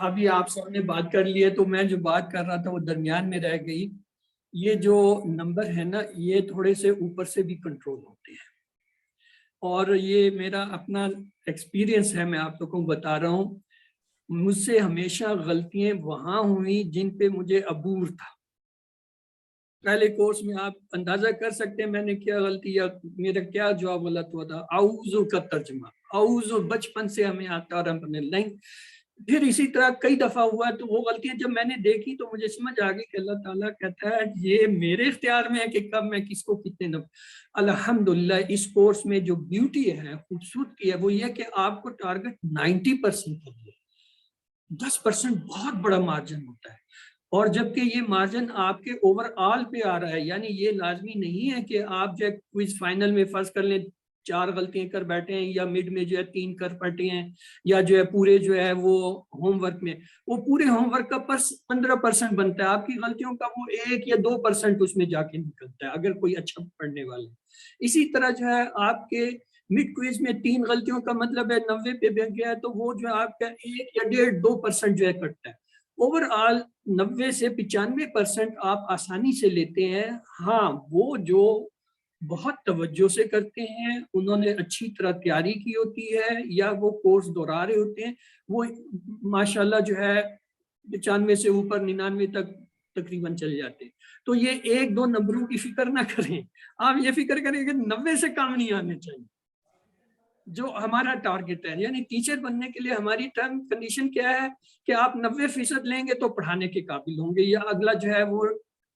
अभी आप सबने बात कर ली है, तो मैं जो बात कर रहा था वो दरमियान में रह गई। ये जो नंबर है ना, ये थोड़े से ऊपर से भी कंट्रोल होते हैं, और ये मेरा अपना एक्सपीरियंस है, मैं आप लोगों को बता रहा हूँ। मुझसे हमेशा गलतियां वहां हुई जिन पे मुझे अबूर था। पहले कोर्स में आप अंदाजा कर सकते हैं मैंने क्या गलती या मेरा क्या जवाब गलत हुआ था। आउज़ु का तर्जमा, आउज़ु बचपन से हमें आता और हमने नहीं। फिर इसी तरह कई दफा हुआ, तो वो गलतियां जब मैंने देखी तो मुझे समझ आ गई कि अल्लाह ताला कहता है ये मेरे इख्तियार में है कि कब मैं किसको कितने नंबर। अल्हम्दुलिल्लाह इस कोर्स में जो ब्यूटी है, खूबसूरती है, वो ये कि आपको टारगेट 90% के लिए 10% बहुत बड़ा मार्जिन होता है, और जबकि ये मार्जिन आपके ओवरऑल पे आ रहा है। यानी ये लाजमी नहीं है कि आप जो क्विज फाइनल में फर्ज कर लें 4 गलतियां कर बैठे हैं, या मिड में जो है 3 कर बैठे हैं, या जो है पूरे जो है वो होमवर्क में वो पूरे होमवर्क का 15% बनता है, आपकी गलतियों का वो 1 या 2% उसमें जाके निकलता है अगर कोई अच्छा पढ़ने वाला। इसी तरह जो है आपके मिड क्विज में 3 गलतियों का मतलब है 90 पे बैठ गया, तो वो जो है आपका 1 या 1.5-2% जो है कटता है। ओवरऑल 90 से 95% आप आसानी से लेते हैं। हाँ, वो जो बहुत तवज्जो से करते हैं, उन्होंने अच्छी तरह तैयारी की होती है, या वो कोर्स दोहरा रहे होते हैं, वो माशाल्लाह जो है 95 से ऊपर 99 तक तकरीबन चले जाते हैं। तो ये 1-2 नंबरों की फिक्र ना करें, आप ये फिक्र करें कि 90 से कम नहीं आने चाहिए जो हमारा टारगेट है। यानी टीचर बनने के लिए हमारी टर्म कंडीशन क्या है कि आप 90% लेंगे तो पढ़ाने के काबिल होंगे, या अगला जो है वो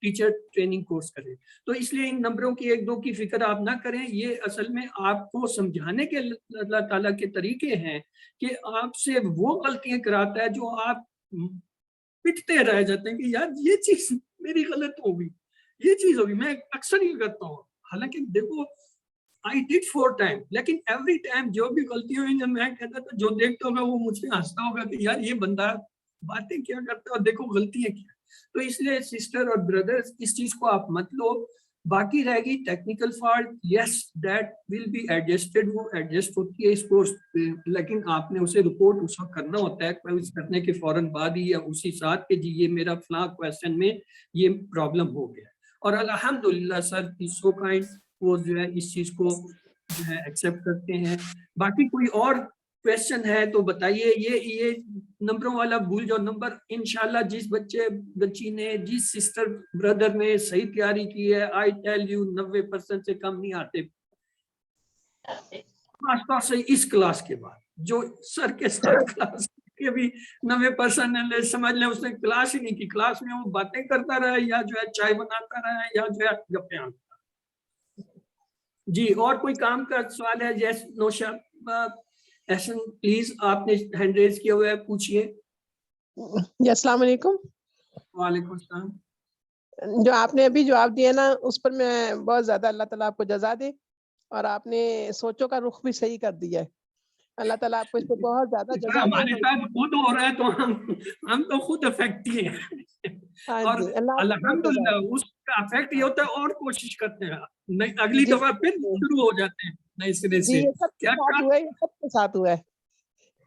टीचर ट्रेनिंग कोर्स करें। तो इसलिए इन नंबरों की एक दो की फिक्र आप ना करें, ये असल में आपको समझाने के अल्लाह ताला के तरीके हैं कि आपसे वो गलतियां कराता है जो आप पिटते रह जाते हैं कि यार ये चीज मेरी गलत होगी, ये चीज होगी। मैं अक्सर ये करता हूँ, हालांकि देखो आई डिड 4 टाइम, लेकिन एवरी टाइम जो भी गलती हुई ना, मैं कहता था जो देखता होगा वो मुझसे हंसता होगा कि यार ये बंदा बातें क्या करता है और देखो गलतियां क्या। तो इसलिए सिस्टर और ब्रदर्स इस चीज को आप मत लो। बाकी रहेगी technical fault, yes that will be adjusted, वो एडजस्ट होती है इस कोर्स पे, लेकिन आपने उसे रिपोर्ट उस वक्त करना होता है, क्विज करने के फौरन बाद ही या उसी साथ के जी ये मेरा फलां क्वेश्चन में ये प्रॉब्लम हो गया। और अल्हम्दुलिल्लाह सर इज सो काइंड, वो जो है इस चीज को जो है एक्सेप्ट करते हैं। बाकी कोई और क्वेश्चन है तो बताइए। ये नंबरों वाला भूल जाओ। नंबर इंशाल्लाह जिस बच्ची ने, जिस सिस्टर ब्रदर ने सही तैयारी की है, आई टेल यू 90% से कम नहीं आते, खासतौर से इस क्लास के बाद। जो सर के साथ क्लास के भी 90% समझ लें उसने क्लास ही नहीं की, क्लास में वो बातें करता रहा या जो है चाय बनाता रहा या जो है गप्पे जी। और कोई काम का सवाल है? जैसे नौशा एहसन प्लीज, आपने हैंड रेज किया हुआ है, पूछिए। जी अस्सलाम वालेकुम। वालेकुम सलाम। जो आपने अभी जवाब दिया ना उस पर मैं बहुत ज्यादा, अल्लाह ताला आपको जज़ा दे, और आपने सोचों का रुख भी सही कर दिया है। अल्लाह ताला आपको इससे बहुत ज्यादा जज़ा दे। हमारे साथ खुद हो रहा है तो हम तो खुद अफेक्ट ही हैं और अल्हम्दुलिल्लाह उसका अफेक्ट ये होता है और कोशिश करते हैं, नहीं अगली दफा फिर शुरू हो जाते हैं नए सिरे से। क्या सबके साथ हुआ है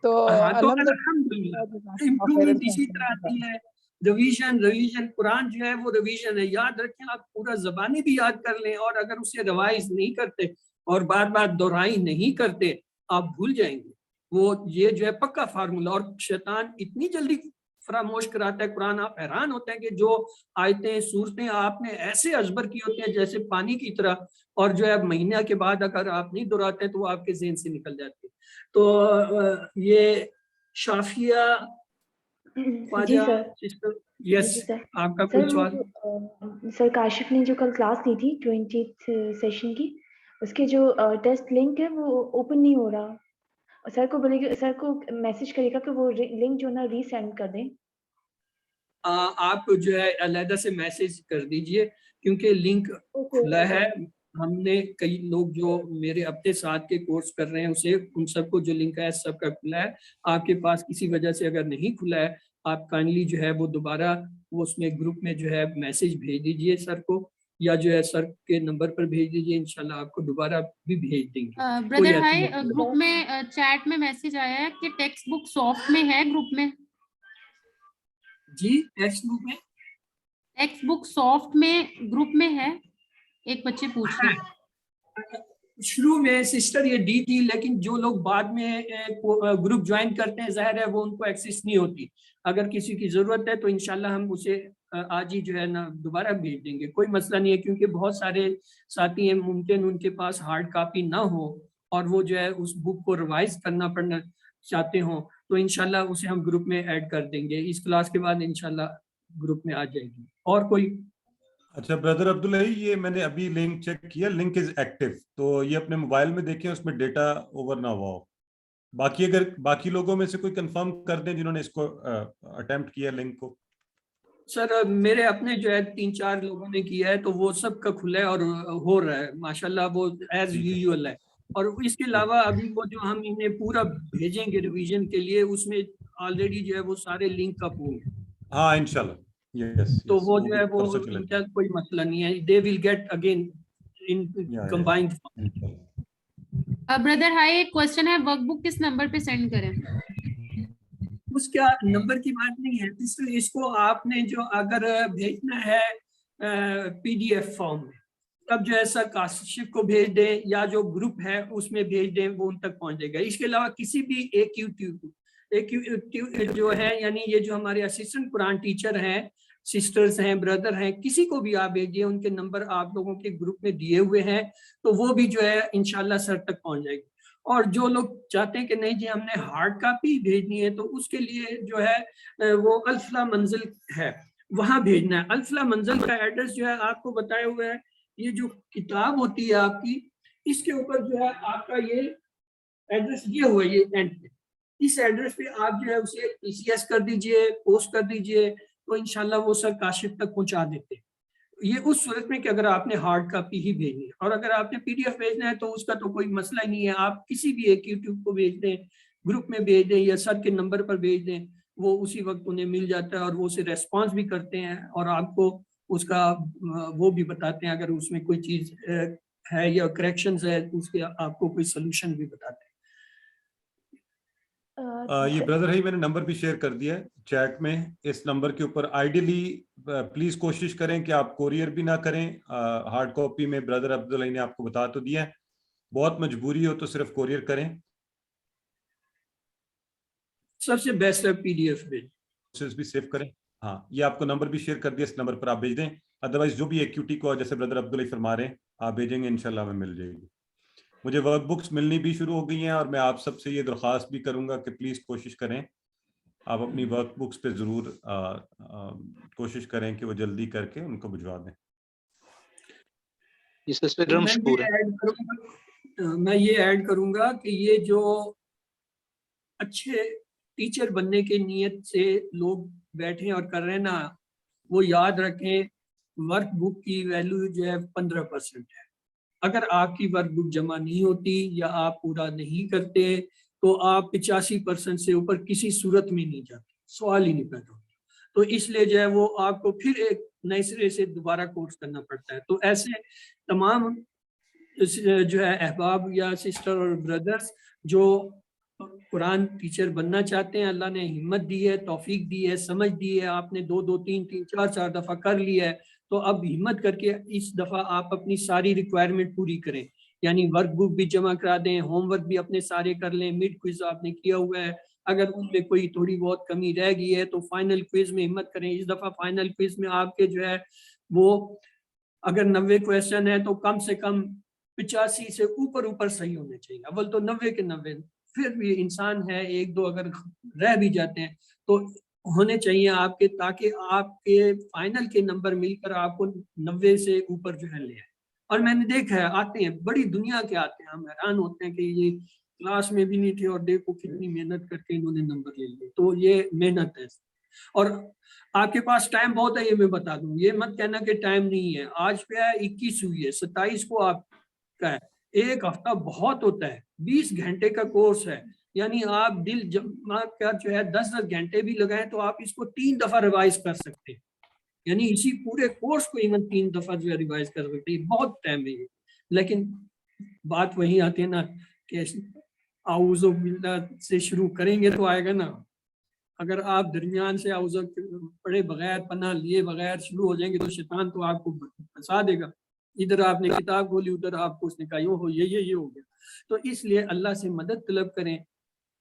तो अल्हम्दुलिल्लाह इम्प्रूवमेंट इसी तरह आती है। रिवीजन कुरान जो है वो रिवीजन है, याद रखें आप पूरा ज़बानी भी याद कर लें, और अगर उसे रिवाइज नहीं करते और बार बार दोहराई नहीं करते आप भूल जाएंगे। वो ये जो है पक्का फार्मूला, और शैतान इतनी जल्दी फरामोश कराता है कुरान, आप हैरान होते हैं कि जो आयतें सूरतें आपने ऐसे अजबर की होती हैं जैसे पानी की तरह, और जो है महीने के बाद अगर आप नहीं दोहराते तो वो आपके ज़हन से निकल जाती है। तो ये शाफिया जी सर। यस आपका कोई सवाल? सर काशिफ ने जो कल क्लास दी थी 20th सेशन की, उसके जो टेस्ट लिंक है वो ओपन नहीं हो रहा। सर को बोलेगा, सर को मैसेज करेगा कि वो लिंक जो ना रीसेंड कर दें। आप जो है अलहदा से मैसेज कर दीजिए क्योंकि लिंक खुला है। हमने कई लोग जो मेरे अपने साथ के कोर्स कर रहे हैं उसे उन सबको जो लिंक है सबका खुला है। आपके पास किसी वजह से अगर नहीं खुला है आप काइंडली जो है वो दोबारा वो उसमें ग्रुप में जो है मैसेज भेज दीजिए सर को, या जो है सर के नंबर पर भेज दीजिए, इंशाल्लाह आपको दोबारा भी भेज देंगे। ब्रदर हाय, ग्रुप में चैट में मैसेज आया है कि टेक्स्ट बुक सॉफ्ट में है ग्रुप में। जी टेक्स्ट बुक सॉफ्ट में ग्रुप में है, एक बच्चे पूछ रहे हैं। शुरू में सिस्टर ये दी थी, लेकिन जो लोग बाद में ग्रुप ज्वाइन करते हैं जाहिर है वो उनको एक्सेस नहीं होती। अगर किसी की जरूरत है तो इंशाल्लाह हम उसे आज ही जो है ना दोबारा भेज देंगे, कोई मसला नहीं है। क्योंकि बहुत सारे साथी हैं मुमकिन उनके पास हार्ड कॉपी ना हो और वो जो है उस बुक को रिवाइज पढ़ना चाहते हो तो इंशाल्लाह उसे हम ग्रुप में ऐड कर देंगे। इस क्लास के बाद इंशाल्लाह ग्रुप में आ जाएगी। और कोई? अच्छा ब्रदर अब्दुल्ला, ये मैंने अभी लिंक चेक किया, लिंक इज एक्टिव, तो ये अपने मोबाइल में देखें उसमें डेटा ओवर ना हुआ हो। बाकी अगर बाकी लोगों में से कोई कंफर्म कर दें जिन्होंने इसको अटेम्प्ट किया लिंक को। सर मेरे अपने जो है 3-4 लोगों ने किया है तो वो सब का खुला है और हो रहा है माशाल्लाह, वो एज यूजुअल है। और इसके अलावा अभी वो जो हम इन्हें पूरा भेजेंगे रिवीजन के लिए उसमें ऑलरेडी जो है वो सारे लिंक का पूल। हाँ इंशाल्लाह यस। तो वो जो है वो इनका कोई मसला नहीं है, they will get again in combined. Brother हाय, एक क्वेश्चन है, वर्कबुक किस नंबर पे सेंड करें? उसका नंबर की बात नहीं है, इसको आपने जो अगर भेजना है पीडीएफ फॉर्म में तब जो है सर काशिफ को भेज दें या जो ग्रुप है उसमें भेज दें, वो उन तक पहुंच जाएगा। इसके अलावा किसी भी एक जो है यानी ये जो हमारे असिस्टेंट कुरान टीचर हैं, सिस्टर्स हैं, ब्रदर हैं, किसी को भी आप भेजिए, उनके नंबर आप लोगों के ग्रुप में दिए हुए हैं तो वो भी जो है इंशाल्लाह सर तक पहुंच जाएगी। और जो लोग चाहते हैं कि नहीं जी हमने हार्ड कॉपी भेजनी है तो उसके लिए जो है वो अल्फला मंजिल है, वहां भेजना है। अल्फला मंजिल का एड्रेस जो है आपको बताया हुआ है। ये जो किताब होती है आपकी, इसके ऊपर जो है आपका ये एड्रेस दिया हुआ है, ये एंड पे। इस एड्रेस पे आप जो है उसे TCS कर दीजिए, पोस्ट कर दीजिए, तो इंशाल्लाह वो सर काशिफ तक पहुंचा देते हैं। ये उस सूरत में कि अगर आपने हार्ड कॉपी ही भेजनी है, और अगर आपने PDF भेजना है तो उसका तो कोई मसला ही नहीं है। आप किसी भी एक यूट्यूब को भेज दें, ग्रुप में भेज दें या सर के नंबर पर भेज दें, वो उसी वक्त उन्हें मिल जाता है और वो उसे रेस्पॉन्स भी करते हैं और आपको उसका वो भी बताते हैं। अगर उसमें कोई चीज़ है या करेक्शंस है तो उसके आपको कोई सोल्यूशन भी बताते हैं। ये ब्रदर है, मैंने नंबर भी शेयर कर दिया है चैट में। इस नंबर के ऊपर आइडियली प्लीज कोशिश करें कि आप कोरियर भी ना करें। हार्ड कॉपी में ब्रदर अब्दुल ने आपको बता तो दिया है, बहुत मजबूरी हो तो सिर्फ कोरियर करें। सबसे बेस्ट है PDF भी सेव करें। हाँ, ये आपको नंबर भी शेयर कर दिया, इस नंबर पर आप भेज दें। अदरवाइज जो भी AQT को जैसे ब्रदर अब्दुल फरमा रहे हैं आप भेजेंगे, इंशाल्लाह हमें मिल जाएगी। मुझे वर्क बुक्स मिलनी भी शुरू हो गई हैं और मैं आप सबसे ये दरख्वास्त भी करूंगा कि प्लीज़ कोशिश करें आप अपनी वर्क बुक्स पे ज़रूर कोशिश करें कि वो जल्दी करके उनको भिजवा दें। मैं ये ऐड करूंगा कि ये जो अच्छे टीचर बनने के नियत से लोग बैठे और कर रहे हैं ना, वो याद रखें वर्क बुक की वैल्यू जो है 15% है। अगर आपकी वर्क बुक जमा नहीं होती या आप पूरा नहीं करते तो आप 85% से ऊपर किसी सूरत में नहीं जाते, सवाल ही नहीं पैदा होता। तो इसलिए जो है वो आपको फिर एक नए सिरे से दोबारा कोर्स करना पड़ता है। तो ऐसे तमाम जो है अहबाब या सिस्टर और ब्रदर्स जो कुरान टीचर बनना चाहते हैं, अल्लाह ने हिम्मत दी है, तौफीक दी है, समझ दी है, आपने 2 3 4 दफ़ा कर लिया है, तो अब हिम्मत करके इस दफ़ा आप अपनी सारी रिक्वायरमेंट पूरी करें। यानी वर्क बुक भी जमा करा दें, होमवर्क भी अपने सारे कर लें, मिड क्विज आपने किया हुआ है, अगर उनमें कोई थोड़ी बहुत कमी रह गई है तो फाइनल क्विज में हिम्मत करें। इस दफ़ा फाइनल क्विज में आपके जो है वो अगर 90 क्वेश्चन है तो कम से कम 85 से ऊपर सही होने चाहिए। अव्वल तो 90 के 90, फिर भी इंसान है 1-2 अगर रह भी जाते हैं तो होने चाहिए आपके, ताकि आपके फाइनल के नंबर मिलकर आपको 90 से ऊपर जो है ले आए। और मैंने देखा है आते हैं, बड़ी दुनिया के आते हैं, हम हैरान होते हैं कि ये क्लास में भी नहीं थे और देखो कितनी मेहनत करके इन्होंने नंबर ले लिए। तो ये मेहनत है। और आपके पास टाइम बहुत है, ये मैं बता दूं, ये मत कहना कि टाइम नहीं है। आज पे है 21 हुई है, 27 को आपका है। एक हफ्ता बहुत होता है, 20 घंटे का कोर्स है, यानी आप दिल जमा कर जो है 10-10 घंटे भी लगाएं तो आप इसको 3 दफा रिवाइज कर सकते हैं। यानी इसी पूरे कोर्स को इवन 3 दफा जो है रिवाइज कर सकते हैं, बहुत टाइम है ये। लेकिन बात वही आती है ना कि आऊज़ु बिल्लाह से शुरू करेंगे तो आएगा ना। अगर आप दरमियान से आऊज़ु पढ़े बगैर, पनाह लिए बगैर शुरू हो जाएंगे तो शैतान तो आपको फंसा देगा। इधर आपने किताब खोली, उधर आपको उसने कहा यो हो ये हो गया। तो इसलिए अल्लाह से मदद तलब करें,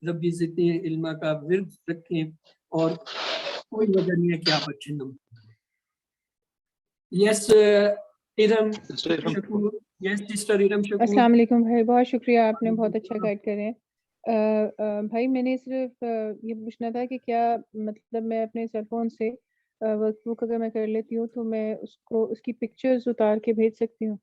रब्बी ज़िदनी इल्मा का विर्द रखें और कोई वजह नहीं है कि आप अच्छे number. Yes Iram Shakoor, yes sister Iram Shakoor. अस्सलाम वालेकुम भाई, बहुत शुक्रिया, आपने बहुत अच्छा गाइड करे। भाई मैंने सिर्फ ये पूछना था कि क्या मतलब मैं अपने सेल फोन से वर्कबुक अगर मैं कर लेती हूँ तो मैं उसको उसकी पिक्चर्स उतार के भेज सकती हूँ?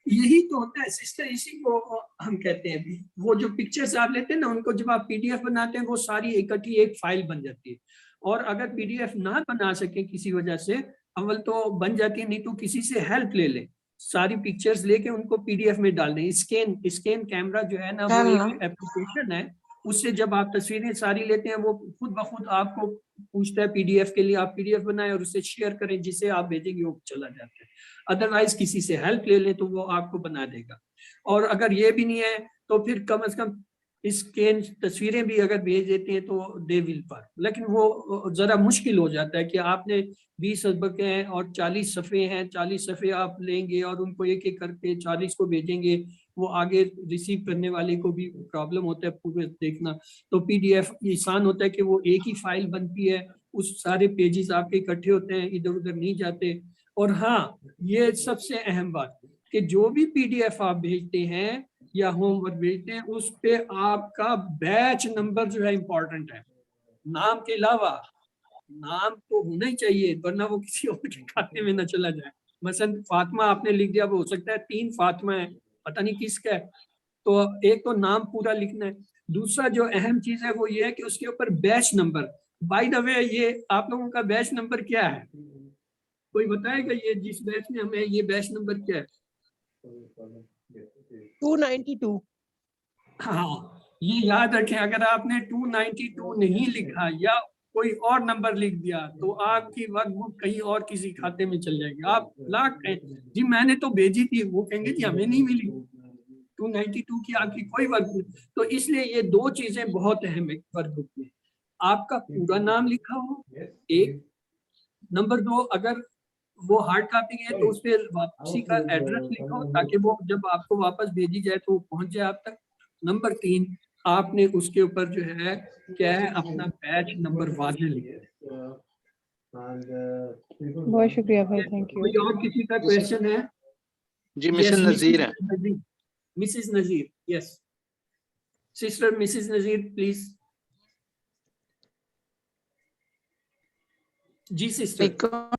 यही तो होता है सिस्टर, इसी को हम कहते हैं। वो जो पिक्चर्स आप लेते हैं ना, उनको जब आप PDF बनाते हैं वो सारी इकट्ठी एक फाइल बन जाती है। और अगर PDF ना बना सके किसी वजह से, अव्वल तो बन जाती है, नहीं तो किसी से हेल्प ले लें, सारी पिक्चर्स लेके उनको PDF में डाल दें। स्कैन कैमरा जो है ना, वो एक एप्लीकेशन है, उससे जब आप तस्वीरें सारी लेते हैं वो खुद ब खुद आपको पूछता है PDF के लिए, आप PDF बनाएं और उसे शेयर करें, जिसे आप भेजेंगे वो चला जाता है। अदरवाइज किसी से हेल्प ले लें तो वो आपको बना देगा। और अगर ये भी नहीं है तो फिर कम से कम स्कैन तस्वीरें भी अगर भेज देते हैं तो दे विल पर। लेकिन वो ज़रा मुश्किल हो जाता है कि आपने 20 सबक हैं और 40 सफ़े हैं, 40 सफ़े आप लेंगे और उनको एक एक करके 40 को भेजेंगे, वो आगे रिसीव करने वाले को भी प्रॉब्लम होता है पूरे देखना। तो PDF आसान होता है कि वो एक ही फाइल बनती है, उस सारे पेजेस आपके इकट्ठे होते हैं, इधर उधर नहीं जाते। और हाँ, ये सबसे अहम बात कि जो भी PDF आप भेजते हैं या होमवर्क भेजते हैं, उस पे आपका बैच नंबर जो है इम्पोर्टेंट है। नाम के अलावा नाम तो होना ही चाहिए, वरना वो किसी और के खाते में ना चला जाए। मसलन फातिमा आपने लिख दिया, वो हो सकता है 3 फातिमा है, पता नहीं किसका है, तो एक तो नाम पूरा लिखना है। दूसरा जो अहम चीज है वो ये है कि उसके ऊपर batch number. By the way, ये आप लोगों का बैच नंबर क्या है? कोई बताएगा ये जिस बैच में हमें, ये बैच नंबर क्या है? 292। हाँ, ये याद रखें, अगर आपने 292 नहीं लिखा या कोई और नंबर लिख दिया तो आपकी वर्क बुक कहीं और किसी खाते में चल जाएगी। आप लाख कहें जी मैंने तो भेजी थी, वो कहेंगे जी हमें नहीं मिली 292 की आपकी कोई वर्क बुक। तो इसलिए ये 2 चीजें बहुत अहम है वर्क बुक में, आपका पूरा नाम लिखा हो एक, नंबर 2 अगर वो हार्ड कॉपी है तो उस पर वापसी का एड्रेस लिखो ताकि वो जब आपको वापस भेजी जाए तो वो पहुंच जाए आप तक। नंबर 3 आपने उसके ऊपर जो है क्या है अपना बैच नंबर वाजे लिखा। बहुत शुक्रिया भाई, थैंक यू। कोई और किसी का क्वेश्चन है? जी मिसेस नजीर है। Mrs Nazir, yes sister Mrs Nazir please. जी सिस्टर।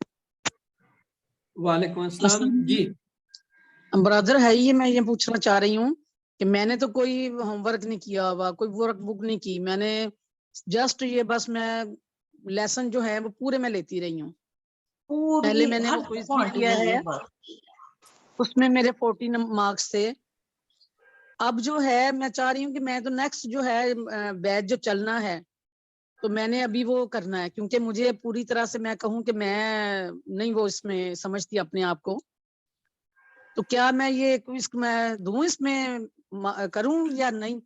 वालेकुम अस्सलाम जी। ब्रदर है ये, मैं ये पूछना चाह रही हूँ कि मैंने तो कोई होमवर्क नहीं किया हुआ, कोई वर्क बुक नहीं की मैंने, जस्ट ये बस मैं लेसन जो है वो पूरे में लेती रही हूँ। पहले मैंने वो क्विज भी किया है, उसमें मेरे 40 मार्क्स थे। अब जो है मैं चाह रही हूँ कि मैं तो नेक्स्ट जो है बैच जो चलना है तो मैंने अभी वो करना है, क्योंकि मुझे पूरी तरह से मैं कहूँ कि मैं नहीं वो इसमें समझती अपने आप को। तो क्या मैं ये क्विज मैं दूं इसमें करूं या नहीं,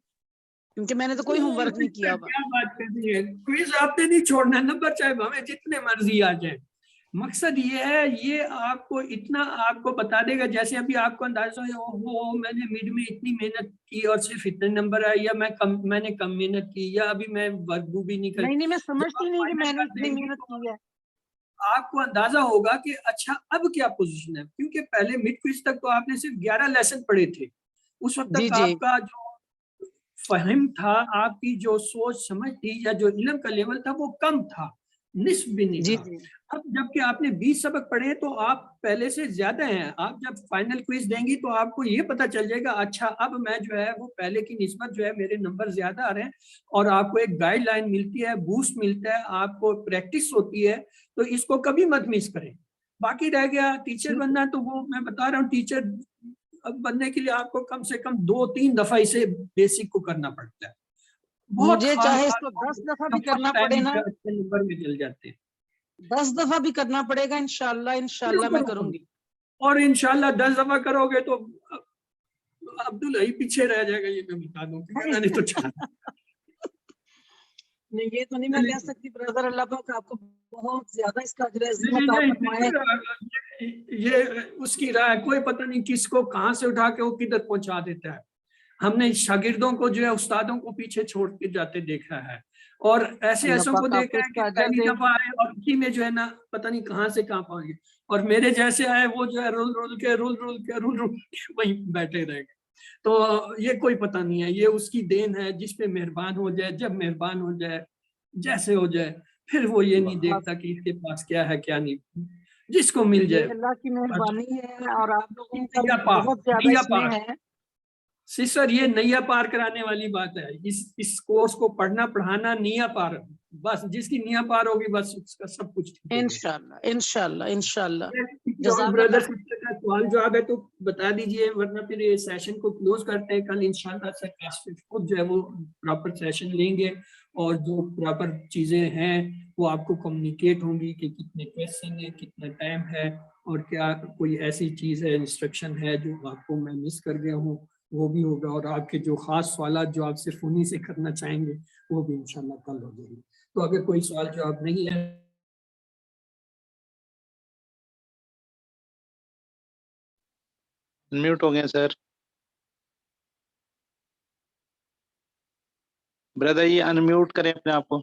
क्योंकि मैंने तो कोई होमवर्क नहीं किया। क्या बात कर रही है, क्विज आपने नहीं छोड़ना, नंबर चाहे हमें जितने मर्जी आ जाए। मकसद ये है, ये आपको इतना आपको बता देगा, जैसे अभी आपको अंदाजा है ओहो मैंने मिड में इतनी मेहनत की और सिर्फ इतने नंबर आए, या मैंने कम मेहनत की, या अभी मैं वर्क बुक भी नहीं कर। नहीं मैं समझती नहीं कि मैंने इतनी मेहनत की है। आपको अंदाजा होगा कि अच्छा अब क्या पोजीशन है, क्योंकि पहले मिड क्विज तक तो आपने सिर्फ 11 लेसन पढ़े थे। उस वक्त तक आपका जो फहम था, आपकी जो सोच समझ थी या जो इल्म का लेवल था वो कम था, निस्फ भी नहीं था। अब जबकि आपने 20 सबक पढ़े तो आप पहले से ज्यादा हैं। आप जब फाइनल क्विज देंगी तो आपको ये पता चल जाएगा अच्छा अब मैं जो है वो पहले की निस्बत जो है मेरे नंबर ज्यादा आ रहे हैं, और आपको एक गाइडलाइन मिलती है, बूस्ट मिलता है, आपको प्रैक्टिस होती है। तो इसको कभी मत मिस करें। बाकी रह गया टीचर बनना, तो वो मैं बता रहा हूँ टीचर बनने के लिए आपको कम से कम 2-3 दफा इसे बेसिक को करना पड़ता है। मुझे चाहे इसको 10 दफा भी करना पड़े ना, नंबर में चल जाते हैं। 10 दफा भी करना पड़ेगा, इंशाल्लाह मैं करूंगी। और इंशाल्लाह 10 दफा करोगे तो अब्दुल ही पीछे रह जाएगा, ये मैं बता दूं। मैंने तो चाहा नहीं ये तो नहीं मैं कह सकती ब्रदर, अल्लाह पाक आपको बहुत ज्यादा इसका ये उसकी राय, कोई पता नहीं किसको कहाँ से उठा के वो किधर पहुंचा देता है। हमने शागिर्दों को जो है उस्तादों को पीछे छोड़ के जाते देखा है, और ऐसों को देखा है कि पहली दफा आए और उसी में जो है ना पता नहीं कहाँ से कहाँ पहुंच गए, और मेरे जैसे आए वो जो है रुल के वहीं बैठे रह गए। तो ये कोई पता नहीं है, ये उसकी देन है, जिस पे मेहरबान हो जाए, जब मेहरबान हो जाए, जैसे हो जाए, फिर वो ये नहीं देखता कि इसके पास क्या है क्या नहीं, जिसको मिल जाए। अल्लाह की मेहरबानी है और आप लोगों का बहुत ज्यादा इसमें है। सिस्टर ये नैया पार कराने वाली बात है। इस कोर्स को पढ़ना पढ़ाना नैया पार, बस जिसकी नैया पार होगी बस उसका सब कुछ इंशाल्लाह। ब्रदर सिस्टर का सवाल जवाब है तो बता दीजिए, वरना फिर ये सेशन को क्लोज करते हैं। कल इंशाल्लाह से क्लास खुद जो है वो प्रॉपर सेशन लेंगे, और जो प्रॉपर चीजें हैं वो आपको कम्युनिकेट होंगी कि कितने क्वेश्चन है, कितना टाइम है, और क्या कोई ऐसी चीज है, इंस्ट्रक्शन है जो आपको मैं मिस कर गया हूँ, वो भी होगा। और आपके जो खास सवाल जो आप सिर्फ उन्हीं से करना चाहेंगे वो भी इंशाल्लाह कल हो जाएंगे। तो अगर कोई सवाल जवाब नहीं है, म्यूट हो गए सर। ब्रदर ये अनम्यूट करें अपने आप को।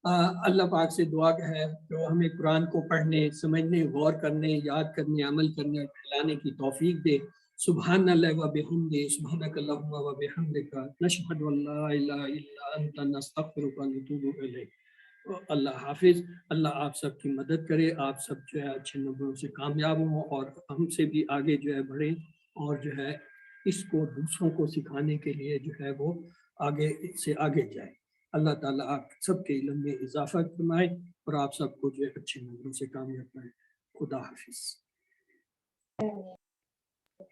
अल्लाह पाक से दुआ है कि वो हमें कुरान को पढ़ने, समझने, गौर करने, याद करने, अमल करने और फैलाने की तौफीक दे। सुब्हानल्लाहि व बिहम्दिही सुब्हानकल्लाहुम्मा व बिहम्दिका नशहदु अल्ला इलाहा इल्ला अंता नस्तगफिरुका व नतूबु इलैक। अल्लाह हाफिज। अल्लाह आप सबकी मदद करे, आप सब जो है अच्छे नंबरों से कामयाब हों और हमसे भी आगे जो है बढ़े और जो है इसको दूसरों को सिखाने के लिए जो है वो आगे से आगे जाए। अल्लाह ताला आप सबके इल्म में इजाफा फरमाए और आप सबको जो है अच्छे नंबरों से कामयाब बनाए। खुदा हाफिज।